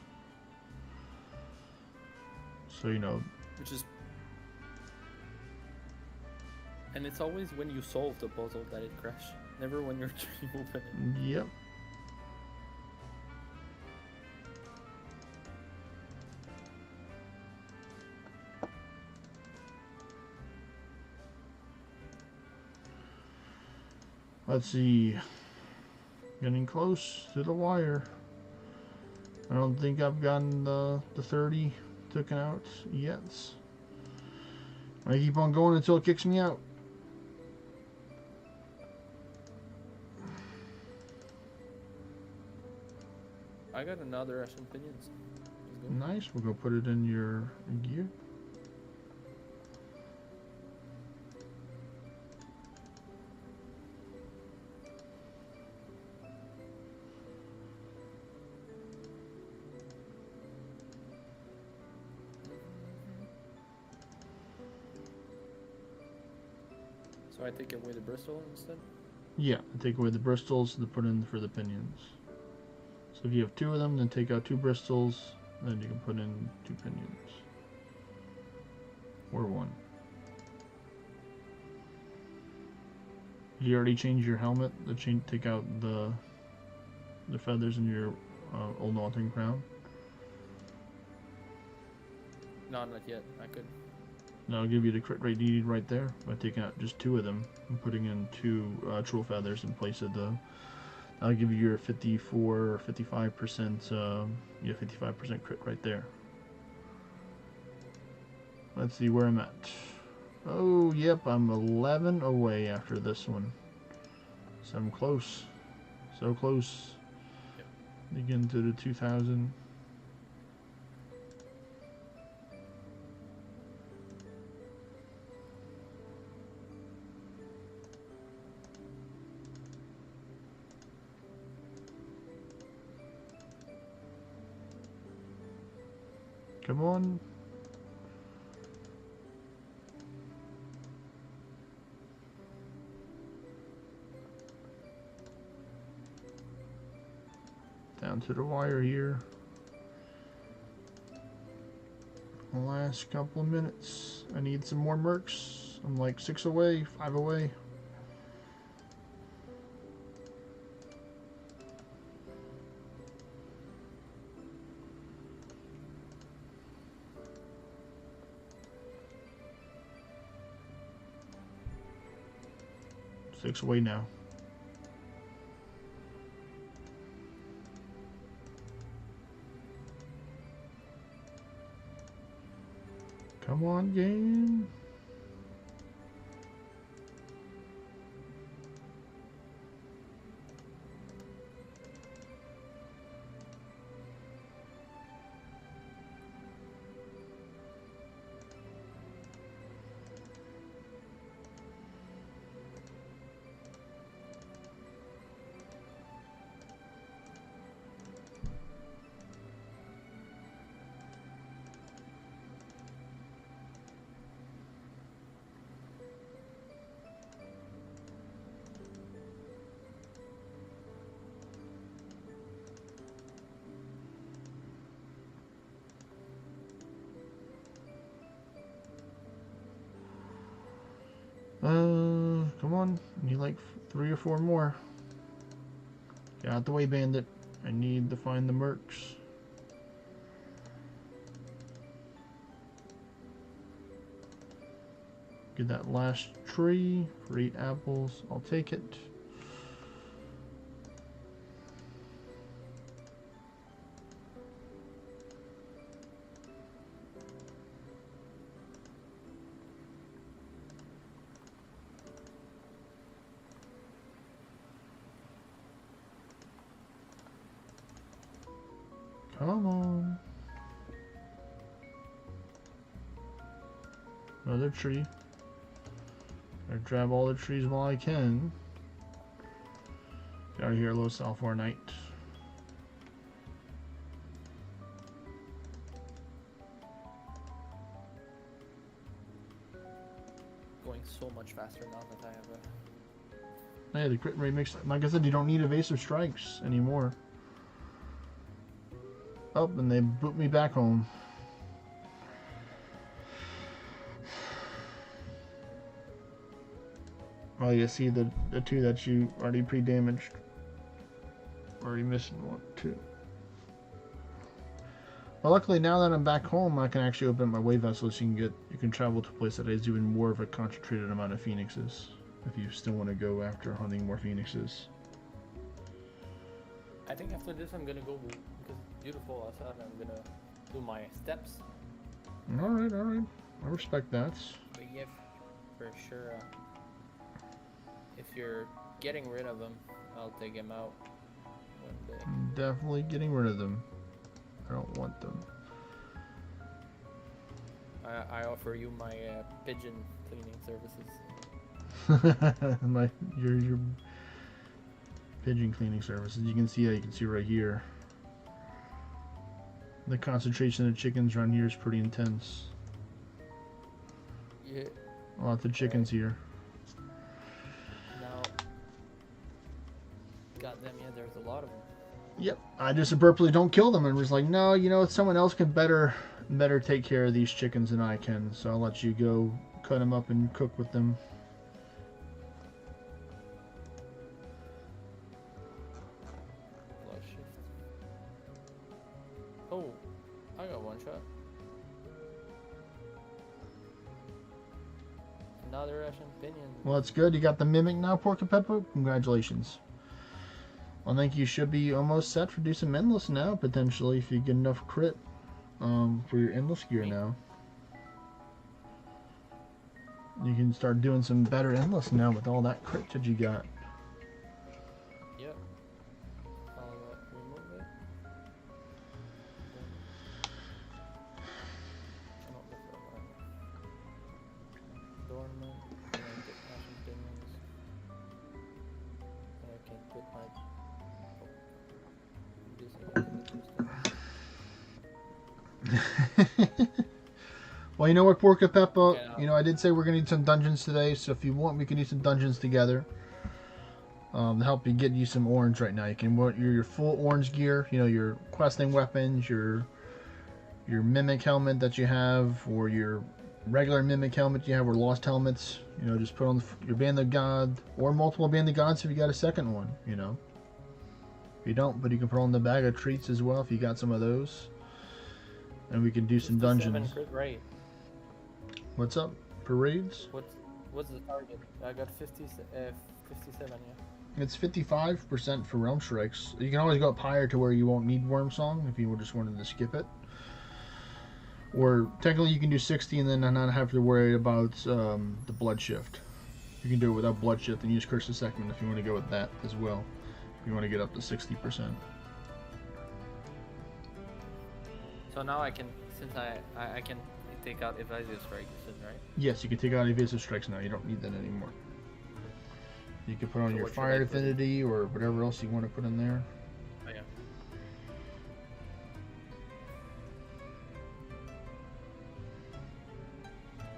A: So
C: Which is, and it's always when you solve the puzzle that it crashes. Never when you're trying to open it.
A: Yep. Let's see. Getting close to the wire. I don't think I've gotten the 30 taken out yet. I keep on going until it kicks me out.
C: I got another Ashen Pinions.
A: Nice. We'll go put it in your gear.
C: So I take away the Bristol instead?
A: Yeah, take away the bristles to put in for the pinions. So if you have 2 of them, then take out 2 bristles, then you can put in 2 pinions. Or 1. Did you already change your helmet? Take out the feathers in your old altering crown?
C: No, not yet. I could.
A: That'll give you the crit rate needed right there by taking out just 2 of them and putting in 2 troll feathers in place of the I'll give you your 54 or 55%, yeah, 55% crit right there. Let's see where I'm at. Oh, yep, I'm 11 away after this one. So I'm close. So close.
C: Yep.
A: Again to the 2000. Come on. Down to the wire here. The last couple of minutes. I need some more mercs. I'm like 6 away, 5 away. Six away now. Come on, game. Come on. I need like 3 or 4 more. Get out the way, bandit. I need to find the mercs. Get that last tree for 8 apples. I'll take it. Come on. Another tree. I grab all the trees while I can. Get out of here, low sulfur night.
C: Going so much faster now that I have a...
A: Hey, the crit rate makes, like I said, you don't need evasive strikes anymore. Oh, and they boot me back home. Oh, you see the 2 that you already pre-damaged. Already missing 1, 2. Well, luckily now that I'm back home, I can actually open my wave vessel so you can travel to a place that has even more of a concentrated amount of phoenixes. If you still want to go after hunting more phoenixes.
C: I think after this I'm gonna go, because it's beautiful outside, I'm gonna do my steps.
A: Alright, alright. I respect that.
C: But yeah, for sure, if you're getting rid of them, I'll take him out one day.
A: I'm definitely getting rid of them. I don't want them.
C: I offer you my pigeon cleaning services.
A: your pigeon cleaning services. You can see right here. The concentration of chickens around here is pretty intense.
C: Yeah.
A: Lots of chickens here.
C: Now, goddamn, yeah, there's a lot of them.
A: Yep. I just purposely don't kill them and was like, no, you know, someone else can better take care of these chickens than I can. So I'll let you go cut them up and cook with them.
C: Oh, I got one shot. Another Russian opinion.
A: Well, that's good. You got the mimic now, Porcupepper. Congratulations. I think you should be almost set for do some endless now, potentially, if you get enough crit for your endless gear now. You can start doing some better endless now with all that crit that you got.
C: Yep. I'll remove it. Cannot look for a while. Dormant. And I get Ashen Demons. And I can put my... This
A: Well, you know what, Porca Peppa?
C: Okay,
A: You know, I did say we're going to need some dungeons today, so if you want, we can do some dungeons together. To help you get you some orange right now. You can want your full orange gear, you know, your questing weapons, your mimic helmet that you have, or your regular mimic helmet you have, or lost helmets. You know, just put on your Band of God, or multiple Band of Gods if you got a second one, you know. If you don't, but you can put on the bag of treats as well if you got some of those. And we can do some dungeons.
C: Crit rate.
A: What's up? Parades?
C: What's the target? I got 57, yeah.
A: It's 55% for Realm Strikes. You can always go up higher to where you won't need Worm Song if you just wanted to skip it. Or technically you can do 60 and then not have to worry about the Blood Shift. You can do it without Blood Shift and use Curse of Segment if you want to go with that as well. If you want to get up to 60%.
C: So now I can, since I can take out Evasive Strikes, right?
A: Yes, you can take out Evasive Strikes now. You don't need that anymore. You can put on your Fire Affinity or whatever else you want to put in there.
C: Oh, yeah.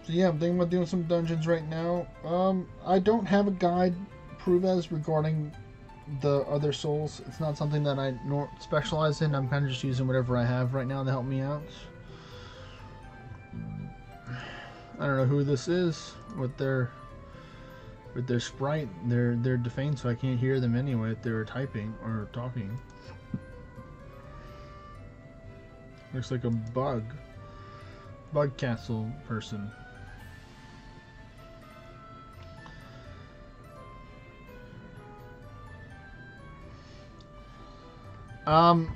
A: So yeah, I'm thinking about doing some dungeons right now. I don't have a guide, Pruvez, regarding the other souls. It's not something that I specialize in. I'm kind of just using whatever I have right now to help me out. I don't know who this is with their sprite. They're defamed, so I can't hear them anyway if they're typing or talking. Looks like a bug castle person. I'm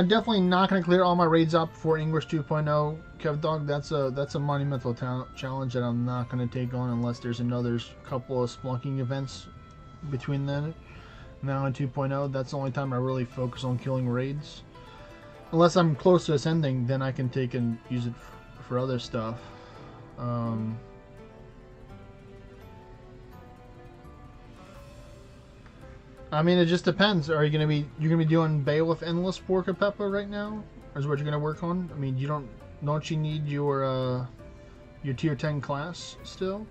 A: definitely not going to clear all my raids up before English 2.0. Kev Dog, that's a monumental challenge that I'm not going to take on unless there's another couple of splunking events between then. Now in 2.0, that's the only time I really focus on killing raids. Unless I'm close to ascending, then I can take and use it for other stuff. I mean, it just depends. Are you gonna be doing Bailiff Endless Porca Peppa right now? Is what you're gonna work on? I mean, don't you need your tier 10 class still?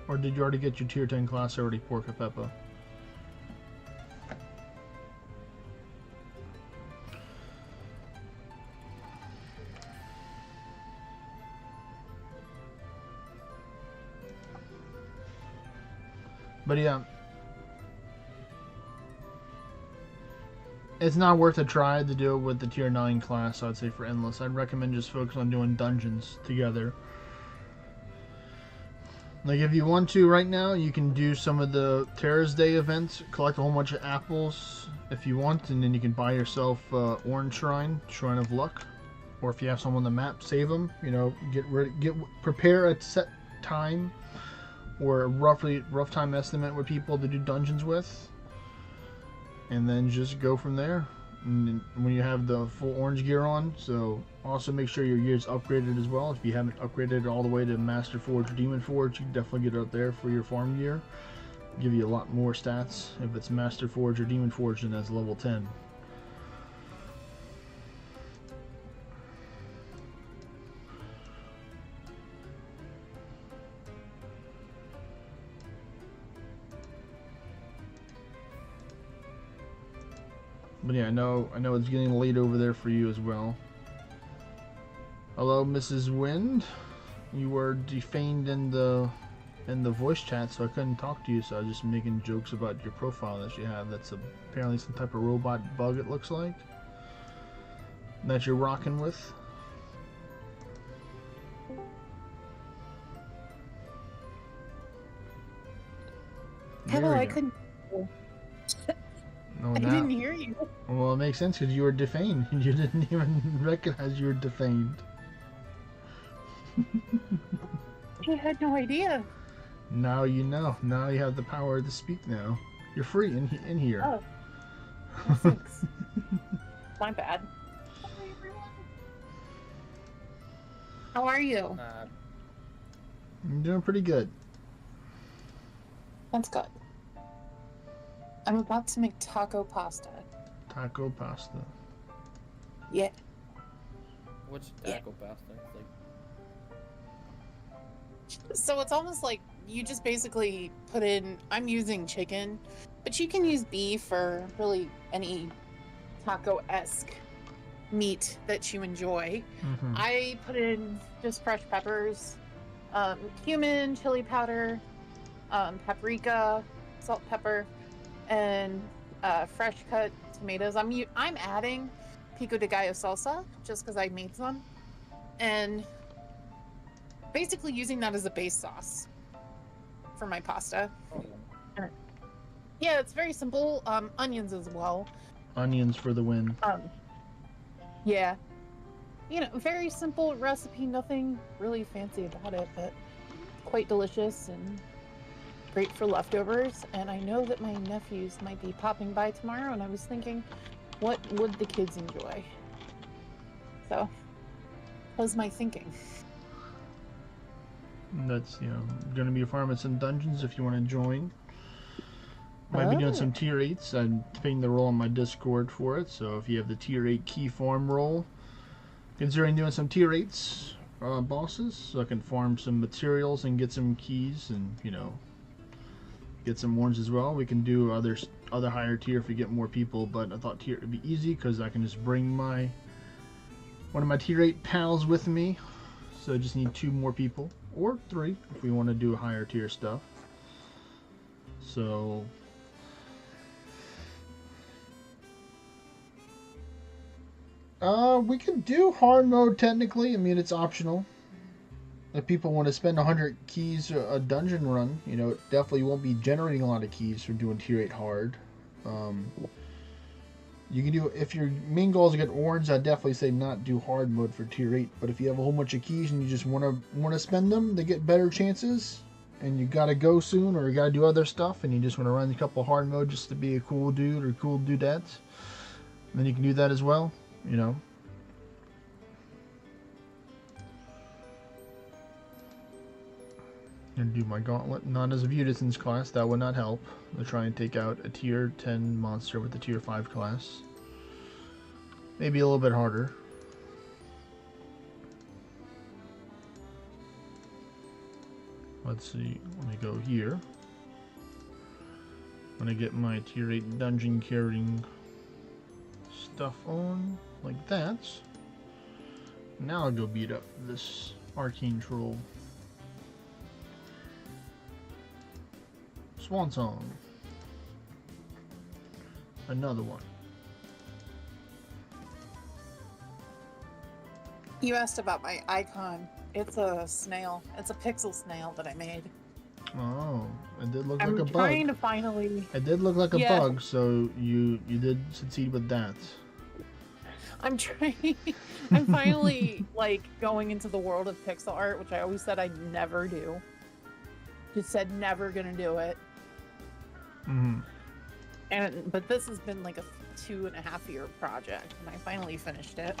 A: Or did you already get your tier 10 class already, Porca Peppa? But yeah, it's not worth a try to do it with the tier 9 class, I'd say, for Endless. I'd recommend just focus on doing dungeons together. Like, if you want to right now, you can do some of the Terras Day events, collect a whole bunch of apples if you want, and then you can buy yourself Orange Shrine of Luck. Or if you have someone on the map, save them. You know, prepare a set time or a rough time estimate with people to do dungeons with. And then just go from there. And when you have the full orange gear on, so also make sure your gear's upgraded as well. If you haven't upgraded all the way to Master Forge or Demon Forge, you can definitely get it up there for your farm gear. Give you a lot more stats if it's Master Forge or Demon Forge, and that's level 10. But yeah, I know it's getting late over there for you as well. Hello, Mrs. Wind. You were defamed in the voice chat, so I couldn't talk to you. So I was just making jokes about your profile that you have. That's apparently some type of robot bug. It looks like that you're rocking with.
E: Hello, I couldn't.
A: No,
E: I
A: now.
E: didn't hear you.
A: Well, it makes sense because you were defamed. You didn't even recognize you were defamed.
E: I had no idea.
A: Now you know. Now you have the power to speak now. You're free in here.
E: Oh. Well, thanks. My bad. How are you?
A: I'm doing pretty good.
E: That's good. I'm about to make taco pasta.
A: Taco pasta.
E: Yeah.
C: What's taco pasta? Like,
E: So it's almost like you just basically put in, I'm using chicken, but you can use beef or really any taco-esque meat that you enjoy.
A: Mm-hmm.
E: I put in just fresh peppers, cumin, chili powder, paprika, salt, pepper, and fresh cut tomatoes. I'm adding pico de gallo salsa just because I made some, and basically using that as a base sauce for my pasta. Yeah, it's very simple. Onions as well.
A: Onions for the win.
E: Yeah. You know, very simple recipe, nothing really fancy about it, but quite delicious and great for leftovers. And I know that my nephews might be popping by tomorrow, and I was thinking, what would the kids enjoy? So, that was my thinking.
A: That's, going to be farming some dungeons if you want to join. Might be doing some tier 8s. I'm putting the role on my Discord for it, so if you have the tier 8 key farm role, considering doing some tier 8s bosses, so I can farm some materials and get some keys and, get some ones as well. We can do other higher tier if we get more people, but I thought tier would be easy because I can just bring one of my tier 8 pals with me, so I just need 2 more people, or 3 if we want to do higher tier stuff. So we could do hard mode technically. I mean, it's optional. If people want to spend 100 keys a dungeon run, it definitely won't be generating a lot of keys for doing tier 8 hard. You can do, if your main goal is to get orange, I'd definitely say not do hard mode for tier 8. But if you have a whole bunch of keys and you just want to spend them to get better chances, and you gotta go soon or you gotta do other stuff, and you just want to run a couple hard mode just to be a cool dude or cool dudette, then you can do that as well. And do my gauntlet, not as a Vudison's class, that would not help. I'll try and take out a tier 10 monster with the tier 5 class. Maybe a little bit harder. Let's see, let me go here. I'm gonna get my tier 8 dungeon carrying stuff on, like that. Now I'll go beat up this arcane troll. Swan Song. Another one.
E: You asked about my icon. It's a snail. It's a pixel snail that I made.
A: Oh, it did look like a
E: I'm
A: bug.
E: trying to finally...
A: It did look like a
E: Yeah.
A: bug, so you did succeed with that.
E: I'm trying... I'm finally, going into the world of pixel art, which I always said I'd never do. Just said never gonna do it.
A: Mm-hmm.
E: But this has been like a 2.5-year project, and I finally finished it.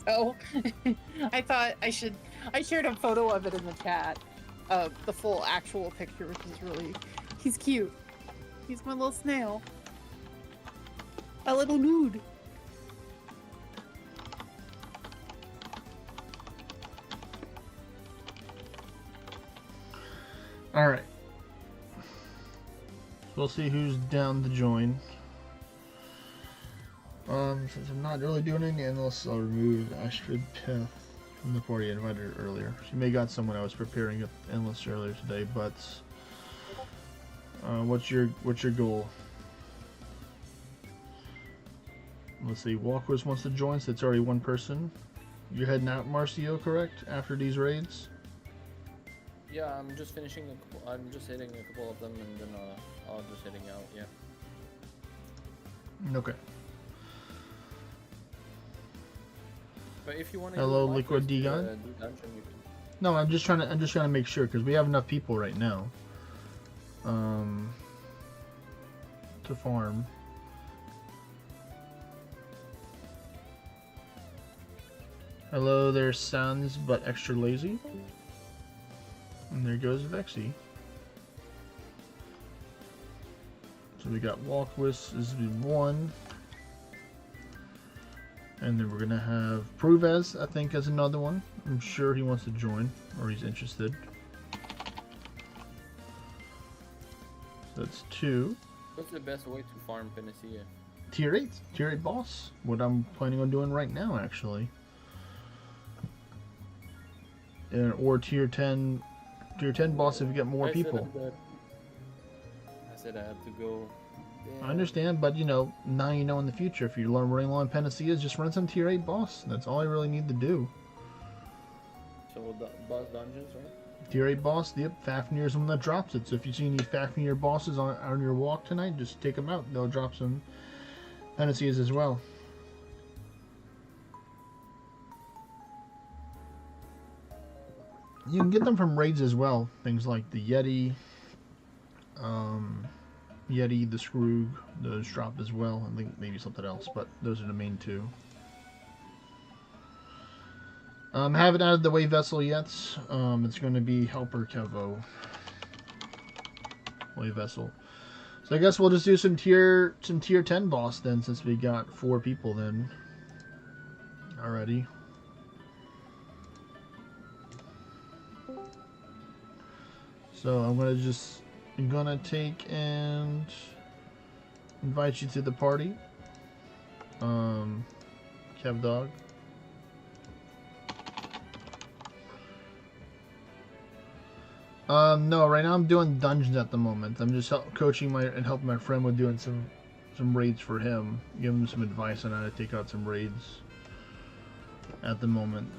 E: So I thought I shared a photo of it in the chat of the full actual picture, which is he's cute. He's my little snail. A little nude.
A: Alright. We'll see who's down to join. Since I'm not really doing any endless, I'll remove Astrid Peth from the party I invited her earlier. She may got someone I was preparing at endless earlier today, but what's your goal? Let's see, Walkers wants to join, so it's already one person. You're heading out, Marcio, correct? After these raids?
C: Yeah, I'm just finishing a couple. I'm just hitting a couple of them, and then I'll just hitting out. Yeah.
A: Okay.
C: But if you want to
A: Hello,
C: use my
A: Liquid
C: place to
A: D-Gun?
C: do dungeon, you can.
A: No, I'm just trying to make sure because we have enough people right now. To farm. Hello there, Sans, but extra lazy. And there goes Vexy. So we got Walkwist is one. And then we're gonna have Provez, I think, as another one. I'm sure he wants to join, or he's interested. So that's 2.
C: What's the best way to farm Panacea?
A: Tier 8. Tier 8 boss. What I'm planning on doing right now, actually. Or tier 10. Tier 10 boss if you get more people.
C: I said I had to go. Damn.
A: I understand, but you know, now you know in the future, if you're running low on Panaceas, just run some tier 8 boss. That's all I really need to do.
C: So the boss dungeons, right?
A: Tier 8 boss, yep, Fafnir's the one that drops it. So if you see any Fafnir bosses on your walk tonight, just take them out. They'll drop some Panaceas as well. You can get them from raids as well. Things like the Yeti, Yeti, the Scroog, those drop as well. I think maybe something else, but those are the main 2. Haven't added the Wave Vessel yet. It's going to be Helper Kevo. Wave Vessel. So I guess we'll just do some tier 10 boss then, since we got 4 people then already. So I'm gonna take and invite you to the party. Kev Dog. No, right now I'm doing dungeons at the moment. I'm just coaching and helping my friend with doing some raids for him. Give him some advice on how to take out some raids at the moment.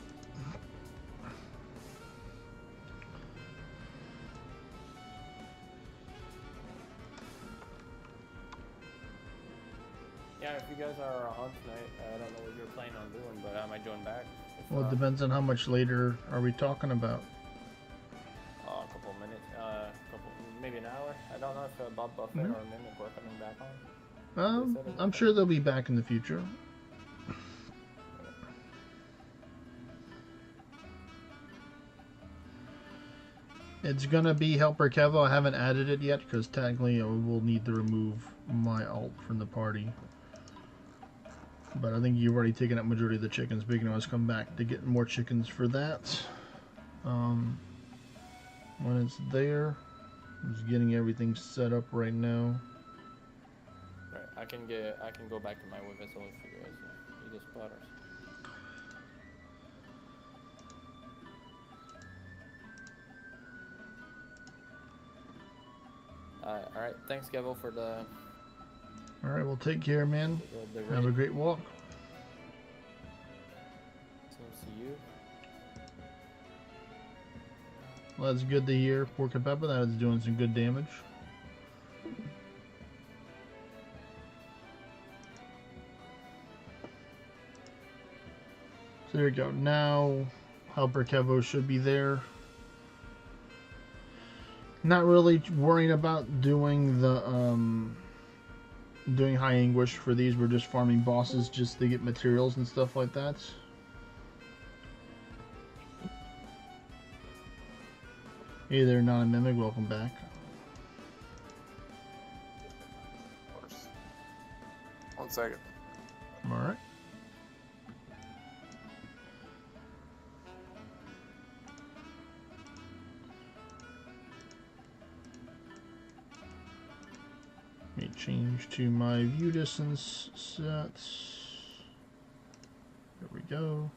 C: Yeah, if you guys are on tonight, I don't know what you're planning on doing, but I might join back.
A: Well, it depends on how much later are we talking about.
C: A couple minutes, maybe an hour. I don't know if Bob Buffett or Mimic were coming back on.
A: I'm sure they'll be back in the future. It's gonna be Helper Kevo. I haven't added it yet because technically I will need to remove my alt from the party. But I think you've already taken up majority of the chickens. We can always come back to get more chickens for that. When it's there, I'm just getting everything set up right now.
C: Right, I can go back to my wave vessel if you guys need the spotters. Alright, thanks Kevo for the...
A: Alright, well take care, man. Have a great walk.
C: See you.
A: Well, that's good to hear, Pork and Pepper. That is doing some good damage. So there we go. Now, Helper Kevo should be there. Not really worrying about doing the doing high anguish for these. We're just farming bosses just to get materials and stuff like that. Hey there, non-mimic. Welcome back.
B: Of course. 1 second.
A: All right. Let me change to my view distance sets. There we go.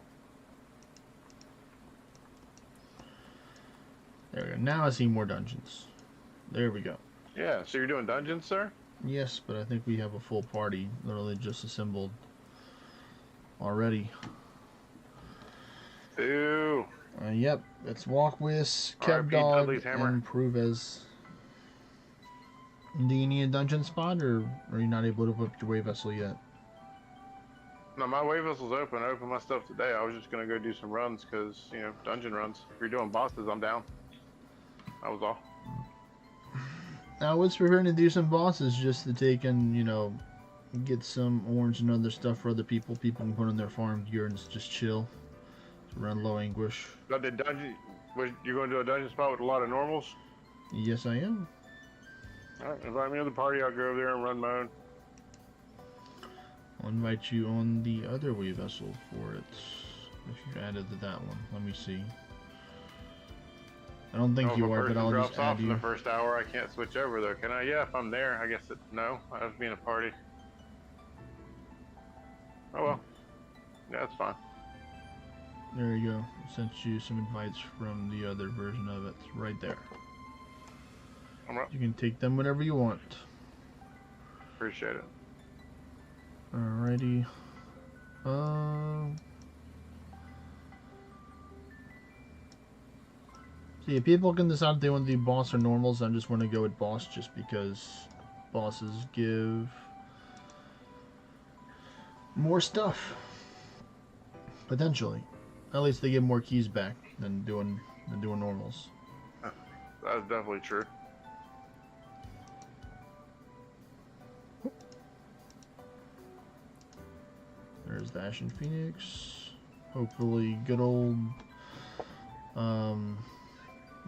A: There we go. Now I see more dungeons. There we go.
B: Yeah, so you're doing dungeons, sir?
A: Yes, but I think we have a full party literally just assembled already.
B: Boo.
A: Yep, it's walk with Kev
B: RIP
A: Dog
B: Dudley's hammer.
A: and prove as. Do you need a dungeon spot, or are you not able to put your wave vessel yet?
B: No, my wave vessel's open. I opened my stuff today. I was just gonna go do some runs because dungeon runs. If you're doing bosses, I'm down. That was all.
A: I was preparing to do some bosses just to take and get some orange and other stuff for other people. People can put in their farm gear and just chill. Run low anguish.
B: But the dungeon, you're going to do a dungeon spot with a lot of normals?
A: Yes, I am.
B: Alright, invite me to the party. I'll go over there and run mode.
A: I'll invite you on the other wave vessel for it. If you added to that one. Let me see. I don't think you are, but I'll just add
B: in
A: you.
B: the first hour, I can't switch over though, can I? Yeah, if I'm there, I guess no. I have to be in a party. Oh well. Yeah, that's fine.
A: There you go. Sent you some invites from the other version of it. It's right there. You can take them whenever you want.
B: Appreciate it.
A: Alrighty. See, people can decide if they want to do boss or normals. I just want to go with boss just because bosses give more stuff. Potentially. At least they give more keys back than doing normals.
B: That's definitely true.
A: There's the Ashen Phoenix. Hopefully good old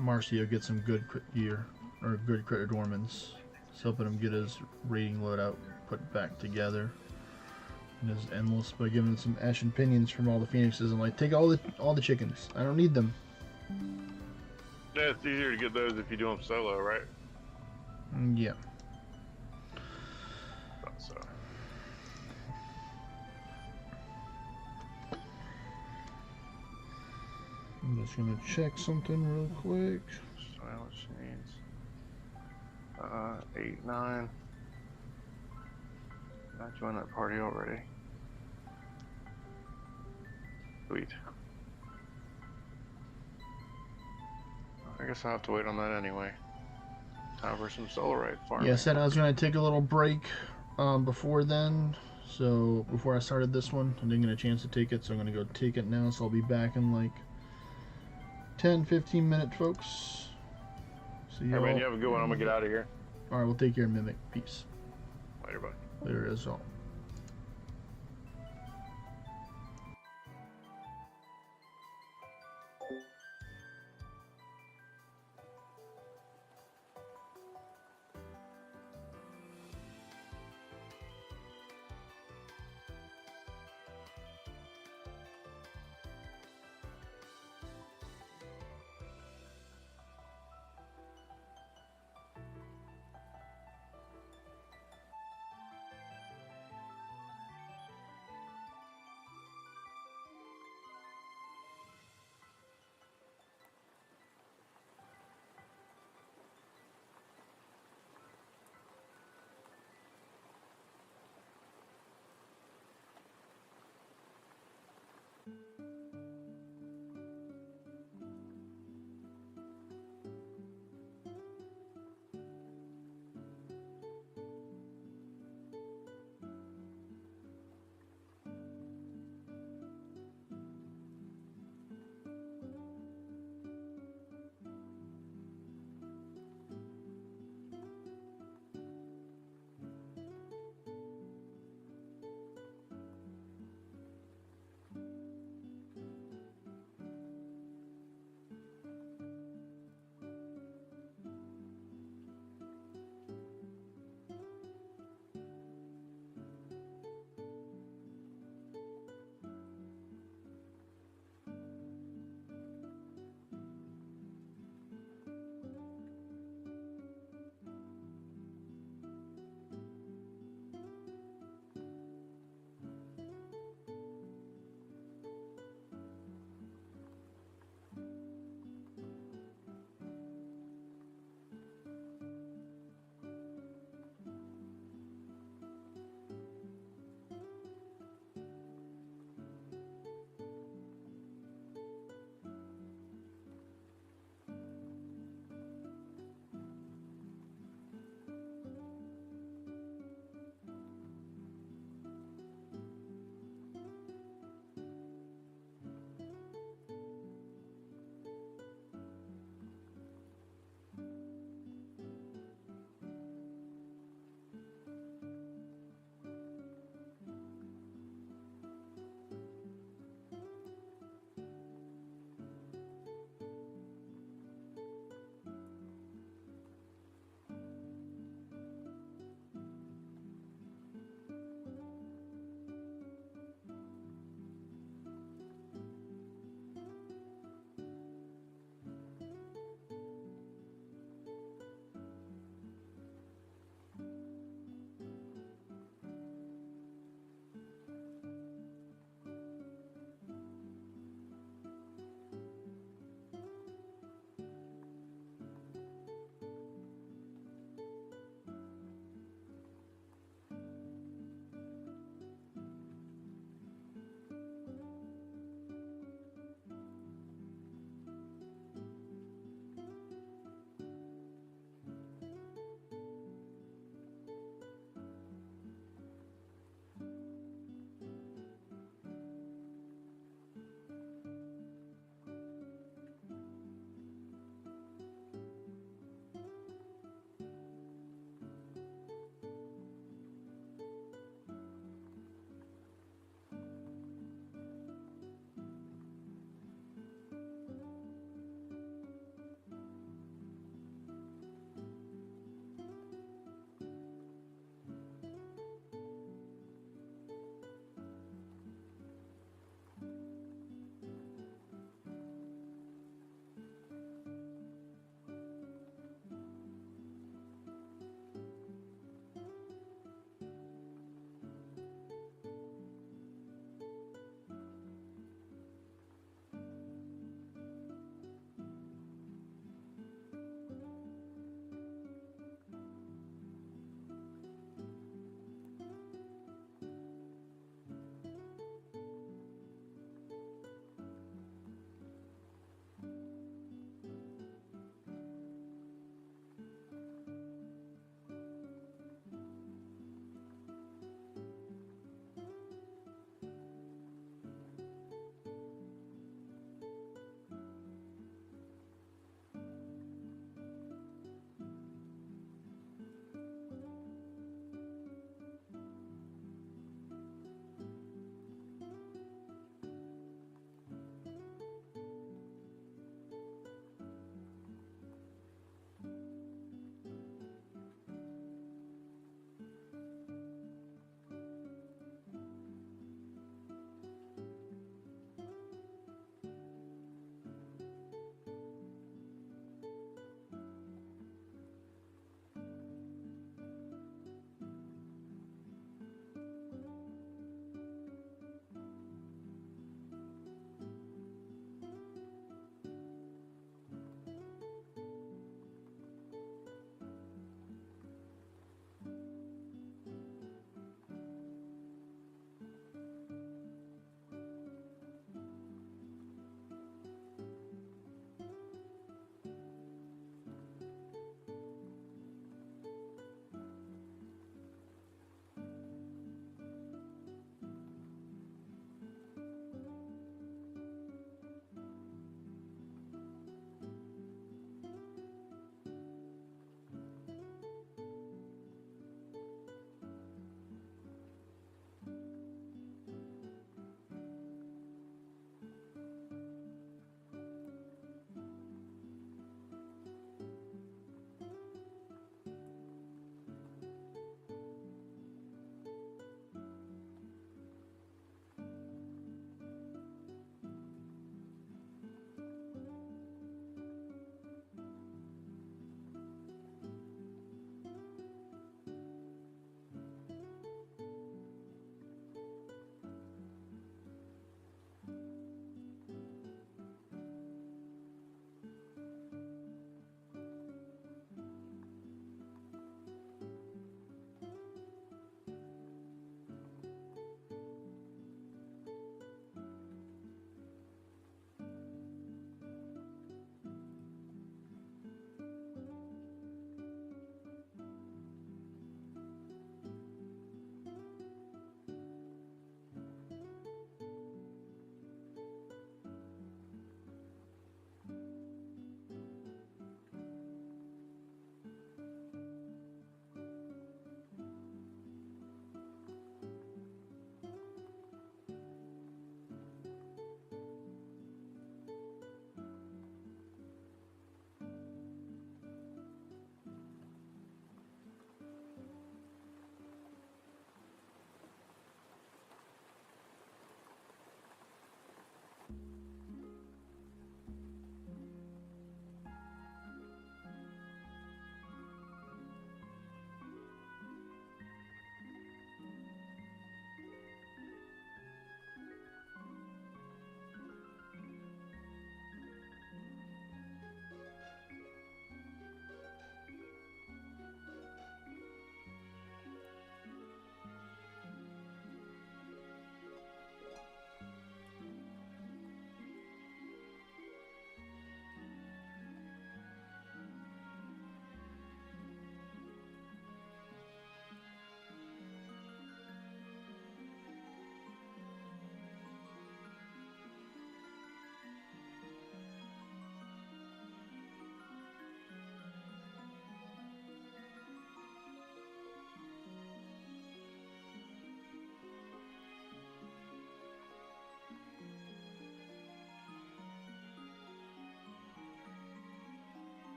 A: Marcio gets some good crit gear, or good crit adornments. It's helping him get his rating loadout put back together. And his endless by giving him some Ashen Pinions from all the Phoenixes and like, take all the chickens. I don't need them.
B: Yeah, it's easier to get those if you do them solo, right?
A: Yeah.
B: Thought so.
A: I'm just gonna check something real quick.
B: So which means 8, 9. I joined that party already. Sweet. I guess I'll have to wait on that anyway. Time for some solarite farming.
A: Yeah, I said I was gonna take a little break before then. So before I started this one, I didn't get a chance to take it, so I'm gonna go take it now. So I'll be back in like 10-15 minutes, folks. See you.
B: Hey man, you have a good one. I'm gonna get out of here.
A: All right, we'll take care, Mimic. Peace.
B: Later, bye.
A: There it is all.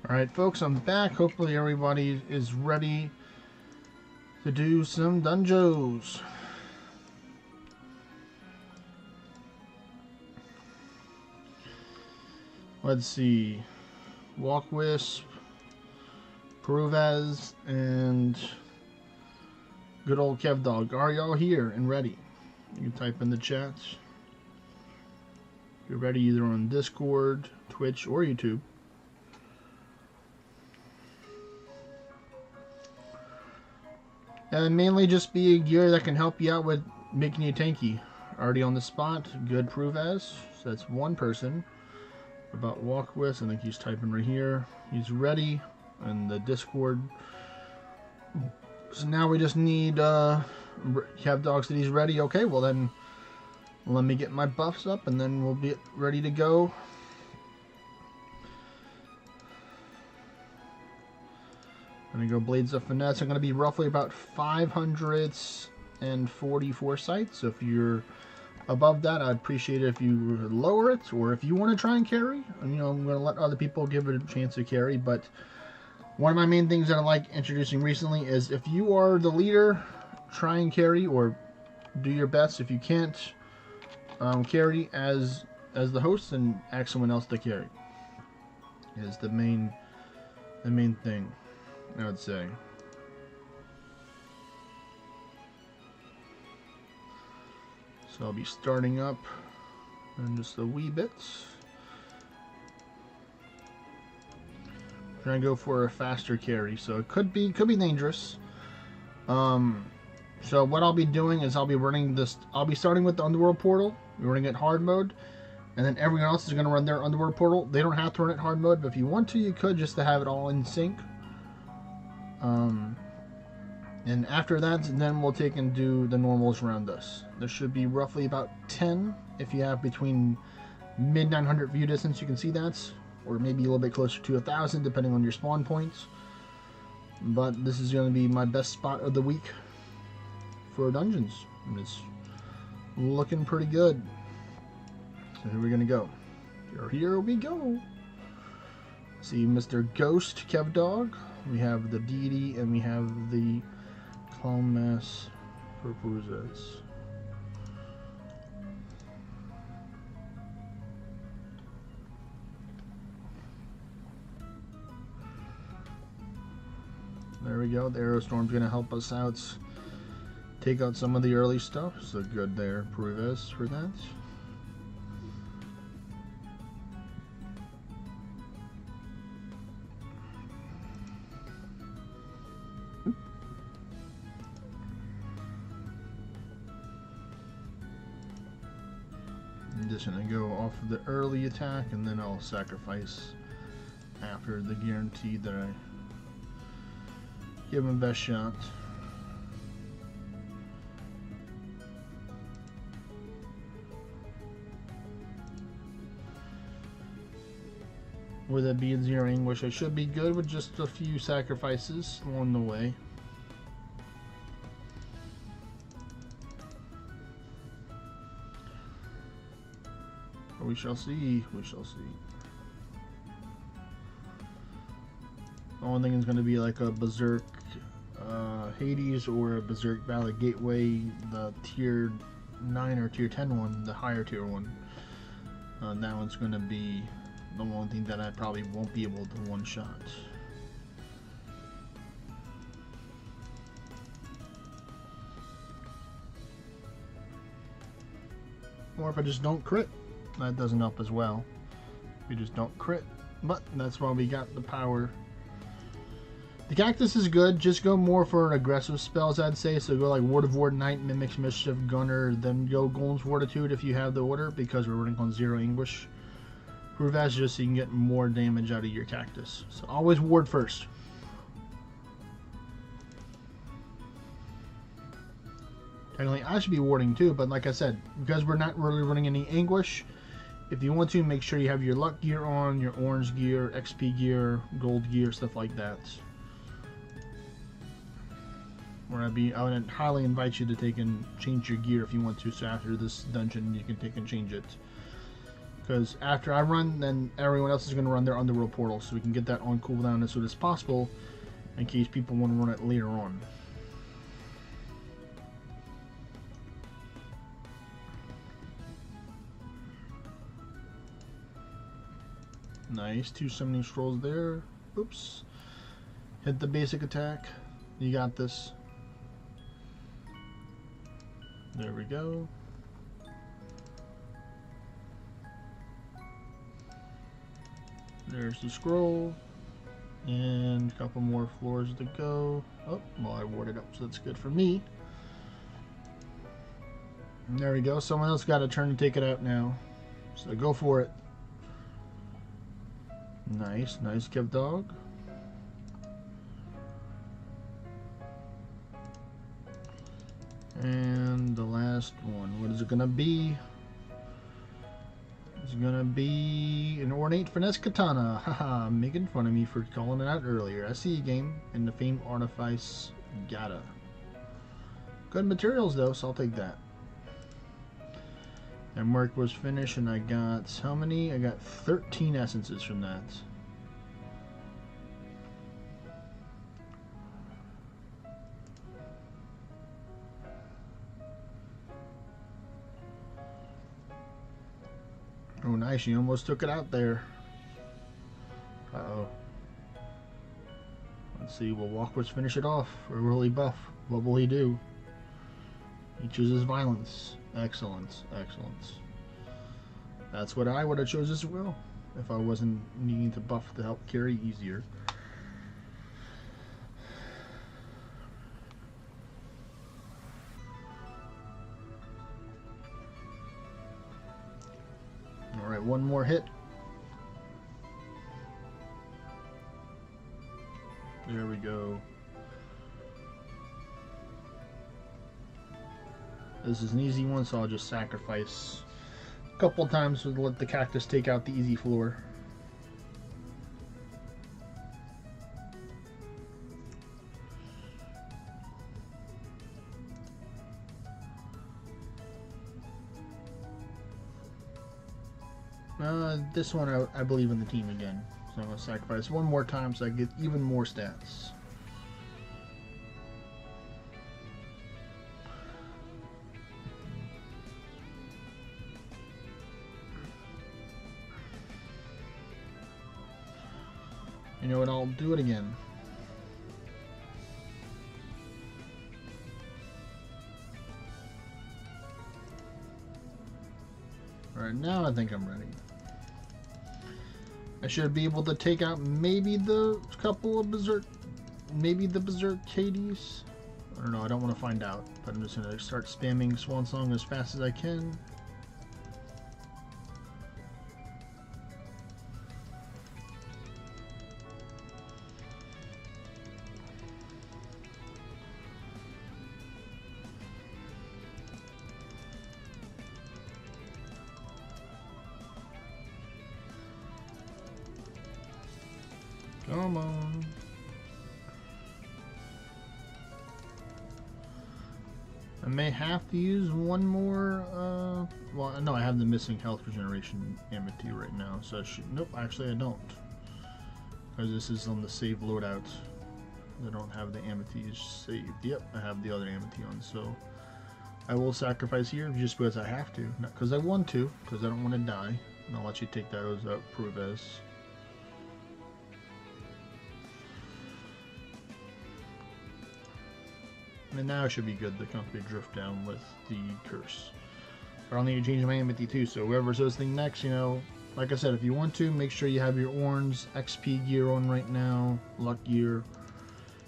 A: Alright folks, I'm back. Hopefully everybody is ready to do some dungeons. Let's see. Walk Wisp, Peruvez, and good old Kev Dog. Are y'all here and ready? You can type in the chat. You're ready either on Discord, Twitch, or YouTube. And mainly just be a gear that can help you out with making you tanky. Already on the spot, good Peruvez. So that's one person. About Walk With, I think he's typing right here. He's ready in the Discord. So now we just need Kev Dog said he's ready. Okay, well then let me get my buffs up and then we'll be ready to go. I'm gonna go Blades of Finesse. I'm gonna be roughly about 544 sites. So if you're above that, I'd appreciate it if you lower it, or if you want to try and carry. You know, I'm going to let other people give it a chance to carry, but one of my main things that I like introducing recently is if you are the leader, try and carry, or do your best. If you can't carry as the host, then ask someone else to carry. Is the main thing, I would say. So I'll be starting up in just a wee bit. Trying to go for a faster carry, so it could be dangerous. So what I'll be doing is I'll be running this. I'll be starting with the Underworld portal. We're running it hard mode, and then everyone else is going to run their Underworld portal. They don't have to run it hard mode, but if you want to, you could, just to have it all in sync. And after that, then we'll take and do the normals around us. There should be roughly about 10 if you have between mid 900 view distance. You can see that, or maybe a little bit closer to 1,000 depending on your spawn points. But this is going to be my best spot of the week for dungeons, and it's looking pretty good. So here we're going to go. Here we go. See Mr. Ghost Kev Dog. We have the Deity, and we have the Clown Mass for Peruzes. There we go. The Aerostorm's going to help us out, take out some of the early stuff. So good there, Peruvez, for that. I'm just going to go off of the early attack, and then I'll sacrifice after the guarantee that I give him best shot. With it being 0 English, I should be good with just a few sacrifices along the way. We shall see. We shall see. The only thing is going to be like a Berserk Hades or a Berserk Valley Gateway, the tier 9 or tier 10 one, the higher tier one. That one's going to be the one thing that I probably won't be able to one-shot. Or if I just don't crit, that doesn't help as well. We just don't crit, but that's why we got the power. The Cactus is good, just go more for aggressive spells, I'd say. So go like Ward of Ward Knight, Mimics Mischief, Gunner, then go Golem's Fortitude if you have the order, because we're running on 0 English. Peruvez just so you can get more damage out of your Cactus. So always ward first. Technically, I should be warding too, but like I said, because we're not really running any Anguish, if you want to, make sure you have your luck gear on, your orange gear, XP gear, gold gear, stuff like that. Or I would highly invite you to take and change your gear if you want to, so after this dungeon you can take and change it. Because after I run, then everyone else is going to run their underworld portal, so we can get that on cooldown as soon as possible, in case people want to run it later on. Nice, 2 summoning scrolls there. Oops. Hit the basic attack. You got this. There we go. There's the scroll. And a couple more floors to go. Oh, well, I warded up, so that's good for me. And there we go. Someone else got a turn to take it out now. So go for it. Nice, nice Kev dog. And the last one, what is it gonna be? It's gonna be an ornate finesse katana. Haha, making fun of me for calling it out earlier. I see you, game. And the famed artifice gata. Good materials though, so I'll take that. And work was finished, and I got how many? I got 13 essences from that. Oh, nice. You almost took it out there. Uh-oh. Let's see. Will Walkwards finish it off? Or will he buff? What will he do? He chooses violence. Excellent. Excellent. That's what I would have chosen as well, if I wasn't needing to buff to help carry easier. Alright, one more hit. There we go. This is an easy one, so I'll just sacrifice a couple times to let the cactus take out the easy floor. This one I believe in the team again, so I'm going to sacrifice one more time so I get even more stats. You know what, I'll do it again. Alright, now I think I'm ready. I should be able to take out maybe the couple of berserk, maybe the berserk Hades. I don't know, I don't want to find out, but I'm just going to start spamming Swan Song as fast as I can. Come on. I may have to use one more, well, no, I have the missing health regeneration amity right now, so I should, nope, actually I don't. Because this is on the save loadout. I don't have the amities saved. Yep, I have the other amity on, so I will sacrifice here just because I have to. Not because I want to, because I don't want to die. And I'll let you take those out, prove as. And now I should be good to comfortably drift down with the curse. But I'll need to change my amity too, so whoever's hosting next, you know, like I said, if you want to, make sure you have your Orn's XP gear on right now, luck gear,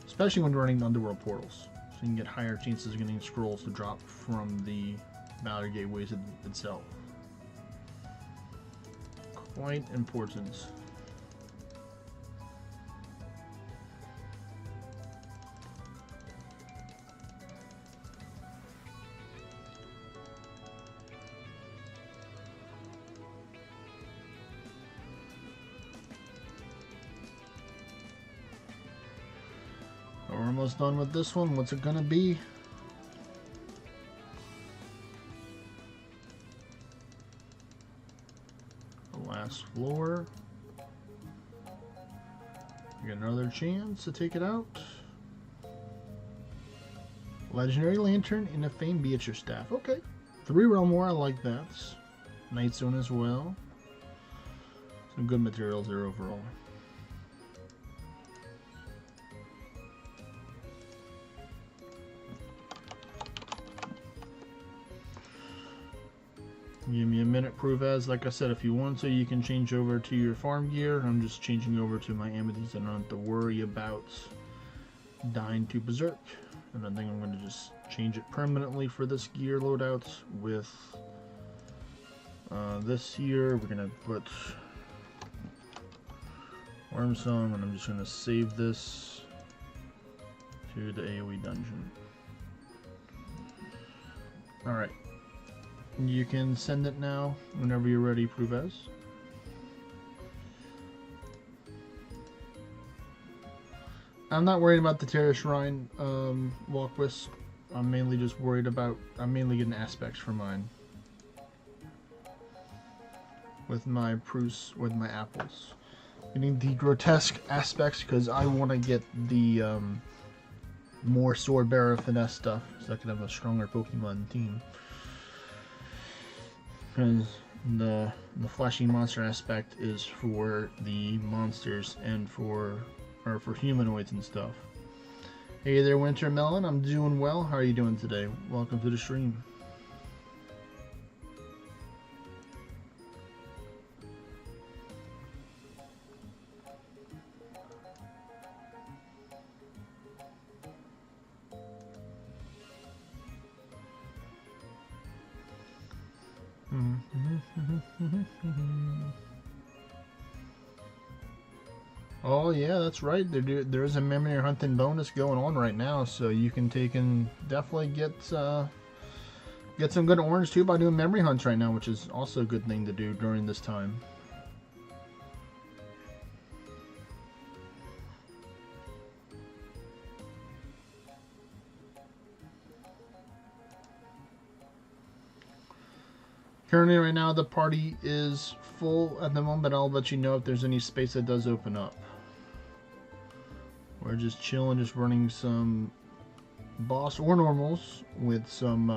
A: especially when running the underworld portals, so you can get higher chances of getting scrolls to drop from the Battle Gateways itself. Quite important. We're almost done with this one. What's it gonna be? boss floor. You get another chance to take it out. Legendary Lantern and a Famed Beatrice Staff. Okay. 3 realm more, I like that. Night Zone as well. Some good materials there overall. Give me a minute, Pruvaz. Like I said, if you want to, you can change over to your farm gear. I'm just changing over to my amethyst. I don't have to worry about dying to berserk. And I think I'm going to just change it permanently for this gear loadout with this here. We're going to put Worm Song, and I'm just going to save this to the AoE dungeon. Alright. You can send it now whenever you're ready, Pruvez. I'm not worried about the Terra Shrine Walkwist. I'm mainly just worried about... I'm mainly getting aspects for mine. With my Prus, with my apples. Getting the grotesque aspects because I want to get the more Sword Bearer finesse stuff so I can have a stronger Pokemon team. Because the flashing monster aspect is for the monsters and for humanoids and stuff. Hey there, Wintermelon. I'm doing well. How are you doing today? Welcome to the stream. Oh yeah, that's right. There is a memory hunting bonus going on right now, so you can take and definitely get some good orange too by doing memory hunts right now, which is also a good thing to do during this time. Currently, right now, the party is full at the moment, but I'll let you know if there's any space that does open up. We're just chilling, just running some boss or normals with some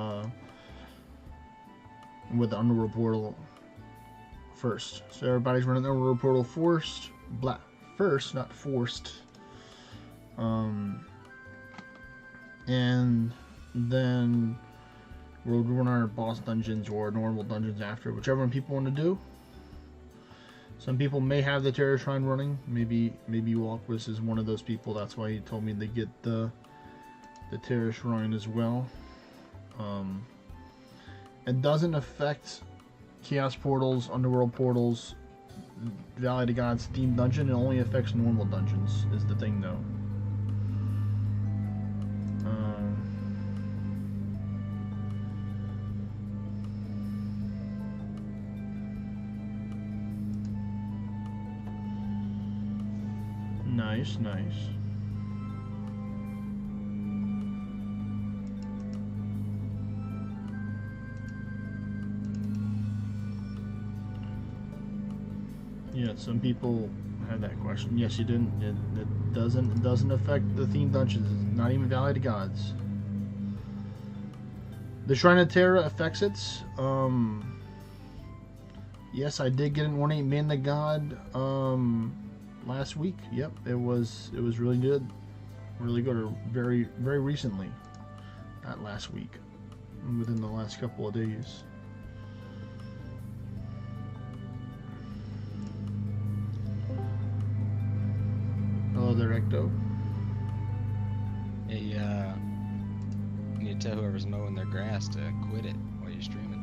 A: with the Underworld Portal first. So everybody's running the Underworld Portal first, not forced. And then we'll run our boss dungeons or normal dungeons after, whichever one people want to do. Some people may have the Terra Shrine running. Maybe Walkwist is one of those people. That's why he told me to get the Terra Shrine as well. It doesn't affect Chaos Portals, Underworld Portals, Valley to Gods Steam Dungeon. It only affects normal dungeons, is the thing though. Nice, nice. Yeah, some people had that question. Yes, you didn't. It doesn't affect the theme dungeons. It's not even Valley to Gods. The Shrine of Terra affects it. Yes, I did get an Ornate Man the God last week. Yep, it was really good. Really good, or very recently. Not last week. Within the last couple of days. Hello there, Ecto.
F: Hey, you need to tell whoever's mowing their grass to quit it while you're streaming.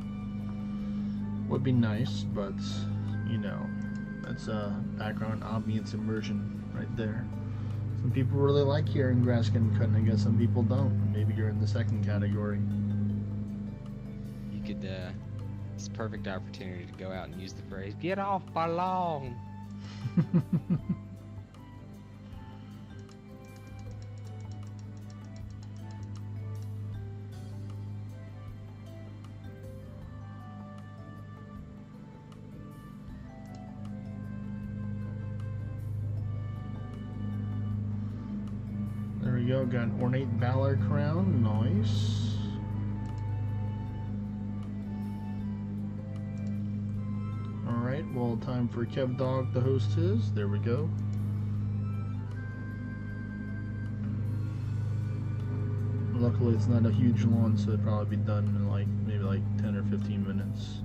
A: Would be nice, but you know, that's a background ambience immersion right there. Some people really like hearing grass getting cut, and I guess some people don't. Maybe you're in the second category.
F: You could, it's a perfect opportunity to go out and use the phrase, "Get off my lawn."
A: go. Got an ornate valor crown. Nice. Alright, well, time for Kev Dog to host his. There we go. Luckily, it's not a huge lawn, so it'll probably be done in like maybe like 10 or 15 minutes.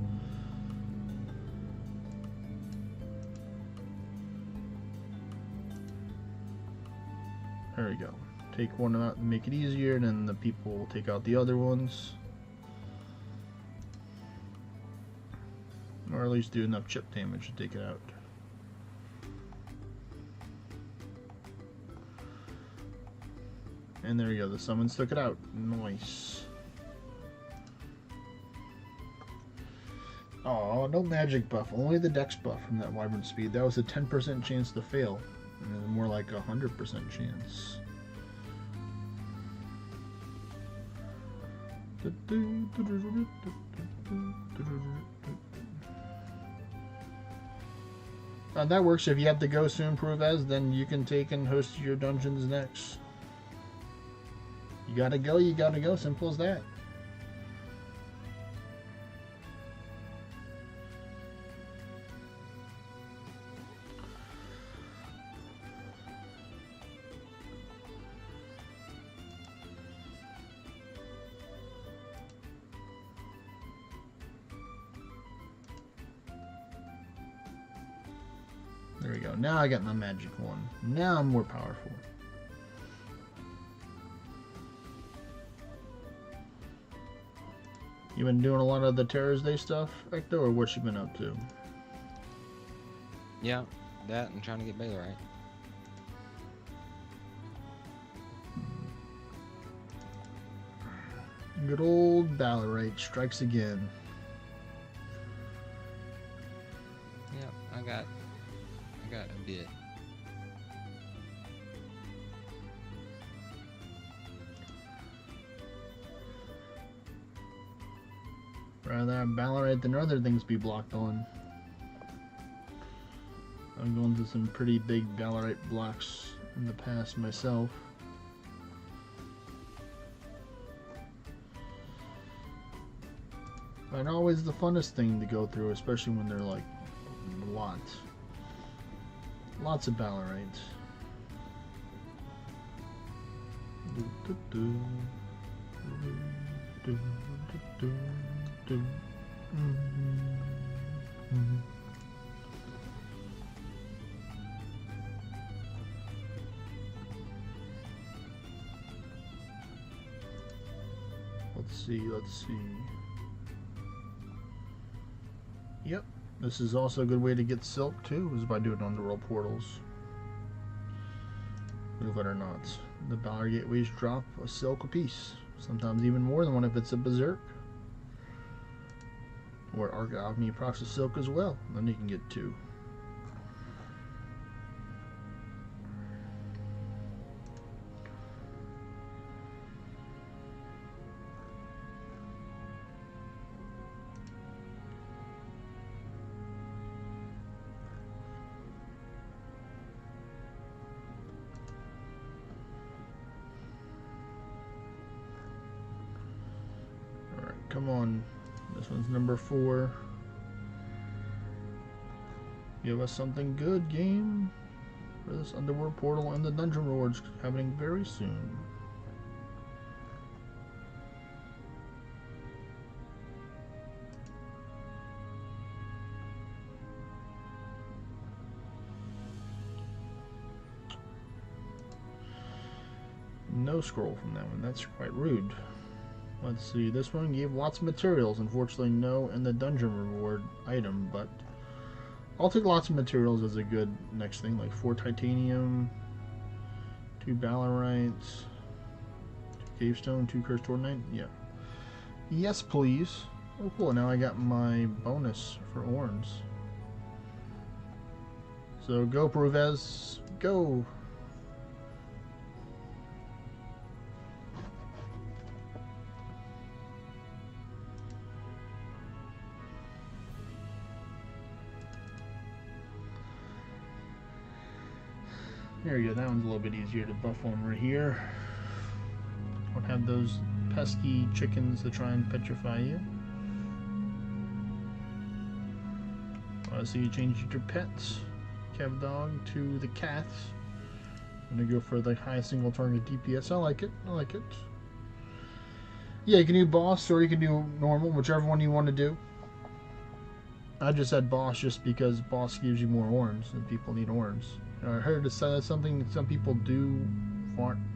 A: There we go. Take one out and make it easier, and then the people will take out the other ones. Or at least do enough chip damage to take it out. And there you go, the summons took it out. Nice. Oh, no magic buff, only the dex buff from that Vibrant Speed. That was a 10% chance to fail, and more like a 100% chance. That works. If you have to go soon, prove as, then you can take and host your dungeons next. You gotta go, you gotta go. Simple as that. There we go. Now I got my magic one. Now I'm more powerful. You been doing a lot of the Terras Day stuff, Ecto, or what you been up to?
F: Yeah, that and trying to get Baylor right.
A: Good old Ballarat strikes again.
F: Yeah, I got a bit.
A: Rather have Ballarat than other things be blocked on. I've gone to some pretty big Ballarat blocks in the past myself. But always the funnest thing to go through, especially when they're like lots of Ballarites. Let's see. Yep, this is also a good way to get silk too, is by doing underworld portals. Believe it or not, the Balor gateways drop a silk apiece, sometimes even more than one if it's a berserk. Or Arc Alchemy procs a silk as well, then you can get two. Come on, this one's number 4. Give us something good, game, for this underworld portal and the dungeon rewards happening very soon. No scroll from that one, that's quite rude. Let's see, this one gave lots of materials, unfortunately no in the dungeon reward item, but I'll take lots of materials as a good next thing, like 4 titanium, 2 Ballarites, 2 cavestone, 2 cursed tornite, yeah. Yes please. Oh cool, now I got my bonus for Orns. So go Provez, go! There you go, that one's a little bit easier to buff when we're here. don't have those pesky chickens to try and petrify you. So you changed your pets, Kev Dog, to the cats. I'm gonna go for the highest single target DPS. I like it. I like it. Yeah, you can do boss or you can do normal, whichever one you want to do. I just said boss just because boss gives you more orbs and people need orbs. I heard it's something that some people do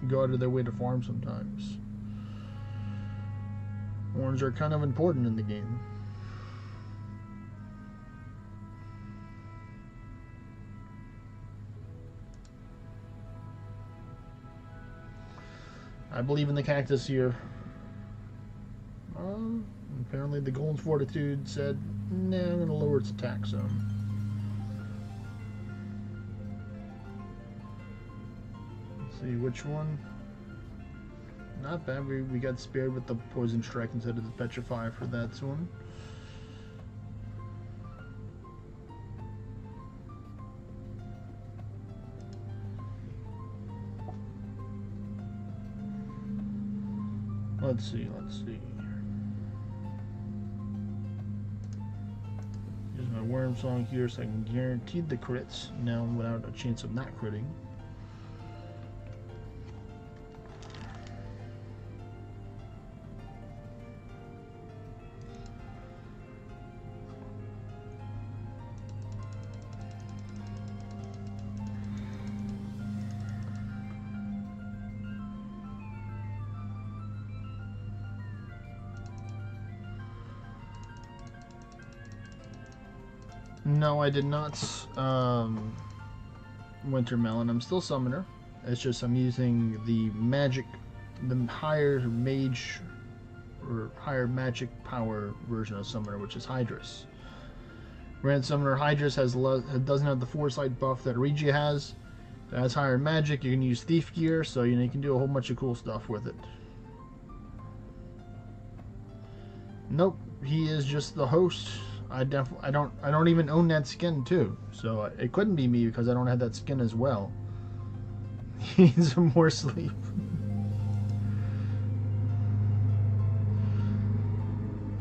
A: go out of their way to farm sometimes. Orbs are kind of important in the game. I believe in the cactus here. Apparently the Golden Fortitude said, nah, I'm going to lower its attack some. Let's see, which one? Not bad, we got spared with the Poison Strike instead of the Petrify for that one. Let's see. Use my Worm Song here so I can guarantee the crits now without a chance of not critting. No, I did not Wintermelon. I'm still Summoner. It's just I'm using the higher mage or higher magic power version of Summoner, which is Hydrus. Grand Summoner Hydrus doesn't have the Foresight buff that Regia has. It has higher magic. You can use Thief Gear, so you can do a whole bunch of cool stuff with it. Nope, he is just the host. I don't even own that skin too, so it couldn't be me because I don't have that skin as well. He needs some more sleep.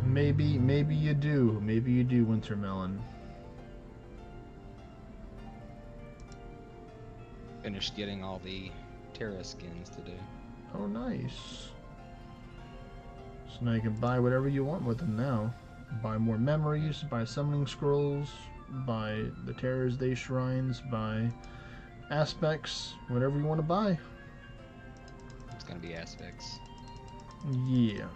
A: Maybe you do. Maybe you do, Wintermelon.
F: Finished getting all the Terras skins today.
A: Oh, nice. So now you can buy whatever you want with them now. Buy more memories, buy summoning scrolls, buy the Terras Day shrines, buy aspects, whatever you want to buy.
F: It's gonna be aspects.
A: Yeah.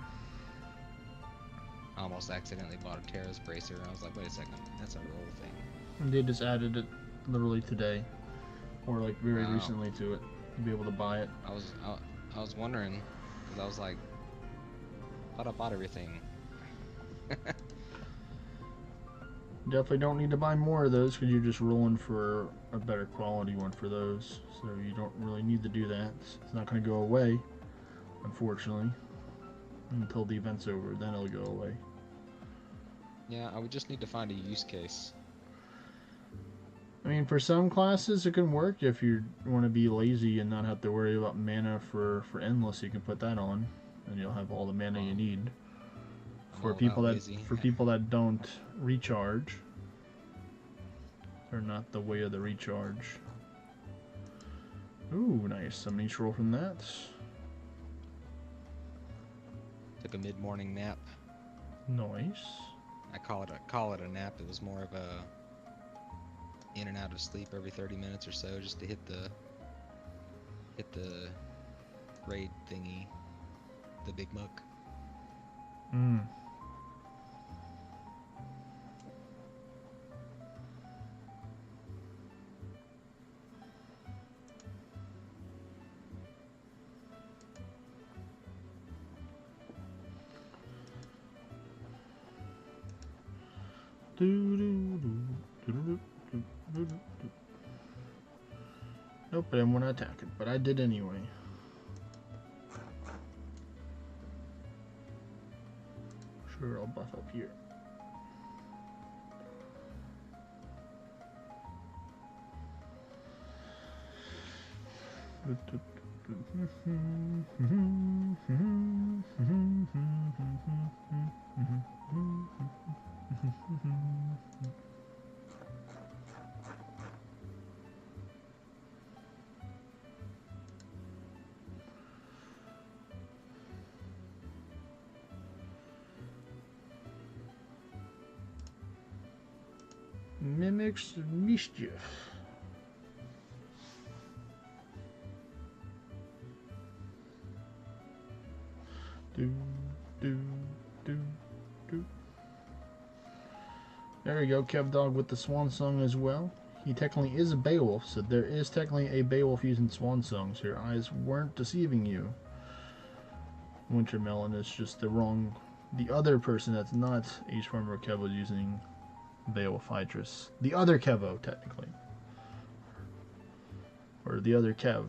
F: I almost accidentally bought a Terras bracer, and I was like, wait a second, that's a real thing.
A: They just added it literally today, or like very recently to it, to be able to buy it.
F: I was wondering, because I was like, I thought I bought everything.
A: Definitely don't need to buy more of those because you're just rolling for a better quality one for those. So you don't really need to do that. It's not going to go away, unfortunately, until the event's over. Then it'll go away.
F: Yeah, I would just need to find a use case.
A: I mean, for some classes it can work. If you want to be lazy and not have to worry about mana for Endless, you can put that on, and you'll have all the mana you need. For people that don't recharge, they're not the way of the recharge. Ooh, nice summoning scroll from that.
F: Took a mid-morning nap.
A: Nice.
F: I call it a nap. It was more of a in and out of sleep every 30 minutes or so, just to hit the raid thingy, the big muck.
A: Nope, I didn't want to attack it, but I did anyway. Sure, I'll buff up here. Mimics mischief. Do, do, do, do. There we go, Kev Dog with the Swan Song as well. He technically is a Beowulf, so there is technically a Beowulf using Swan Songs. Your eyes weren't deceiving you. Wintermelon is just the other person that's not H Farmer Kevo using Beowulf Hydrus. The other Kevo, technically. Or the other Kev.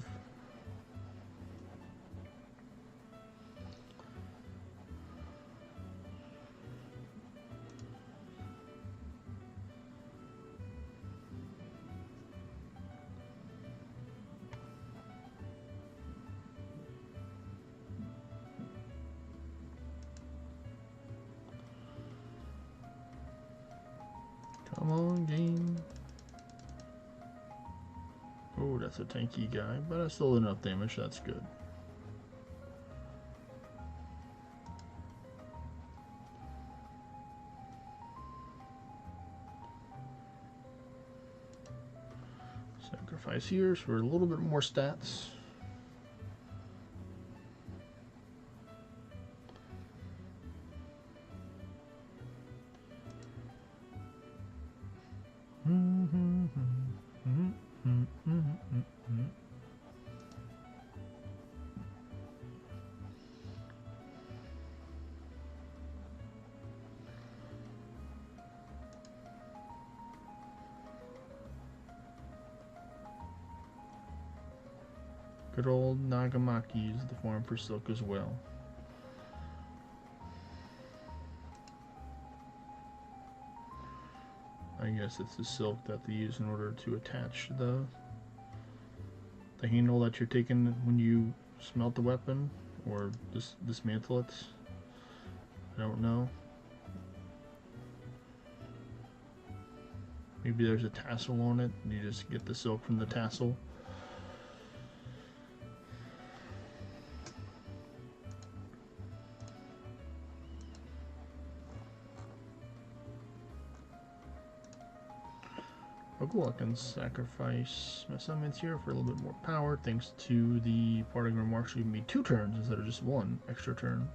A: Come on, game. Oh, that's a tanky guy, but I still did enough damage, that's good. Sacrifice here for a little bit more stats. Good old Nagamaki is the form for silk as well. I guess it's the silk that they use in order to attach the handle that you're taking when you smelt the weapon or dismantle it. I don't know. Maybe there's a tassel on it and you just get the silk from the tassel. Oh cool, I can sacrifice my summons here for a little bit more power thanks to the parting remarks giving me 2 turns instead of just 1 extra turn.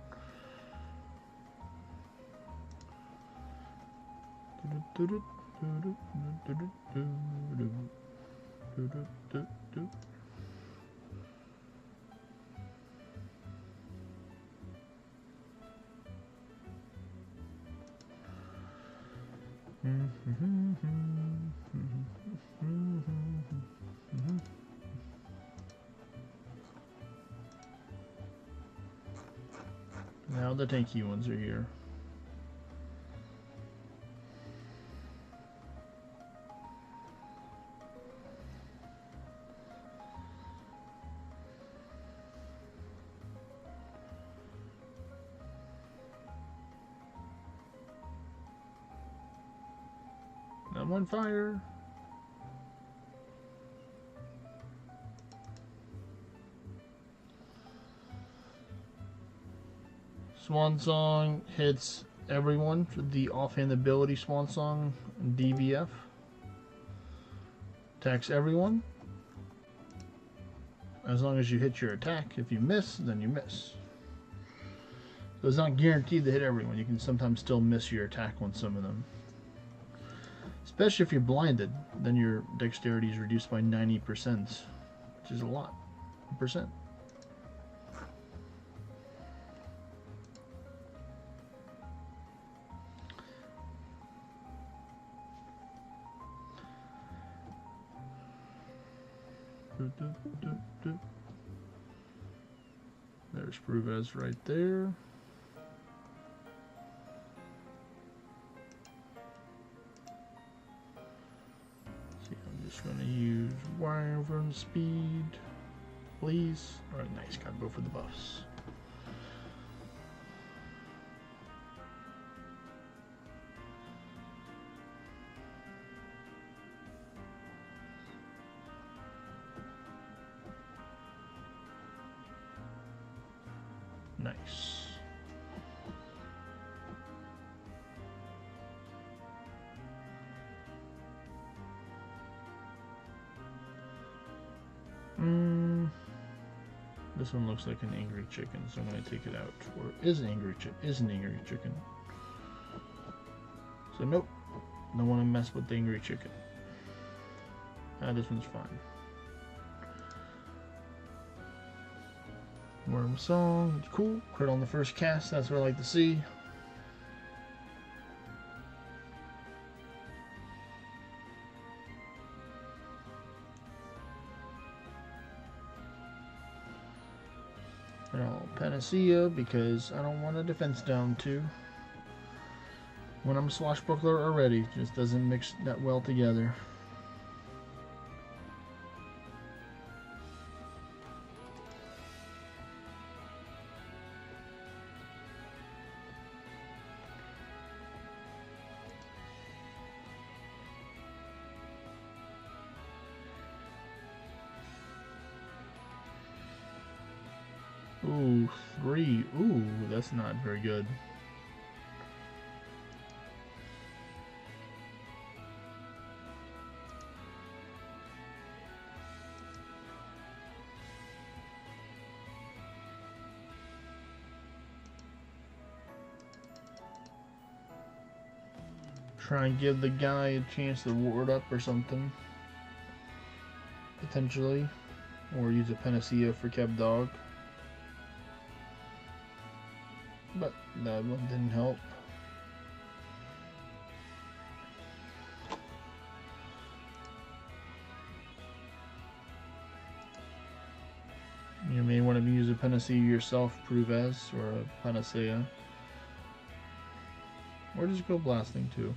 A: Now the tanky ones are here. I'm on fire. Swan Song hits everyone for the offhand ability. Swan Song DVF attacks everyone as long as you hit your attack. If you miss, then you miss. So it's not guaranteed to hit everyone. You can sometimes still miss your attack on some of them. Especially if you're blinded, then your dexterity is reduced by 90%, which is a lot. Percent. There's Pruvez right there. See, I'm just going to use Wyvern Speed. please. Alright, nice. Gotta go for the buffs. Nice. This one looks like an angry chicken, so I'm going to take it out. Or is an angry chicken. So nope, don't want to mess with the angry chicken. This one's fine. Worm song, cool. Crit on the first cast, that's what I like to see. Panacea, because I don't want a defense down too. When I'm a swashbuckler already, it just doesn't mix that well together. Ooh, 3. Ooh, that's not very good. Try and give the guy a chance to ward up or something. Potentially. Or use a panacea for Kev Dog. But that one didn't help. You may want to use a panacea yourself, Pruvez, or a panacea. Or just go blasting too.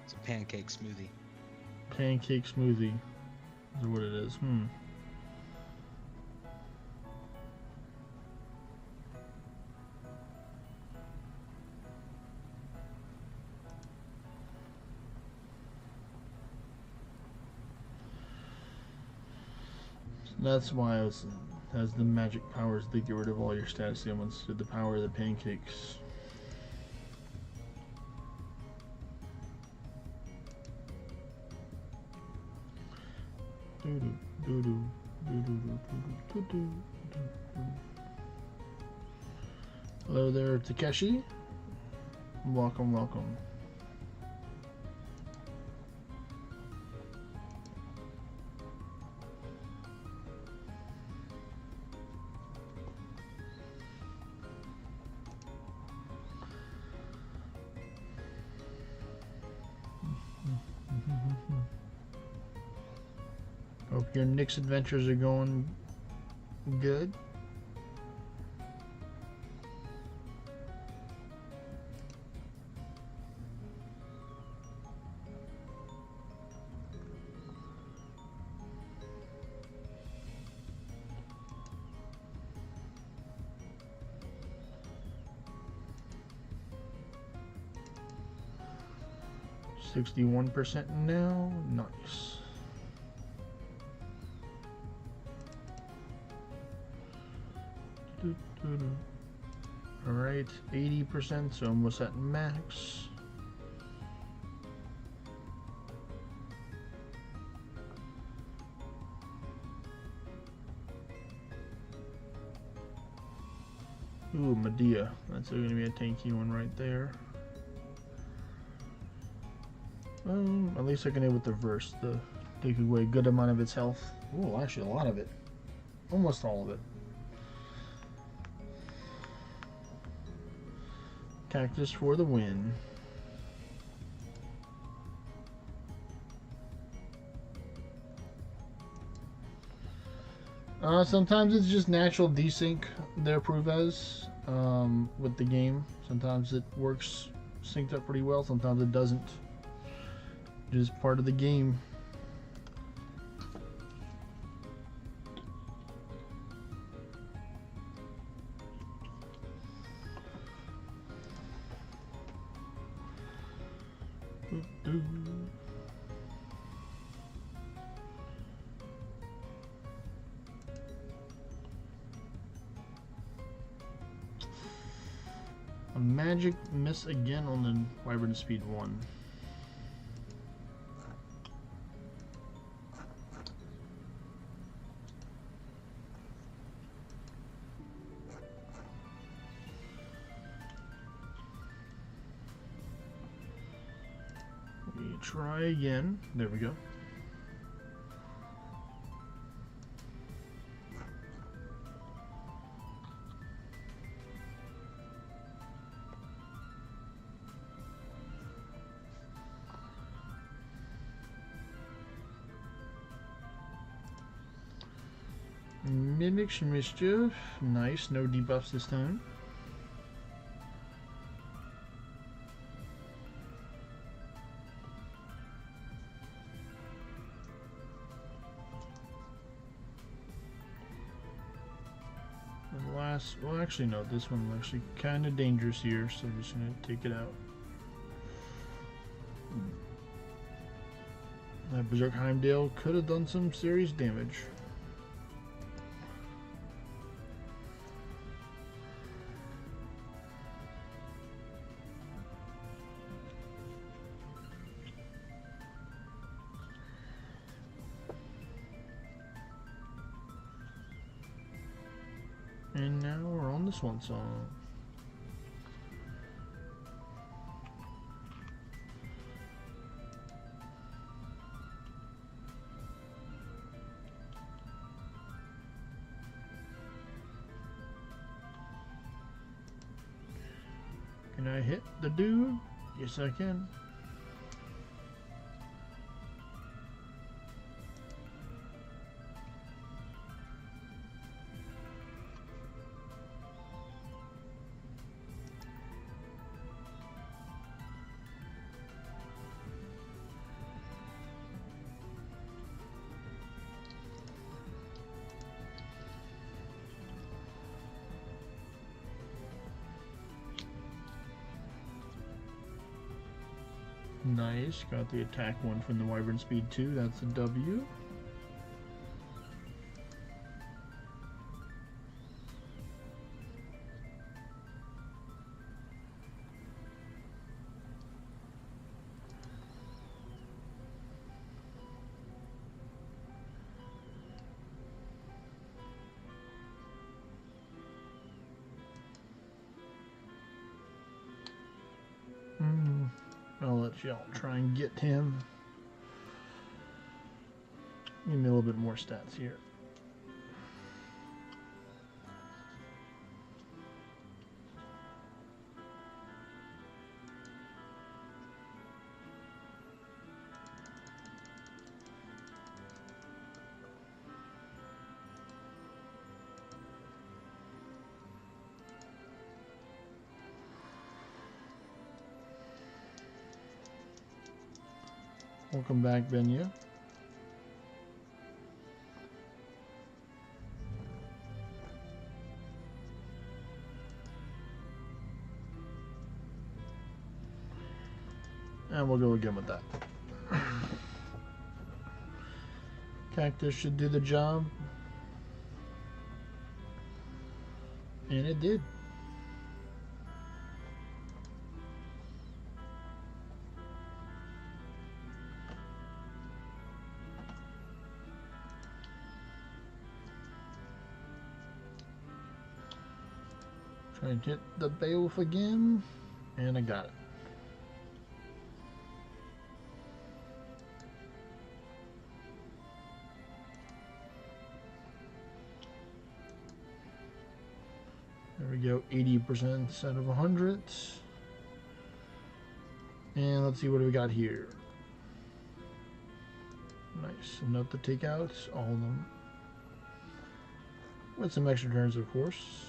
F: It's a pancake smoothie.
A: Pancake smoothie is what it is. So that's why it has the magic powers that get rid of all your status ailments with the power of the pancakes. Hello there, Takeshi. Welcome, welcome. Hope your Nick's adventures are going good. %61 now. Nice. Alright, 80%, so almost at max. Ooh, Medea. That's going to be a tanky one right there. At least I can able to reverse the take away a good amount of its health. Ooh, actually a lot of it. Almost all of it. Cactus for the win. Sometimes it's just natural desync there, Pruvez, with the game. Sometimes it works synced up pretty well. Sometimes it doesn't. Just part of the game. A magic miss again on the Wyvern Speed 1. We try again. There we go. Mimics Mischief. Nice, no debuffs this time. And last, well actually no, this one's actually kind of dangerous here, so I'm just going to take it out. That Berserk Heimdall could have done some serious damage. And now we're on the Swan Song. Can I hit the dude? Yes, I can. Nice, got the attack one from the Wyvern Speed 2, that's a W. I'll let y'all try and get him. Give me a little bit more stats here. Welcome back, Benya. And we'll go again with that. Cactus should do the job. And it did. Try and hit the Beowulf again, and I got it. There we go, 80% instead of 100. And let's see what do we got here. Nice, enough to take out all of them. With some extra turns, of course. With some extra turns, of course.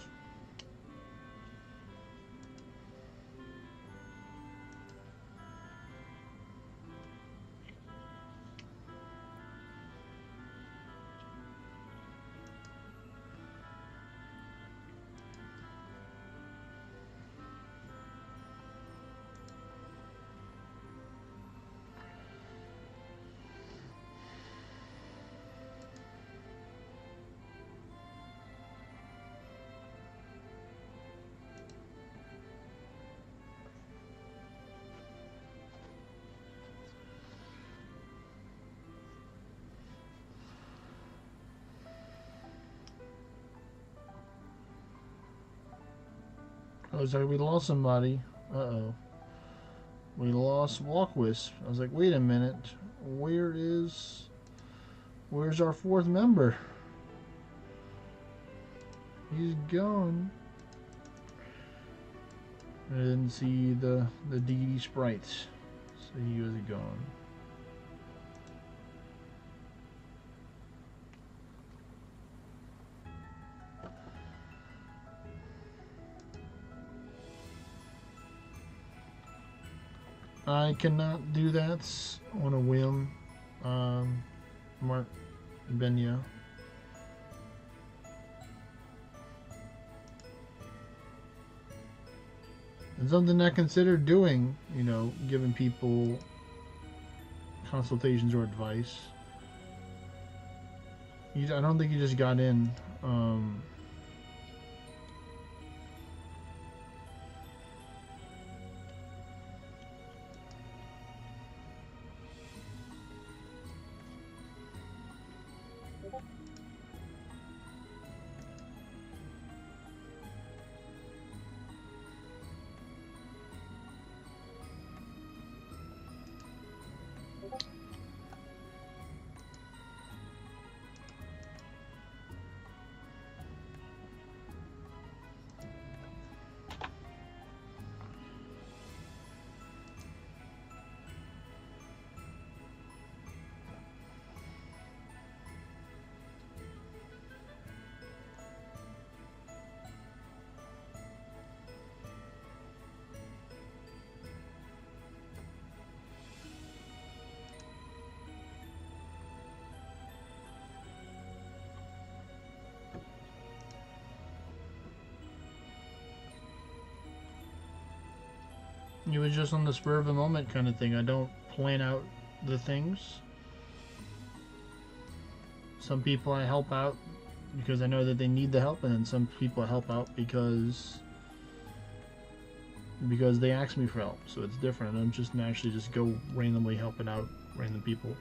A: was like, we lost somebody. Uh-oh. We lost Walk Wisp. I was like, wait a minute. Where's our fourth member? He's gone. I didn't see the DD sprites, so he was gone. I cannot do that on a whim, Mark Benya. It's something I consider doing, you know, giving people consultations or advice. I don't think he just got in. It was just on the spur of the moment kind of thing. I don't plan out the things. Some people I help out because I know that they need the help, and then some people I help out because they ask me for help. So it's different. I'm just naturally just go randomly helping out random people.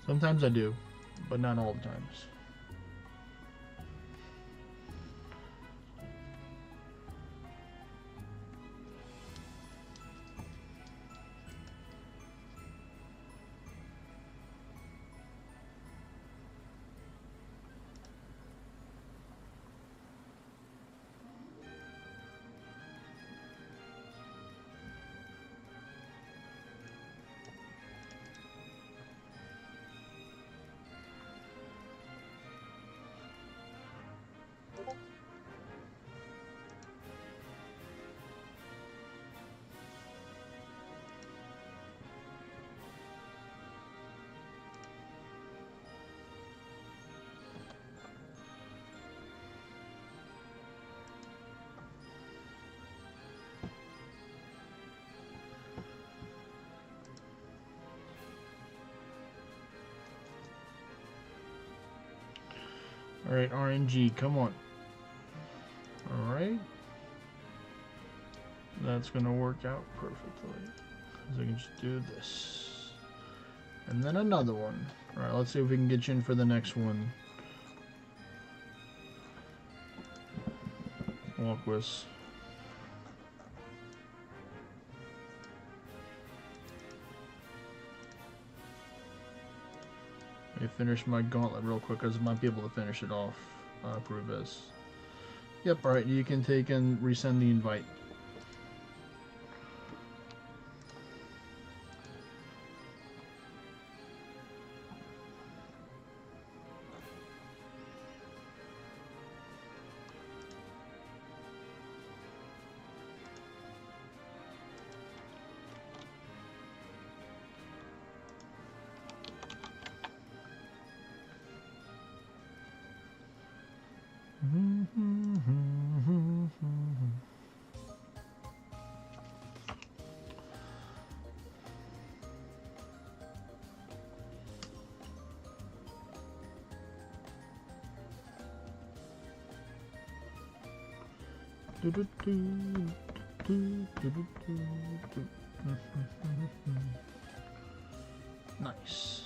A: Sometimes I do, but not all the times. Alright, RNG, come on. Alright. That's gonna work out perfectly. Because I can just do this. And then another one. Alright, let's see if we can get you in for the next one. Walkwist. Let me finish my gauntlet real quick, because I might be able to finish it off. Prove this. Yep, alright, you can take and resend the invite. Nice.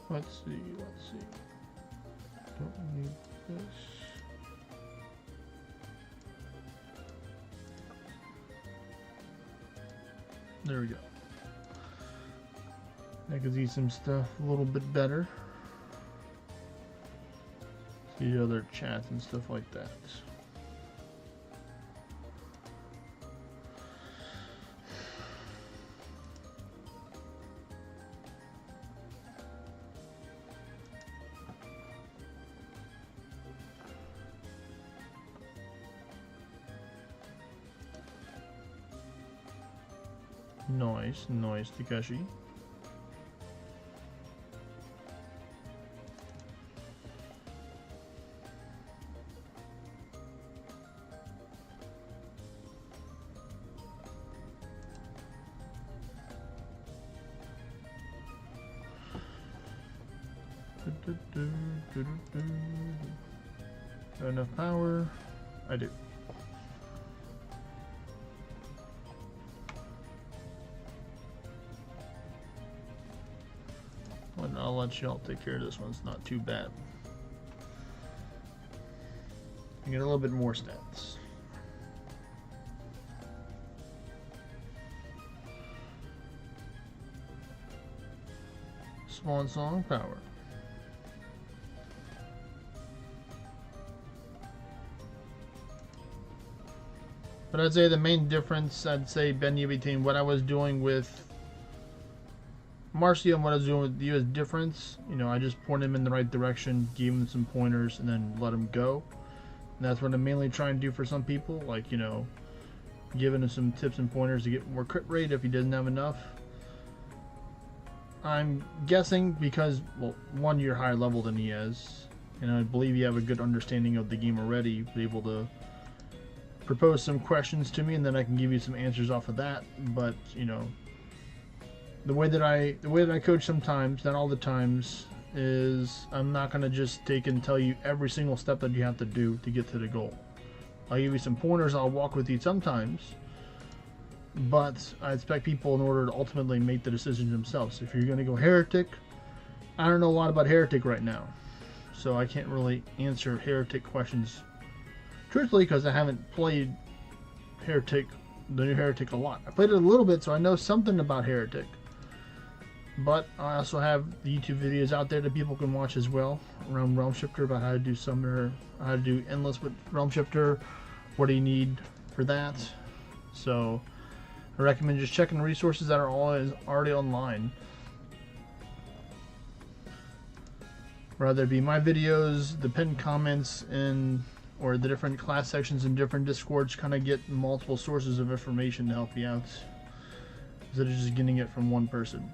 A: Let's see. Don't need this. There we go. I can see some stuff a little bit better. See other chats and stuff like that. Nice, Takeshi. Enough power? I do. Well, I'll let y'all take care of this one. It's not too bad. You get a little bit more stats. Swan Song power. But I'd say the main difference, Benny, between what I was doing with Marcio and what I was doing with you is difference. You know, I just pointed him in the right direction, gave him some pointers, and then let him go. And that's what I'm mainly trying to do for some people, like, you know, giving him some tips and pointers to get more crit rate if he doesn't have enough. I'm guessing because, well, one, you're higher level than he is, and I believe you have a good understanding of the game already. You'll be able to propose some questions to me, and then I can give you some answers off of that. But you know, the way that I coach sometimes, not all the times, is I'm not gonna just take and tell you every single step that you have to do to get to the goal. I'll give you some pointers. I'll walk with you sometimes, but I expect people in order to ultimately make the decision themselves. If you're gonna go Heretic, I don't know a lot about Heretic right now, so I can't really answer Heretic questions truthfully, because I haven't played Heretic, the new Heretic, a lot. I played it a little bit, so I know something about Heretic. But I also have the YouTube videos out there that people can watch as well around Realm Shifter, about how to do Summoner, how to do Endless with Realm Shifter, what do you need for that. So I recommend just checking the resources that are already online. Whether it be my videos, the pinned comments, or the different class sections in different Discords, kind of get multiple sources of information to help you out, instead of just getting it from one person.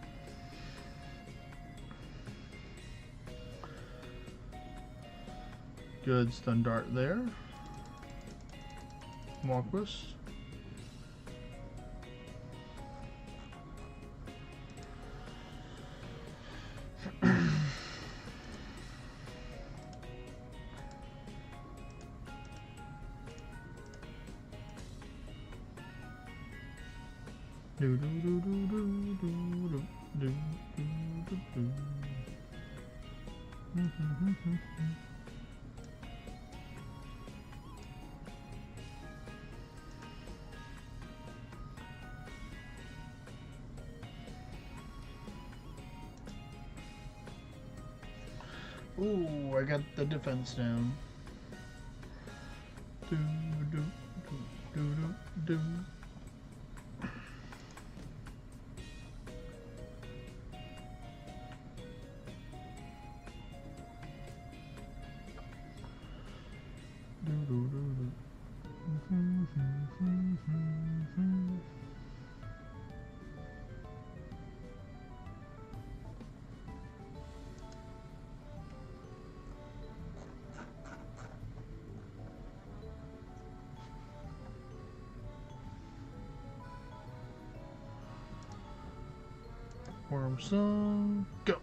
A: Good stun dart there. Walkwist. Do do do do do do do do do. Ooh, I got the defense down. Do do do do do do. Farm song, go.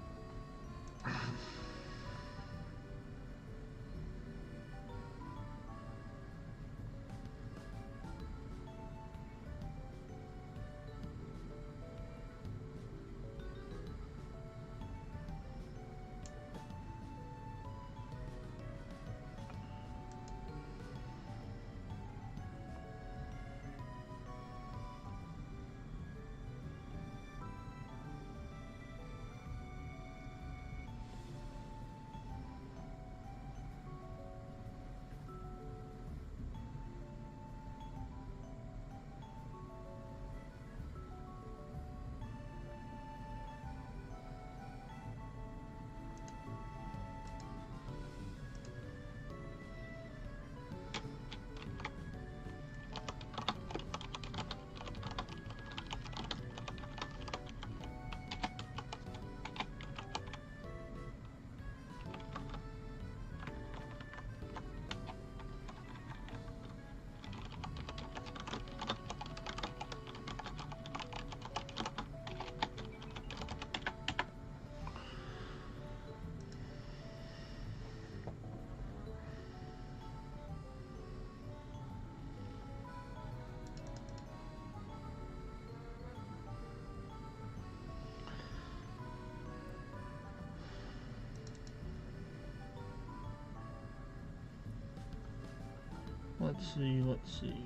A: Let's see.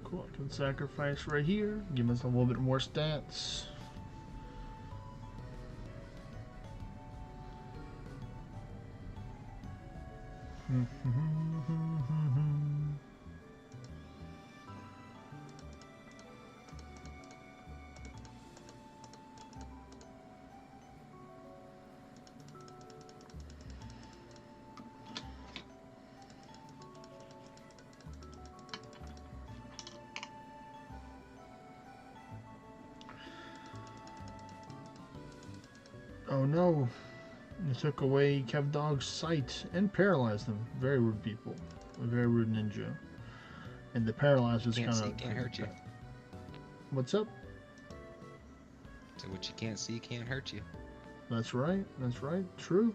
A: Cool, I can sacrifice right here. Give us a little bit more stats. Oh no, they took away Kev Dog's sight and paralyzed them. Very rude people. A very rude ninja. And the paralyzed was kind
F: Can't see,
A: of...
F: can't hurt you.
A: What's up?
F: So what you can't see can't hurt you.
A: That's right, true.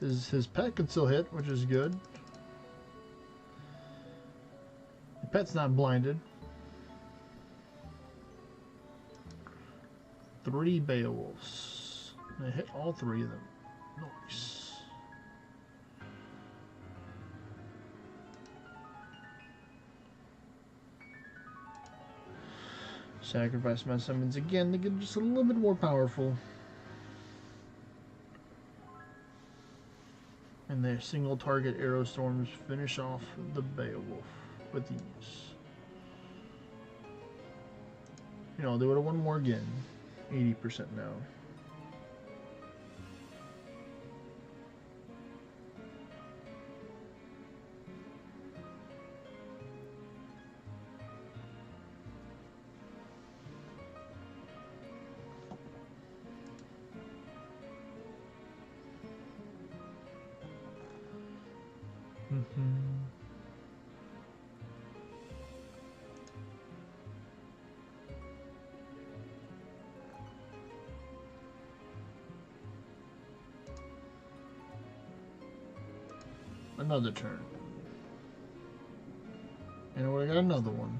A: His pet can still hit, which is good. The pet's not blinded. 3 Beowulfs. I hit all 3 of them. Nice. Sacrifice my summons again to get just a little bit more powerful. And their single target arrow storms finish off the Beowulf with ease. You know, I'll do it one more again. 80% now. Another turn. And we got another one.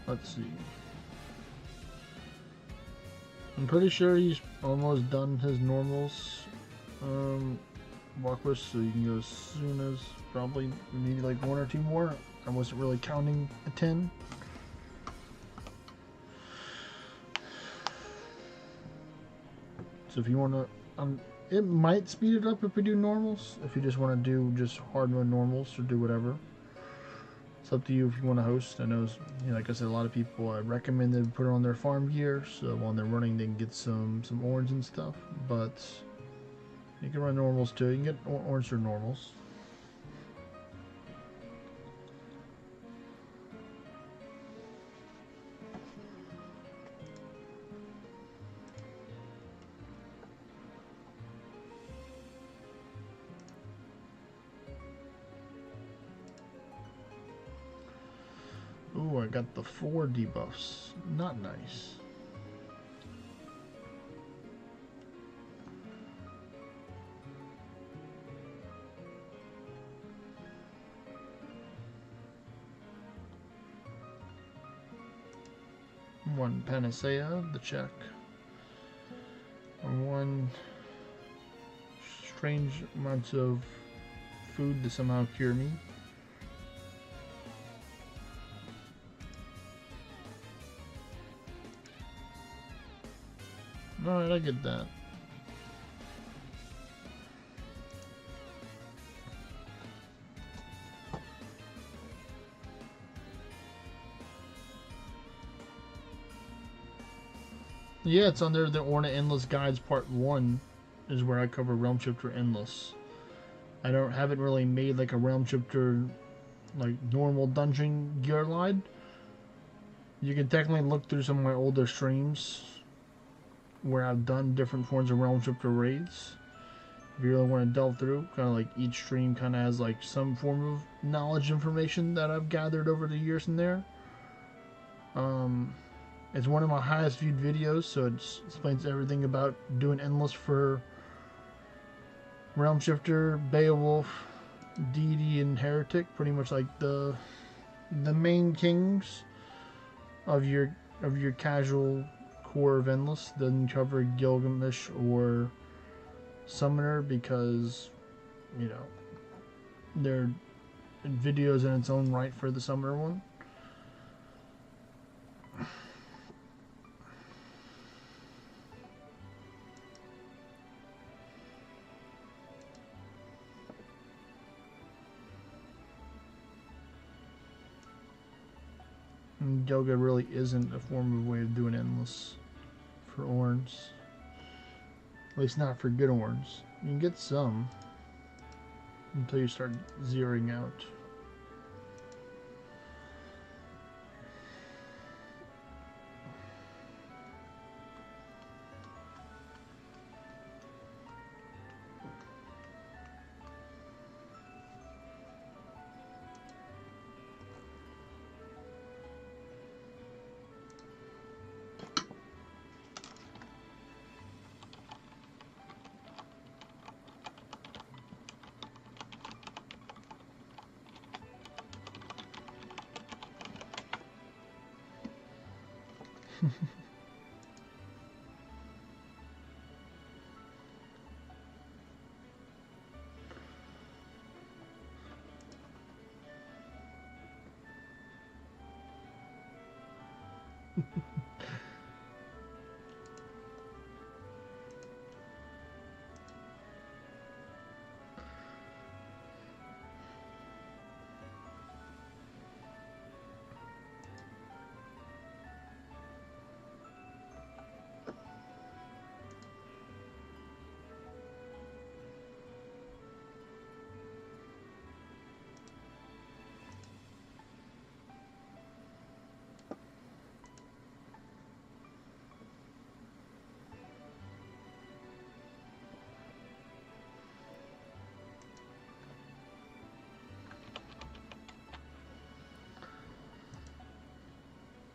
A: Let's see. I'm pretty sure he's almost done his normals walk so you can go as soon as probably maybe like 1 or 2 more. I wasn't really counting a 10. So if you want to, it might speed it up if we do normals. If you just want to do just hard mode normals or do whatever. It's up to you if you want to host. I know, like I said, a lot of people recommend they put it on their farm gear, so while they're running, they can get some orange and stuff. But you can run normals too. You can get orange or normals. Ooh, I got the 4 debuffs. Not nice. One panacea, the check. And one strange amounts of food to somehow cure me. Alright, I get that. Yeah, it's under the Orna Endless Guides Part 1 is where I cover Realm Shifter Endless. I haven't really made like a Realm Shifter like normal dungeon gear line. You can technically look through some of my older streams where I've done different forms of Realm Shifter raids. If you really want to delve through, kind of like each stream kind of has like some form of knowledge information that I've gathered over the years in there. It's one of my highest viewed videos, so it explains everything about doing Endless for Realm Shifter, Beowulf, Deity, and Heretic. Pretty much like the main kings of your casual core of Endless. Doesn't cover Gilgamesh or Summoner because, you know, they're videos in its own right for the Summoner one. And Yoga really isn't a form of way of doing Endless for Orns. At least not for good Orns. You can get some until you start zeroing out.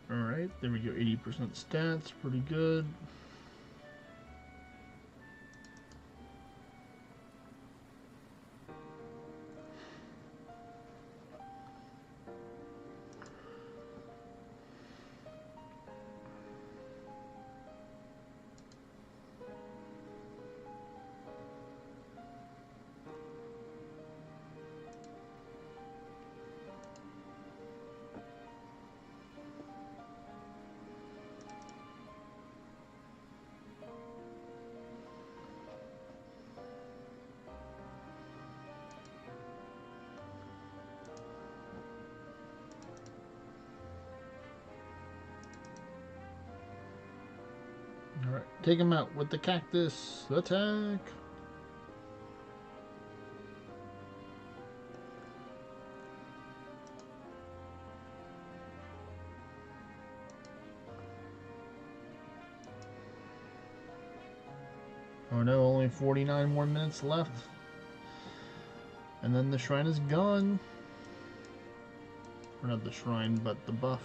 A: Alright, there we go, 80% stats, pretty good. Take him out with the cactus. Attack. Oh no, only 49 more minutes left. And then the shrine is gone. Or not the shrine, but the buff.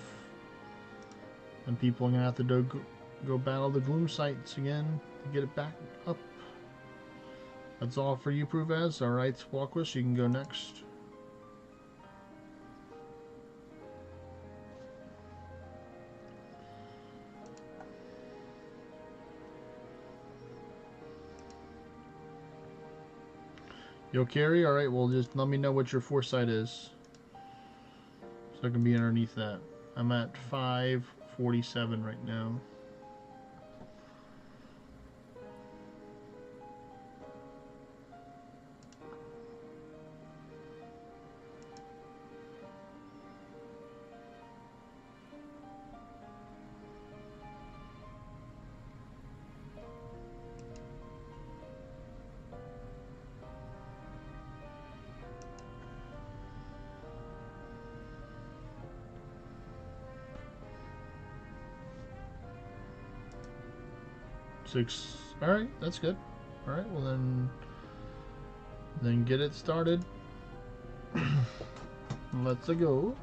A: And people are going to have to go battle the gloom sites again to get it back up. That's all for you, Pruvaz. Alright, Walkwist, you can go next. You'll carry? Alright, well just let me know what your foresight is. So I can be underneath that. I'm at 547 right now. Six. Alright, that's good. Alright, well then get it started. Let's go.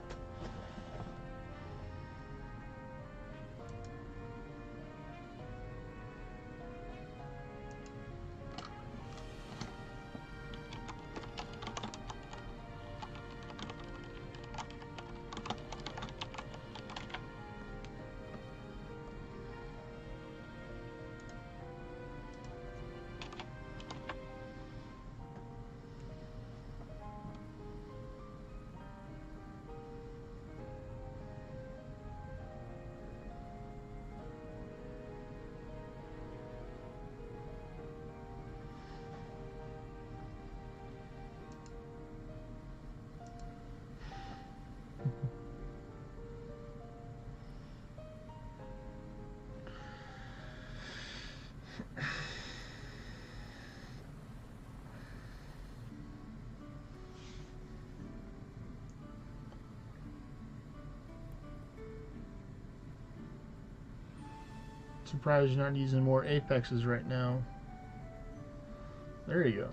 A: Surprised you're not using more apexes right now. There you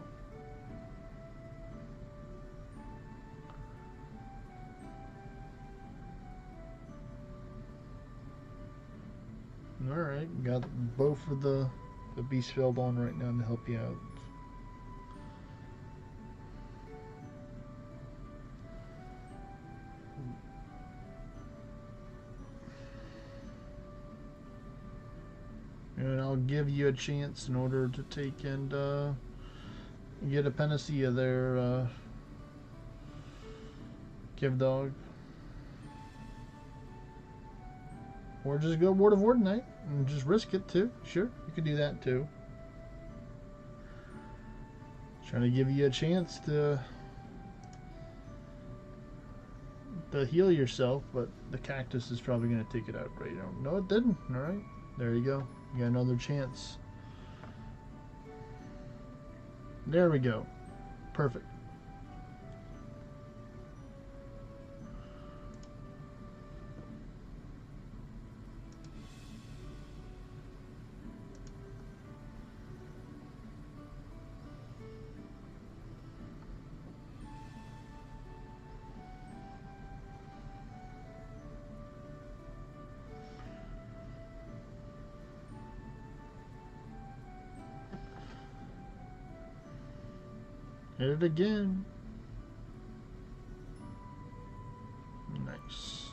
A: go. Alright, got both of the beast field on right now to help you out. And I'll give you a chance in order to take and get a panacea there, Give Dog. Or just go Word of Ordinate and just risk it too. Sure, you could do that too. Trying to give you a chance to heal yourself, but the cactus is probably going to take it out right now. No, it didn't. Alright, there you go. You got another chance. There we go. Perfect. Hit it again. Nice.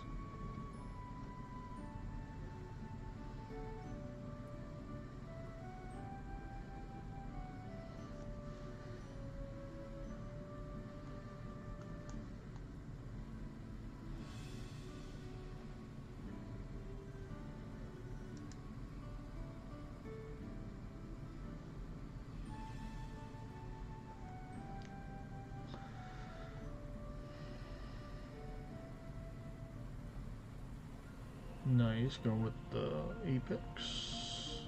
A: Nice, going with the apex.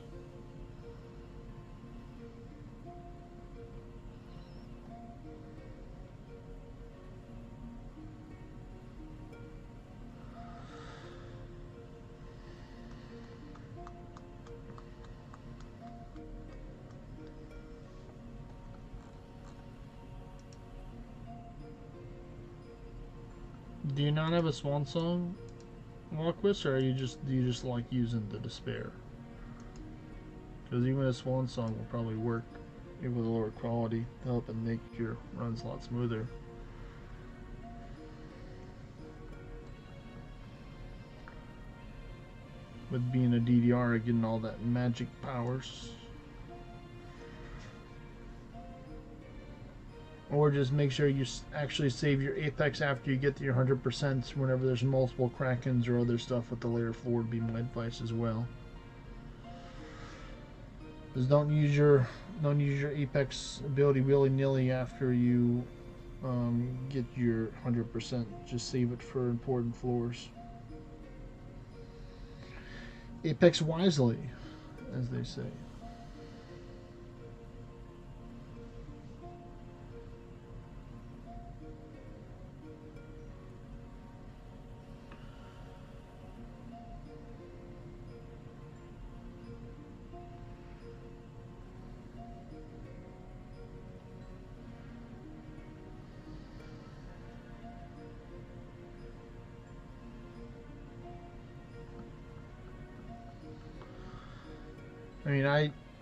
A: Do you not have a swan song, Walkwist, or do you just like using the despair? Because even a swan song will probably work even with a lower quality to help and make your runs a lot smoother. With being a DDR, getting all that magic powers. Or just make sure you actually save your Apex after you get to your 100% whenever there's multiple Krakens or other stuff with the layer 4 would be my advice as well. Just don't use your Apex ability willy-nilly after you get your 100%. Just save it for important floors. Apex wisely, as they say.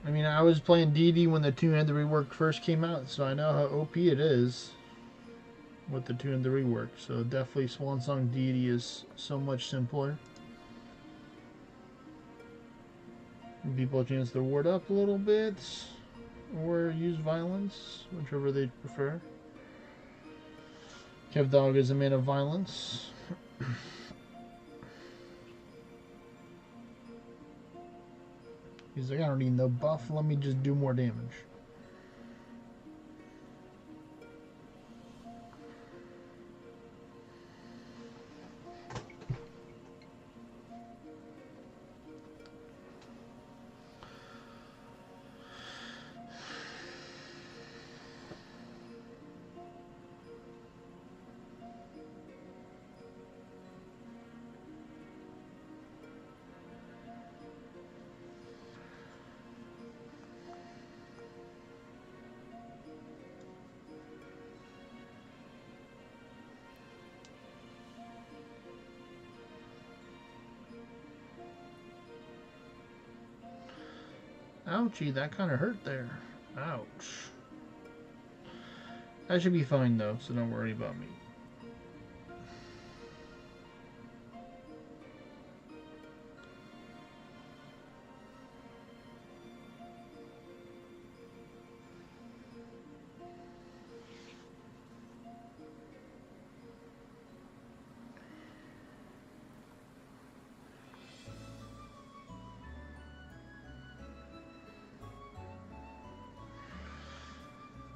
A: I mean, I was playing DD when the two-handed rework first came out, so I know how OP it is with the two-handed rework. So definitely Swansong DD is so much simpler. Give people a chance to ward up a little bit, or use violence, whichever they prefer. Kev Dog is a man of violence. He's like, I don't need no buff, let me just do more damage. Ouchie, that kind of hurt there. Ouch. I should be fine though, so don't worry about me.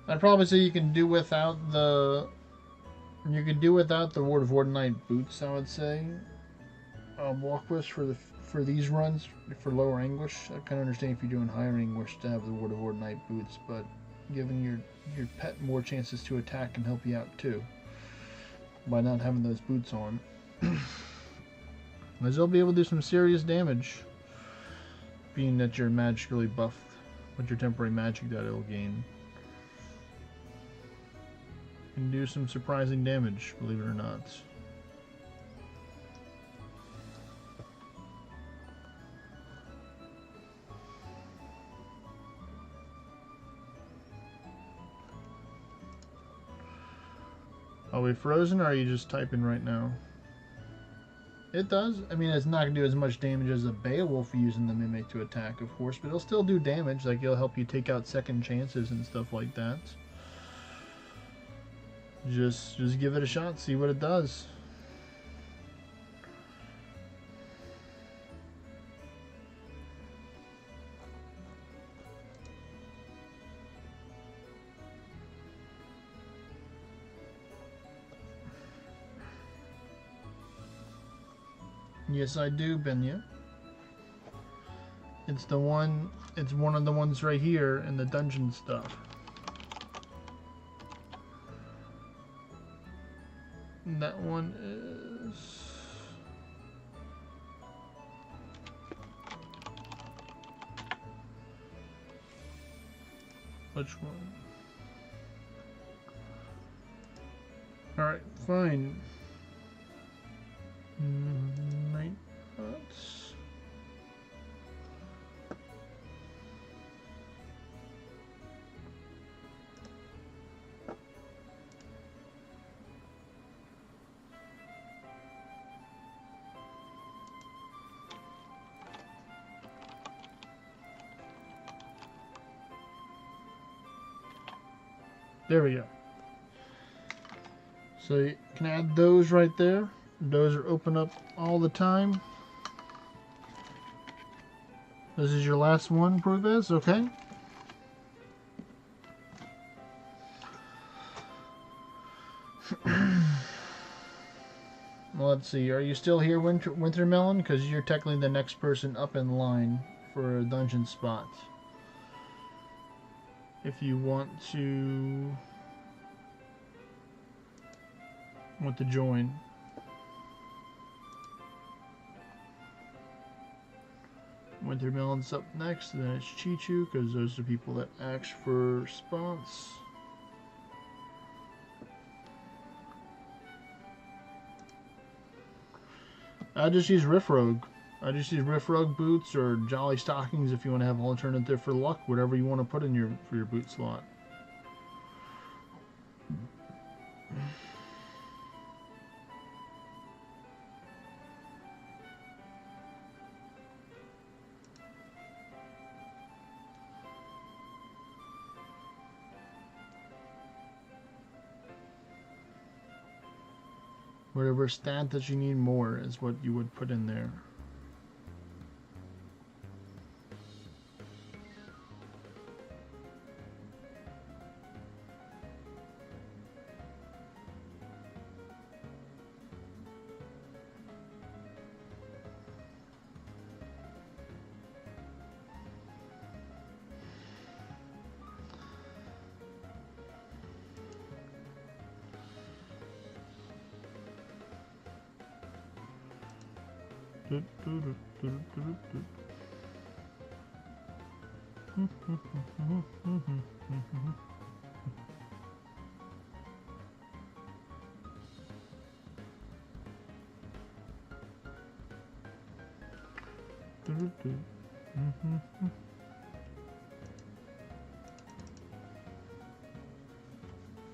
A: I'd probably say you can do without the Ward of Wardenite boots. I would say Walkwist for these runs for lower Anguish. I kind of understand if you're doing higher Anguish to have the Ward of Wardenite boots, but giving your pet more chances to attack can help you out too by not having those boots on. As they'll be able to do some serious damage, being that you're magically buffed with your temporary magic that it'll gain. Can do some surprising damage, believe it or not. Are we frozen or are you just typing right now? It does. I mean, it's not going to do as much damage as a Beowulf using the Mimic to attack, of course, but it'll still do damage. Like, it'll help you take out second chances and stuff like that. Just give it a shot, see what it does. Yes, I do, Benya. It's one of the ones right here in the dungeon stuff. That one is... Which one? Alright, fine. Night huts. There we go. So you can add those right there. Those are open up all the time. This is your last one, Proves, okay? Well, let's see. Are you still here, Wintermelon? Because you're technically the next person up in line for a dungeon spot. If you want to join. Wintermelon's up next, and then it's Chichu, because those are people that ask for spots. I just use Riff Rogue. I just use Riff Rogue boots or Jolly Stockings if you want to have an alternative for luck, whatever you want to put in for your boot slot. Whatever stat that you need more is what you would put in there.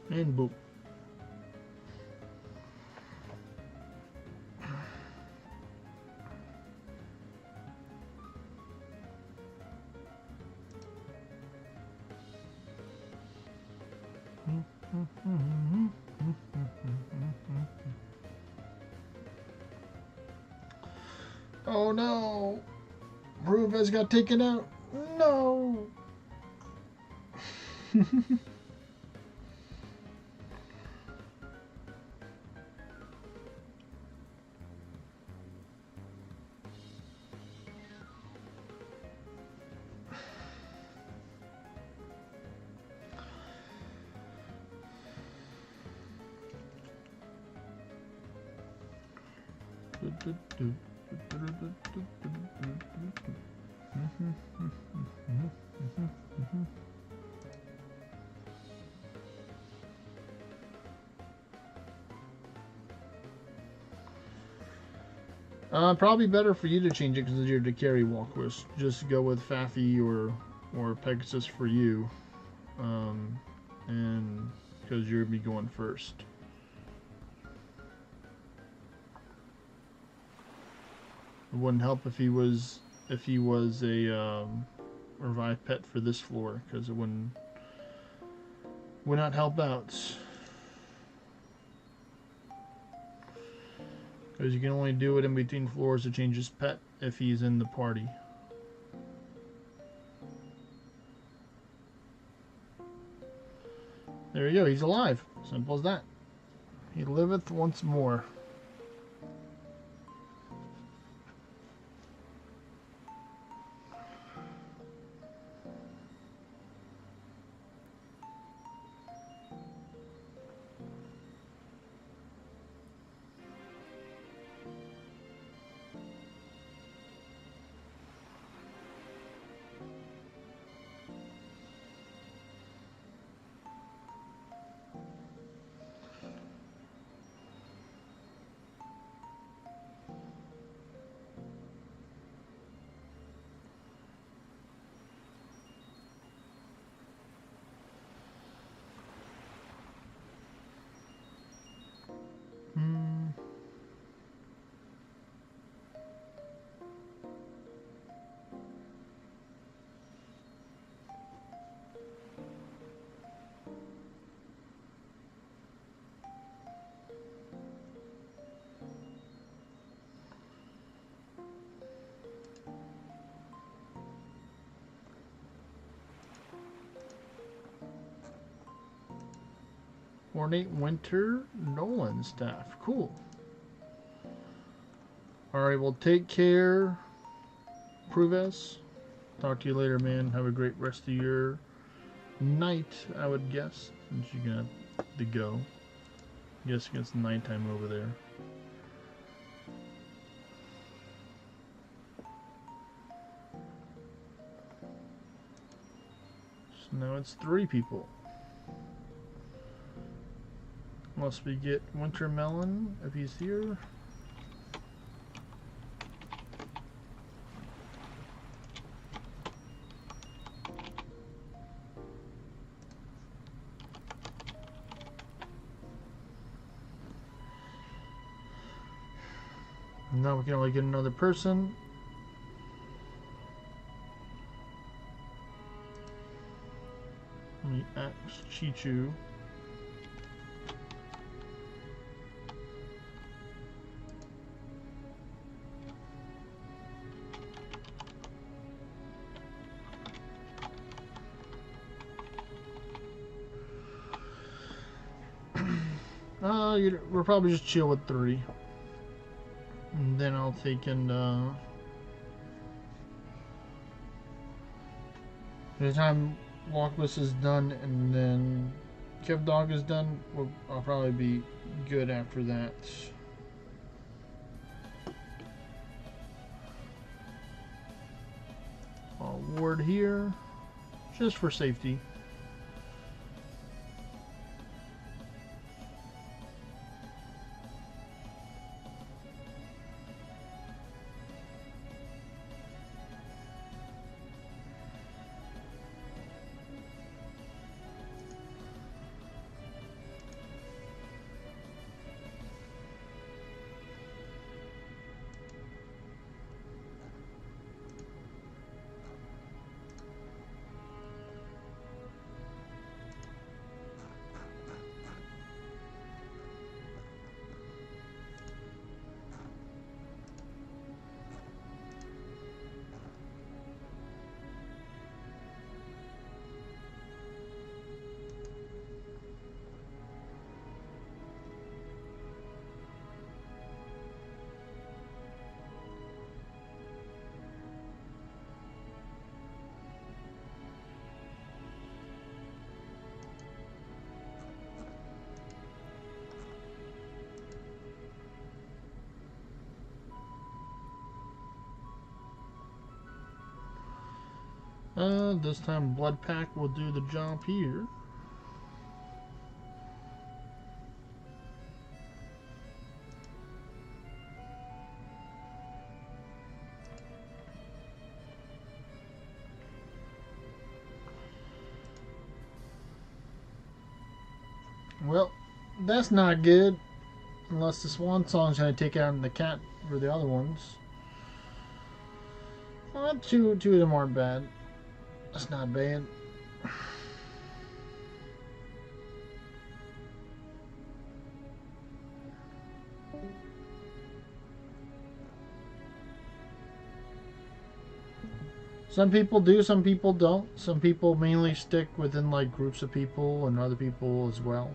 A: And boop. Oh no! Rubens got taken out. No! Probably better for you to change it because you're to carry Walkwist. Just go with Faffy or Pegasus for you, and because you'll be going first. It wouldn't help if he was a revived pet for this floor, because it would not help out. Because you can only do it in between floors to change his pet if he's in the party. There you go, he's alive. Simple as that. He liveth once more. Ornate Winter Nolan staff. Cool. Alright, well, take care, Pruves. Talk to you later, man. Have a great rest of your night, I would guess, since you're gonna have to go. I guess it's nighttime over there. So now it's 3 people. Unless we get Winter Melon, if he's here. Now we can only get another person. Let me ask Chichu. We'll probably just chill with 3. And then I'll take and, by the time Walkless is done and then Kev Dog is done, I'll probably be good after that. I'll ward here, just for safety. This time Blood Pack will do the job here. Well, that's not good. Unless the Swan Song's going to take out the cat for the other ones. Well, two of them aren't bad. That's not bad. Some people do, some people don't. Some people mainly stick within like groups of people and other people as well.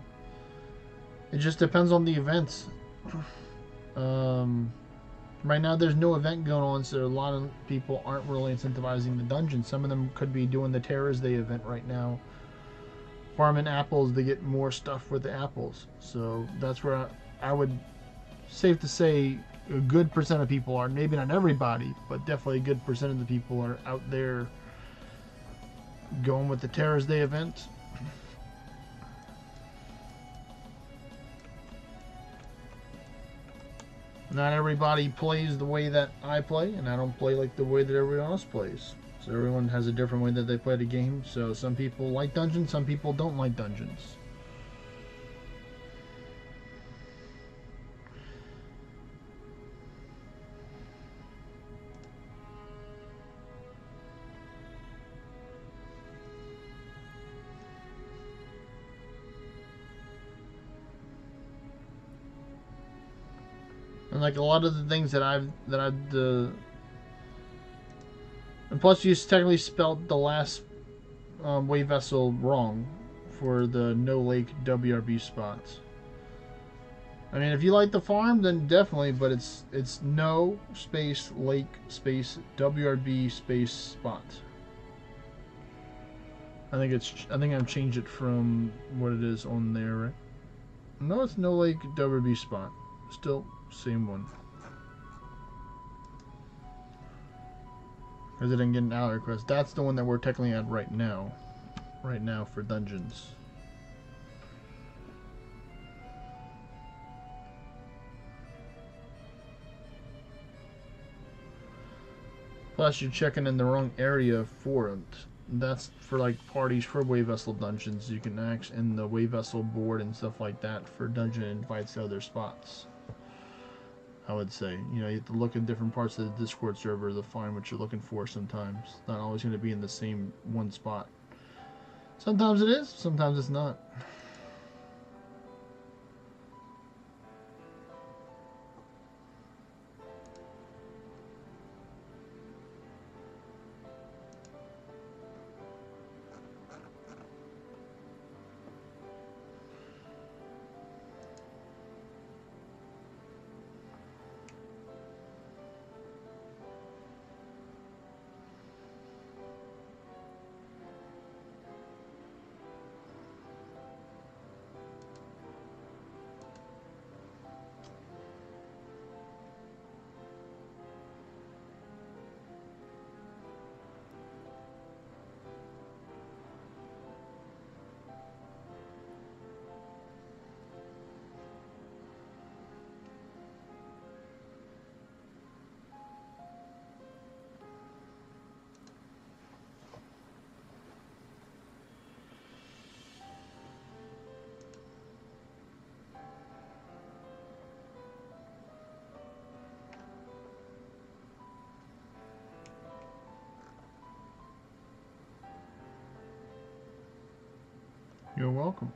A: It just depends on the events. Right now there's no event going on, so a lot of people aren't really incentivizing the dungeon. Some of them could be doing the Terras Day event right now, farming apples to get more stuff with the apples. So that's where I would, safe to say, a good percent of people are, maybe not everybody, but definitely a good percent of the people are out there going with the Terras Day event. Not everybody plays the way that I play, and I don't play like the way that everyone else plays. So everyone has a different way that they play the game. So some people like dungeons, some people don't like dungeons. And like a lot of the things that I've and plus you technically spelled the last wave vessel wrong for the no lake WRB spots. I mean, if you like the farm, then definitely, but it's no space lake space WRB space spot. I think I've changed it from what it is on there, right? No, it's no lake WRB spot. Still same one. Because I didn't get an ally request. That's the one that we're technically at right now. Right now for dungeons. Plus, you're checking in the wrong area for it. That's for like parties for way vessel dungeons. You can act in the way vessel board and stuff like that for dungeon invites to other spots. I would say, you know, you have to look at different parts of the Discord server to find what you're looking for. Sometimes it's not always going to be in the same one spot. Sometimes it is, sometimes it's not. You're welcome.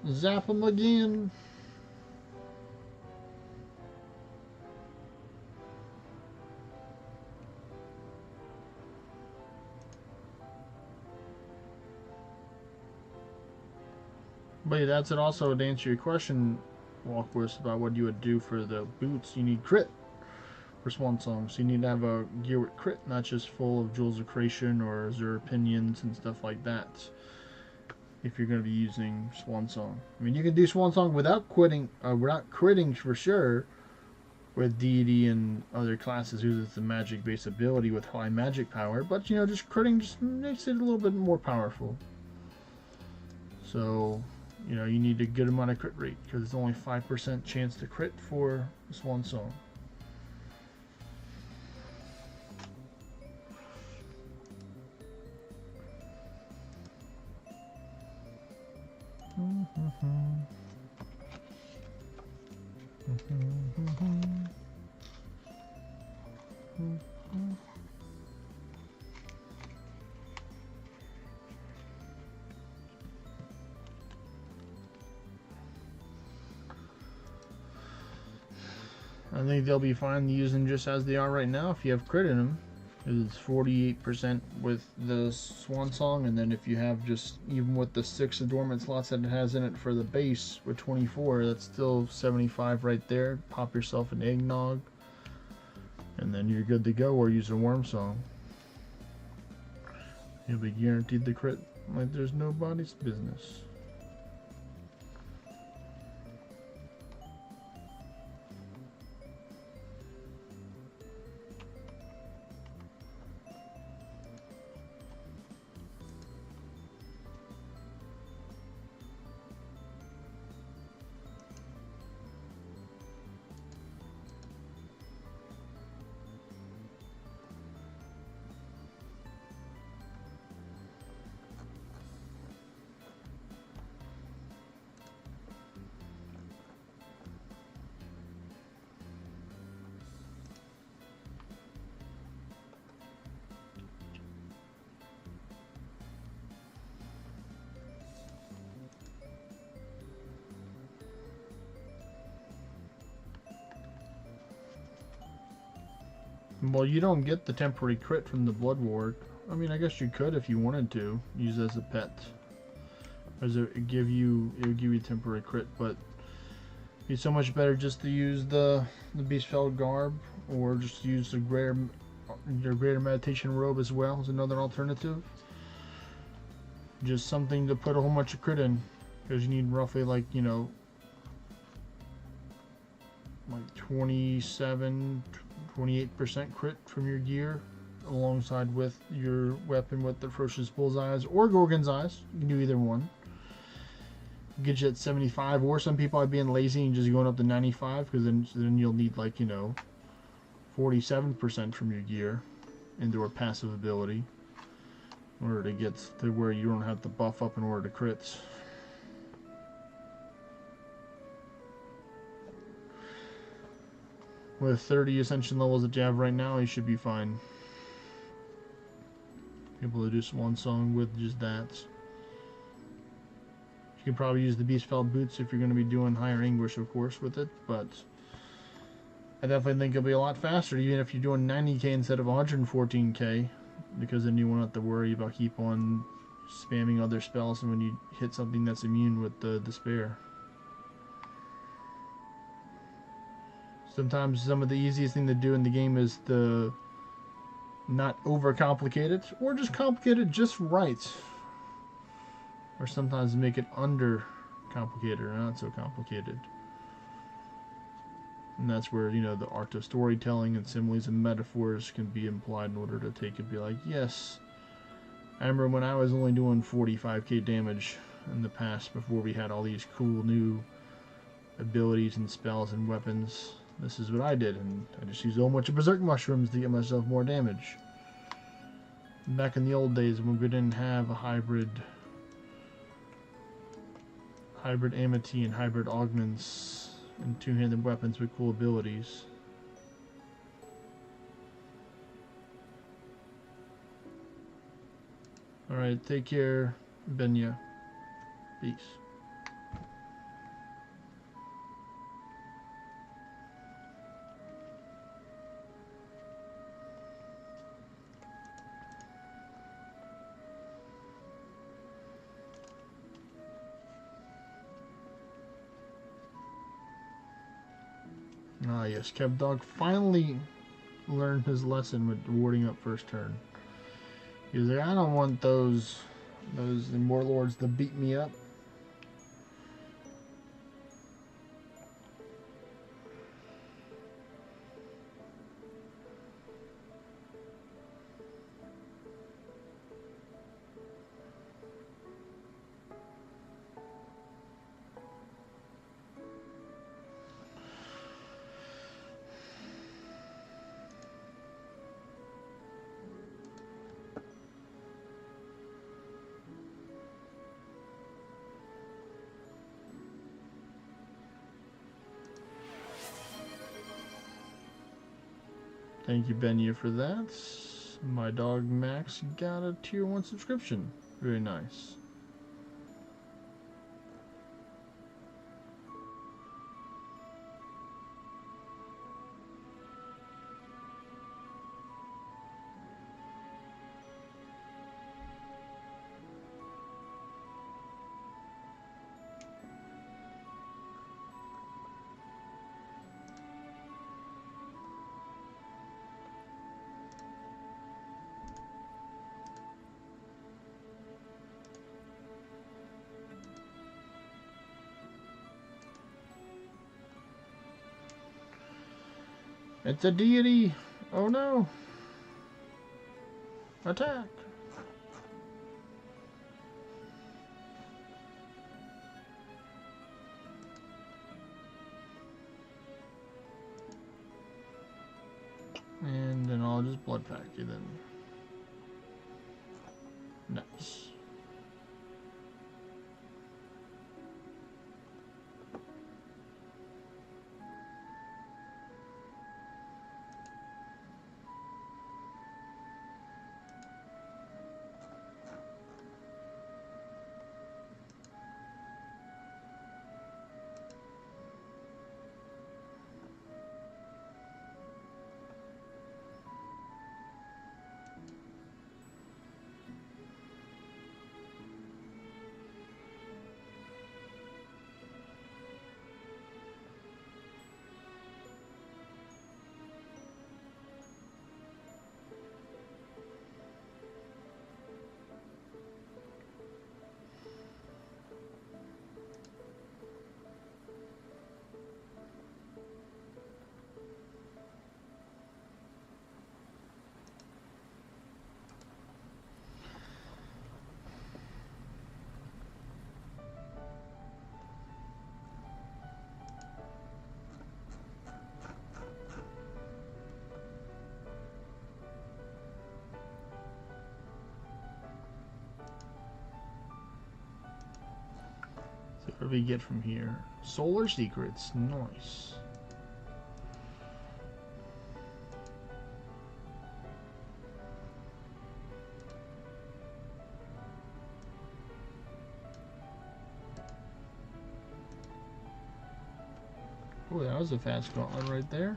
A: Zap him again. But yeah, that's it. Also, to answer your question, Walkworth, about what you would do for the boots, you need crit for Swan Song. So you need to have a gear with crit, not just full of Jewels of Creation or Azure Opinions and stuff like that. If you're going to be using Swan Song, I mean, you can do Swan Song without critting for sure. With deity and other classes uses the magic-based ability with high magic power, but you know, just critting just makes it a little bit more powerful. So, you know, you need a good amount of crit rate because it's only 5% chance to crit for Swan Song. I think they'll be fine using just as they are right now if you have crit in them. It's 48% with the Swan Song, and then if you have just, even with the 6 adornment slots that it has in it for the base with 24, that's still 75 right there. Pop yourself an eggnog, and then you're good to go, or use a Worm Song. You'll be guaranteed the crit like there's nobody's business. Well, you don't get the temporary crit from the Blood Ward. I mean, I guess you could if you wanted to use it as a pet. As it would give you temporary crit, but it'd be so much better just to use the Beastfell Garb, or just use the Greater Meditation Robe as well as another alternative. Just something to put a whole bunch of crit in, because you need roughly like, you know, like 27, 28% crit from your gear, alongside with your weapon with the Ferocious Bullseyes or Gorgon's Eyes. You can do either one. Get you at 75, or some people are being lazy and just going up to 95, because then you'll need, like, you know, 47% from your gear into a passive ability in order to get to where you don't have to buff up in order to crits. With 30 ascension levels that you have right now, you should be fine. Able to do one song with just that. You can probably use the Beastfell Boots if you're going to be doing higher Anguish, of course, with it, but I definitely think it'll be a lot faster, even if you're doing 90k instead of 114k, because then you won't have to worry about keep on spamming other spells and when you hit something that's immune with the Despair. Sometimes some of the easiest thing to do in the game is to not overcomplicate it, or just complicate it just right. Or sometimes make it under complicated or not so complicated. And that's where, you know, the art of storytelling and similes and metaphors can be implied in order to take it, be like, yes, I remember when I was only doing 45k damage in the past before we had all these cool new abilities and spells and weapons. This is what I did, and I just used a whole bunch of Berserk Mushrooms to get myself more damage. Back in the old days when we didn't have a hybrid Amity and hybrid augments and two-handed weapons with cool abilities. Alright, take care, Benya. Peace. Ah yes, Kevdog finally learned his lesson with warding up first turn. He was like, I don't want those Warlords to beat me up. Thank you, Benya, for that. My dog Max got a tier 1 subscription. Very nice. It's a deity! Oh no! Attack! And then I'll just blood pack you then. Nice. What do we get from here? Solar secrets. Nice. Oh, that was a fast gauntlet right there.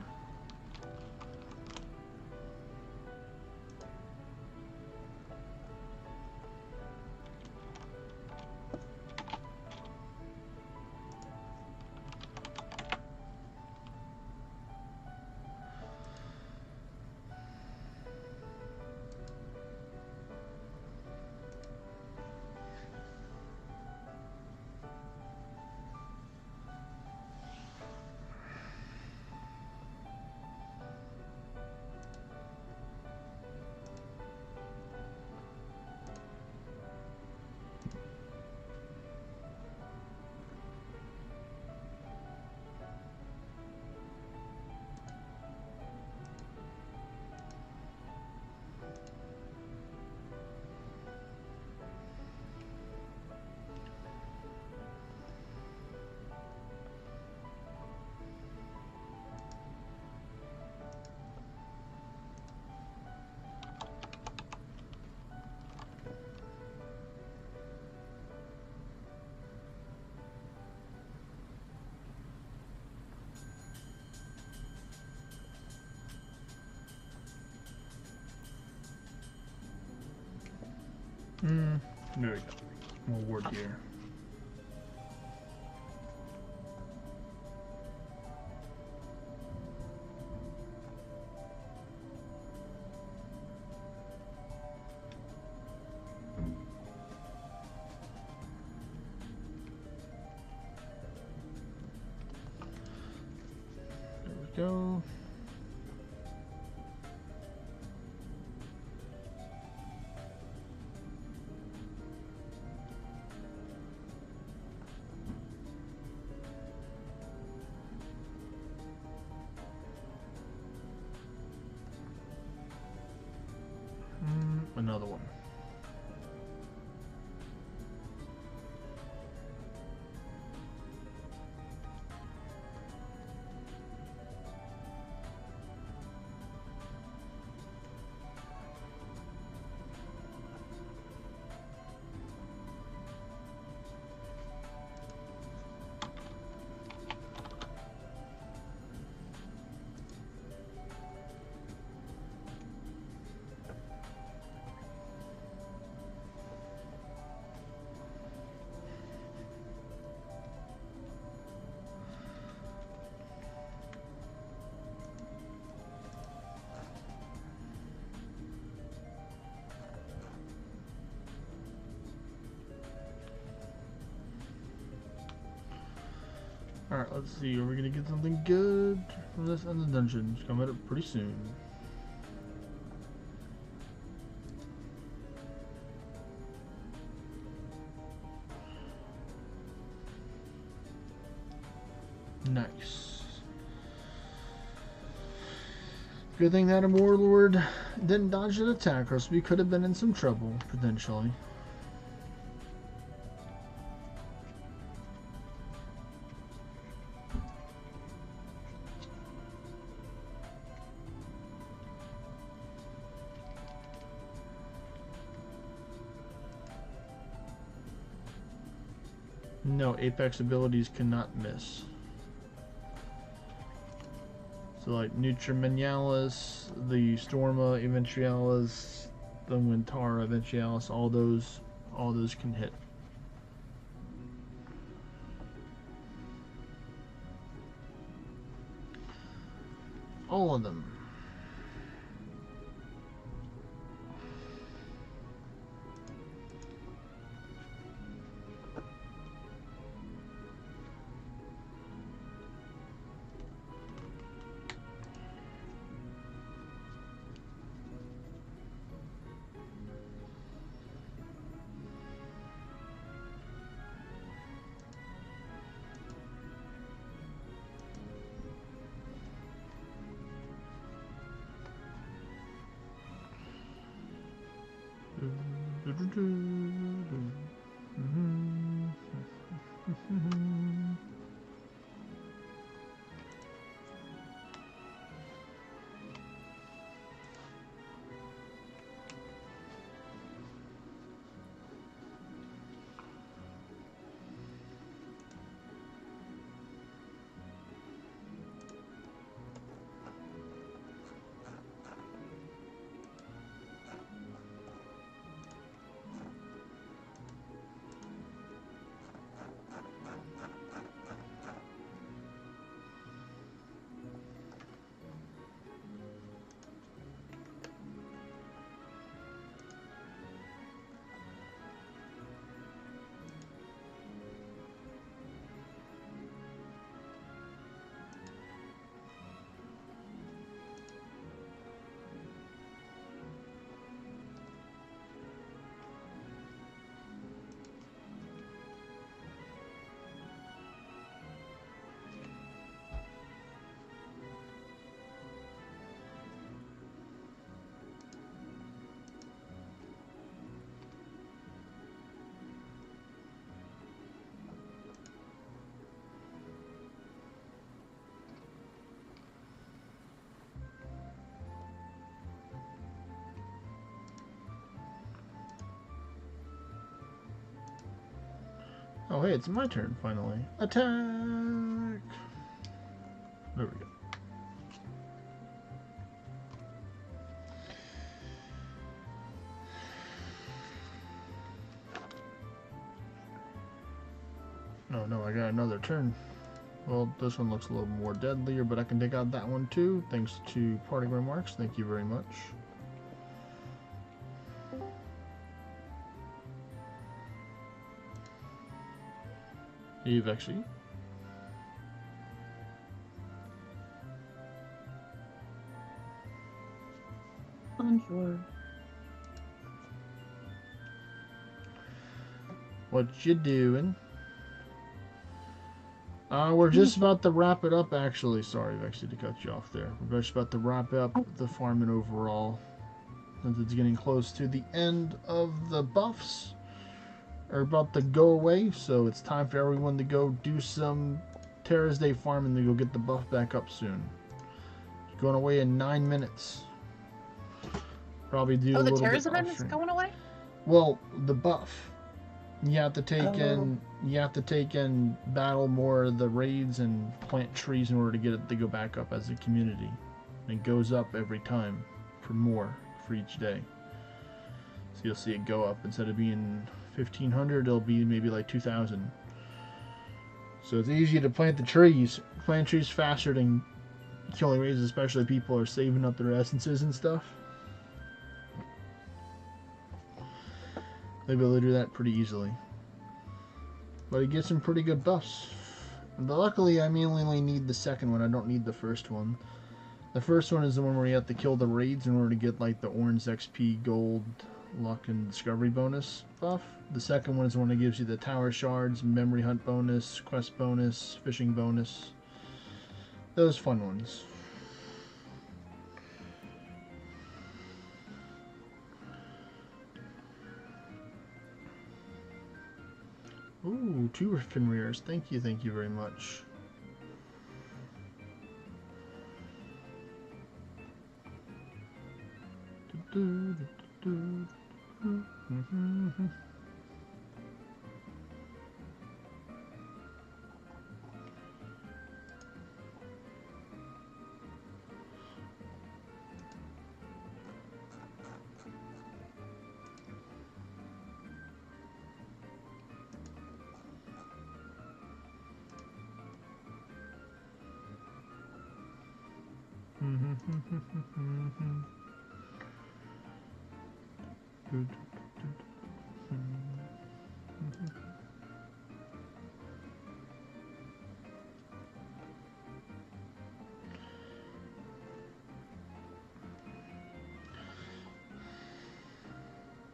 A: There we go. More ward gear. There we go. Another one. Alright, let's see. Are we gonna get something good from this in the dungeon? It's coming up pretty soon. Nice. Good thing that a warlord didn't dodge an attack, or else we could have been in some trouble, potentially. No, Apex abilities cannot miss. So like Nutrimenialis, the Storma Eventualis, the Wintara Eventualis, all those can hit. All of them. Oh, hey, it's my turn finally. Attack! There we go. Oh no, I got another turn. Well, this one looks a little more deadlier, but I can take out that one too, thanks to parting remarks. Thank you very much. Eve, actually.
E: Bonjour.
A: What you doing? We're just about to wrap it up, actually. Sorry, actually, to cut you off there. We're just about to wrap up the farming overall. Since it's getting close to the end of the buffs. Are about to go away, so it's time for everyone to go do some Terras Day farming to go get the buff back up soon. It's going away in 9 minutes. Probably do a
E: Oh, the
A: little
E: Terras
A: bit
E: event
A: off
E: is
A: stream.
E: going away?
A: Well, the buff. You have to take
E: Oh.
A: in battle more of the raids and plant trees in order to get it to go back up as a community. And it goes up every time for more for each day. So you'll see it go up instead of being 1,500, it'll be maybe like 2,000. So it's easy to plant the trees. Plant trees faster than killing raids, especially if people are saving up their essences and stuff. They'll be able to do that pretty easily. But it gets some pretty good buffs. But luckily, I mainly need the second one. I don't need the first one. The first one is the one where you have to kill the raids in order to get like the orange XP, gold, luck, and discovery bonus buff. The second one is the one that gives you the tower shards, memory hunt bonus, quest bonus, fishing bonus. Those fun ones. Ooh, 2 Fenrir's. Thank you very much.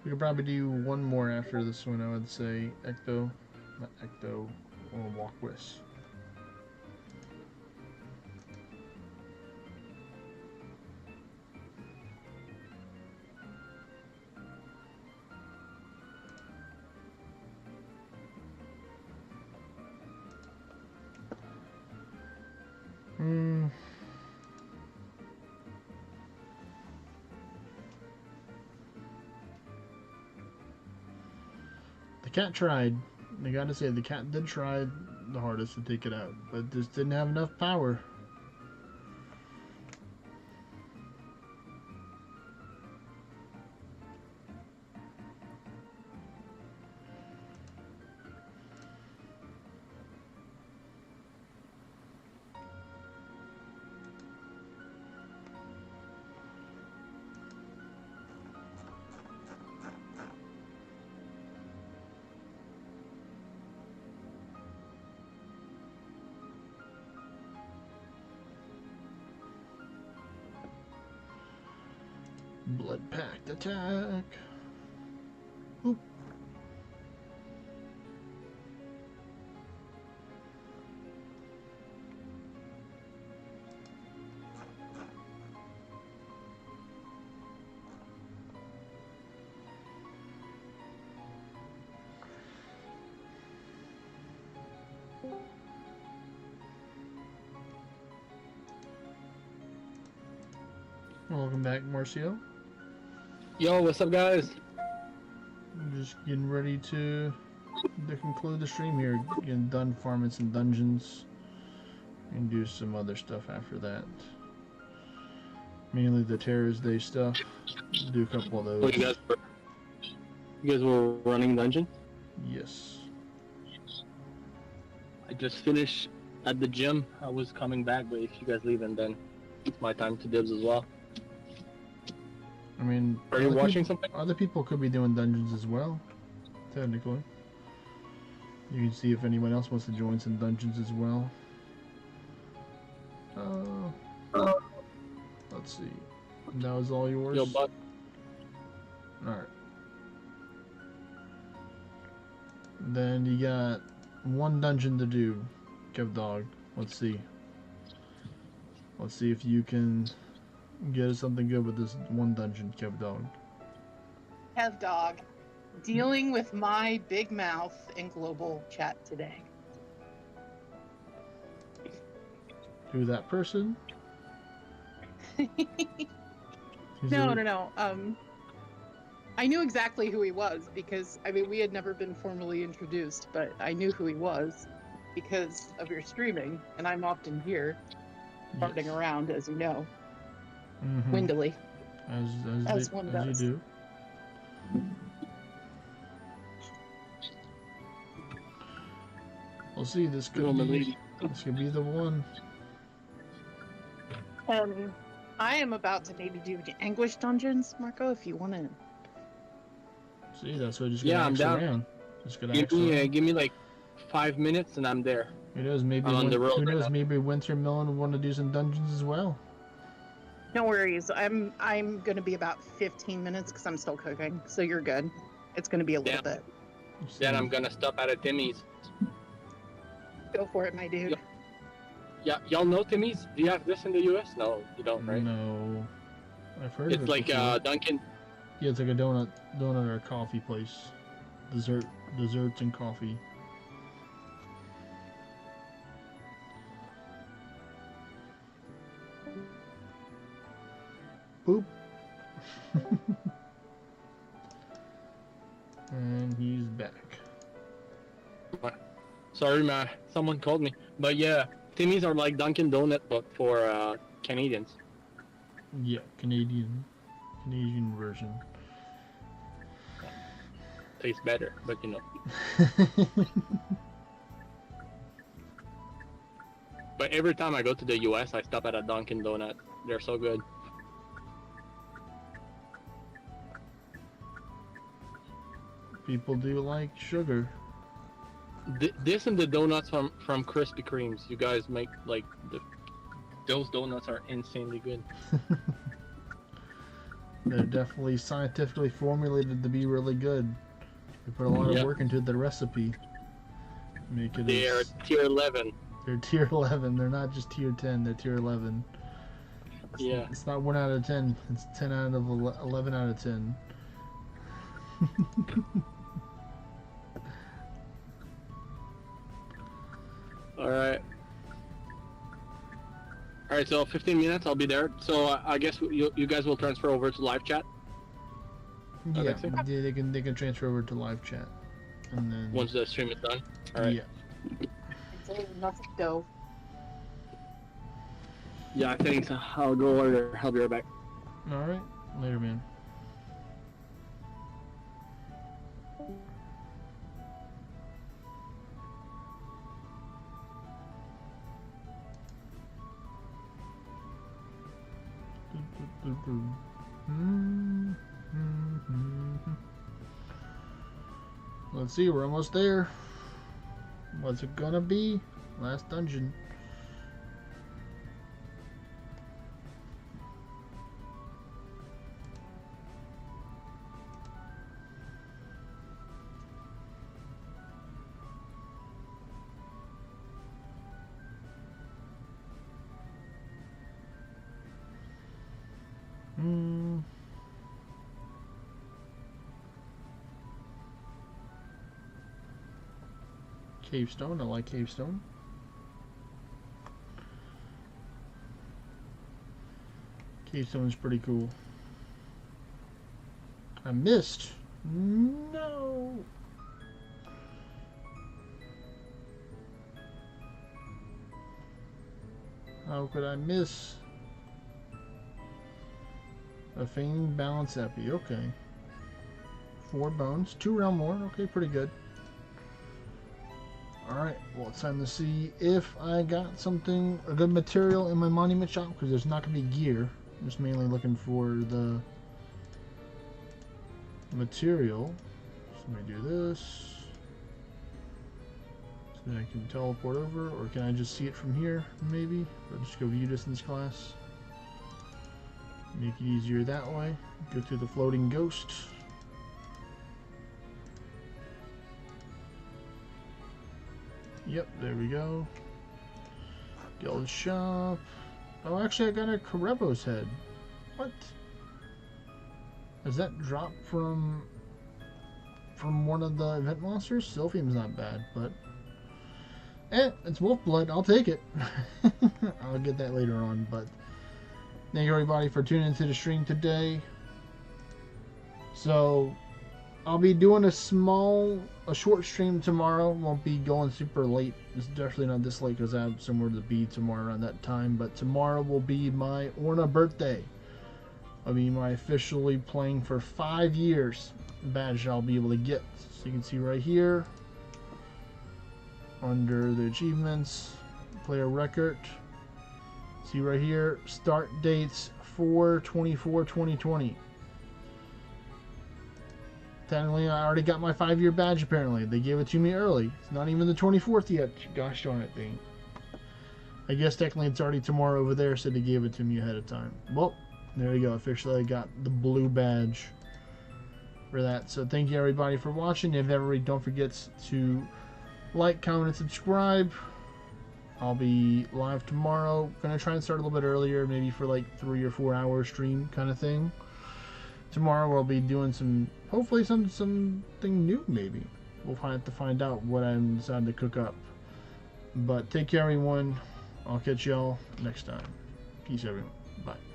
A: We could probably do one more after this one, I would say. Ecto, not Ecto, or Walkwist. The cat tried. I gotta say, the cat did try the hardest to take it out, but just didn't have enough power. Blood pact attack. Oop. Welcome back, Marcio.
G: Yo, what's up, guys?
A: I'm just getting ready to to conclude the stream here. Getting done farming some dungeons. And do some other stuff after that. Mainly the Terras Day stuff. Do a couple of
G: So
A: those.
G: you guys were running dungeon?
A: Yes.
G: I just finished at the gym. I was coming back, but if you guys leaving, then it's my time to dibs as well.
A: I mean,
G: Are you watching something?
A: Other people could be doing dungeons as well, technically. You can see if anyone else wants to join some dungeons as well. Let's see. That was all yours?
G: Yo, Buck.
A: Alright. Then you got one dungeon to do, Kev Dog. Let's see. Let's see if you can get us something good with this one dungeon, Kev Dog.
H: Kev Dog, dealing with my big mouth in global chat today.
A: Who that person?
H: No. I knew exactly who he was because, I mean, we had never been formally introduced, but I knew who he was because of your streaming, and I'm often here, farting around, as you know, windily.
A: As
H: one
A: you
H: does.
A: do. We'll see. This could be the one.
H: I am about to maybe do the Anguish dungeons, Marco, if you want to.
A: See, that's what I just
G: Yeah, I'm down.
A: around. Just gonna
G: Give me like 5 minutes and I'm there.
A: Who knows? Maybe
G: I'm on the road
A: who
G: right
A: knows?
G: now.
A: Maybe Wintermelon will want to do some dungeons as well.
H: No worries. I'm gonna be about 15 minutes because I'm still cooking, so you're good. It's gonna be a little bit.
G: Then I'm gonna stop at a Timmy's.
H: Go for it, my dude.
G: Yeah, y'all know Timmy's? Do you have this in the US? No, you don't, right?
A: No, I've heard of
G: It's
A: it.
G: like
A: before.
G: Dunkin'.
A: Yeah, it's like a donut or a coffee place. Desserts and coffee. Boop. And he's back.
G: Sorry, man. Someone called me. But yeah, Timmy's are like Dunkin' Donut, but for Canadians.
A: Yeah, Canadian version.
G: Tastes better, but you know. But every time I go to the US, I stop at a Dunkin' Donut. They're so good.
A: People do like sugar.
G: This and the donuts from Krispy Kremes. You guys make like those donuts are insanely good.
A: They're definitely scientifically formulated to be really good. They put a lot of work into the recipe. Make it.
G: They are tier 11.
A: They're tier 11. They're not just tier 10. They're tier 11.
G: Yeah.
A: It's not 1 out of 10. It's 10 out of 11 out of 10.
G: Alright. Alright, so 15 minutes, I'll be there. So I guess you guys will transfer over to live chat?
A: Yeah,
G: Alexei?
A: they can transfer over to live chat. And then
G: Once the stream is done? Alright.
A: Yeah.
H: Nothing dough.
G: Yeah, I think so. I'll go order. I'll be right back.
A: Alright. Later, man. Let's see, we're almost there. What's it gonna be? Last dungeon. Cave stone, I like cave stone. Cave stone is pretty cool. I missed. No. How could I miss? A feigned balance epi. Okay. 4 bones. 2 realm more. Okay, pretty good. Alright, well, it's time to see if I got something, a good material in my monument shop, because there's not going to be gear. I'm just mainly looking for the material. So let me do this. So then I can teleport over, or can I just see it from here, maybe? Or just go view distance class. Make it easier that way. Go through the floating ghost. Yep, there we go. Guild shop. Oh, actually, I got a Karebo's head. What? Does that drop from one of the event monsters? Sylphium's not bad, but it's wolf blood. I'll take it. I'll get that later on. But thank you everybody for tuning into the stream today. So I'll be doing a short stream tomorrow. Won't be going super late. It's definitely not this late because I have somewhere to be tomorrow around that time. But tomorrow will be my Orna birthday. I'll be my officially playing for 5 years badge I'll be able to get. So you can see right here under the achievements, player record. See right here, start dates 4/24/2020. Technically, I already got my 5-year badge, apparently. They gave it to me early. It's not even the 24th yet. Gosh darn it, thing. I guess technically it's already tomorrow over there, so they gave it to me ahead of time. Well, there you go. Officially, I got the blue badge for that. So thank you, everybody, for watching. If everybody don't forget to like, comment, and subscribe. I'll be live tomorrow. Gonna try and start a little bit earlier, maybe for like 3 or 4 hour stream kind of thing. Tomorrow we'll be doing hopefully something new, maybe. We'll have to find out what I'm deciding to cook up. But take care, everyone. I'll catch y'all next time. Peace, everyone. Bye.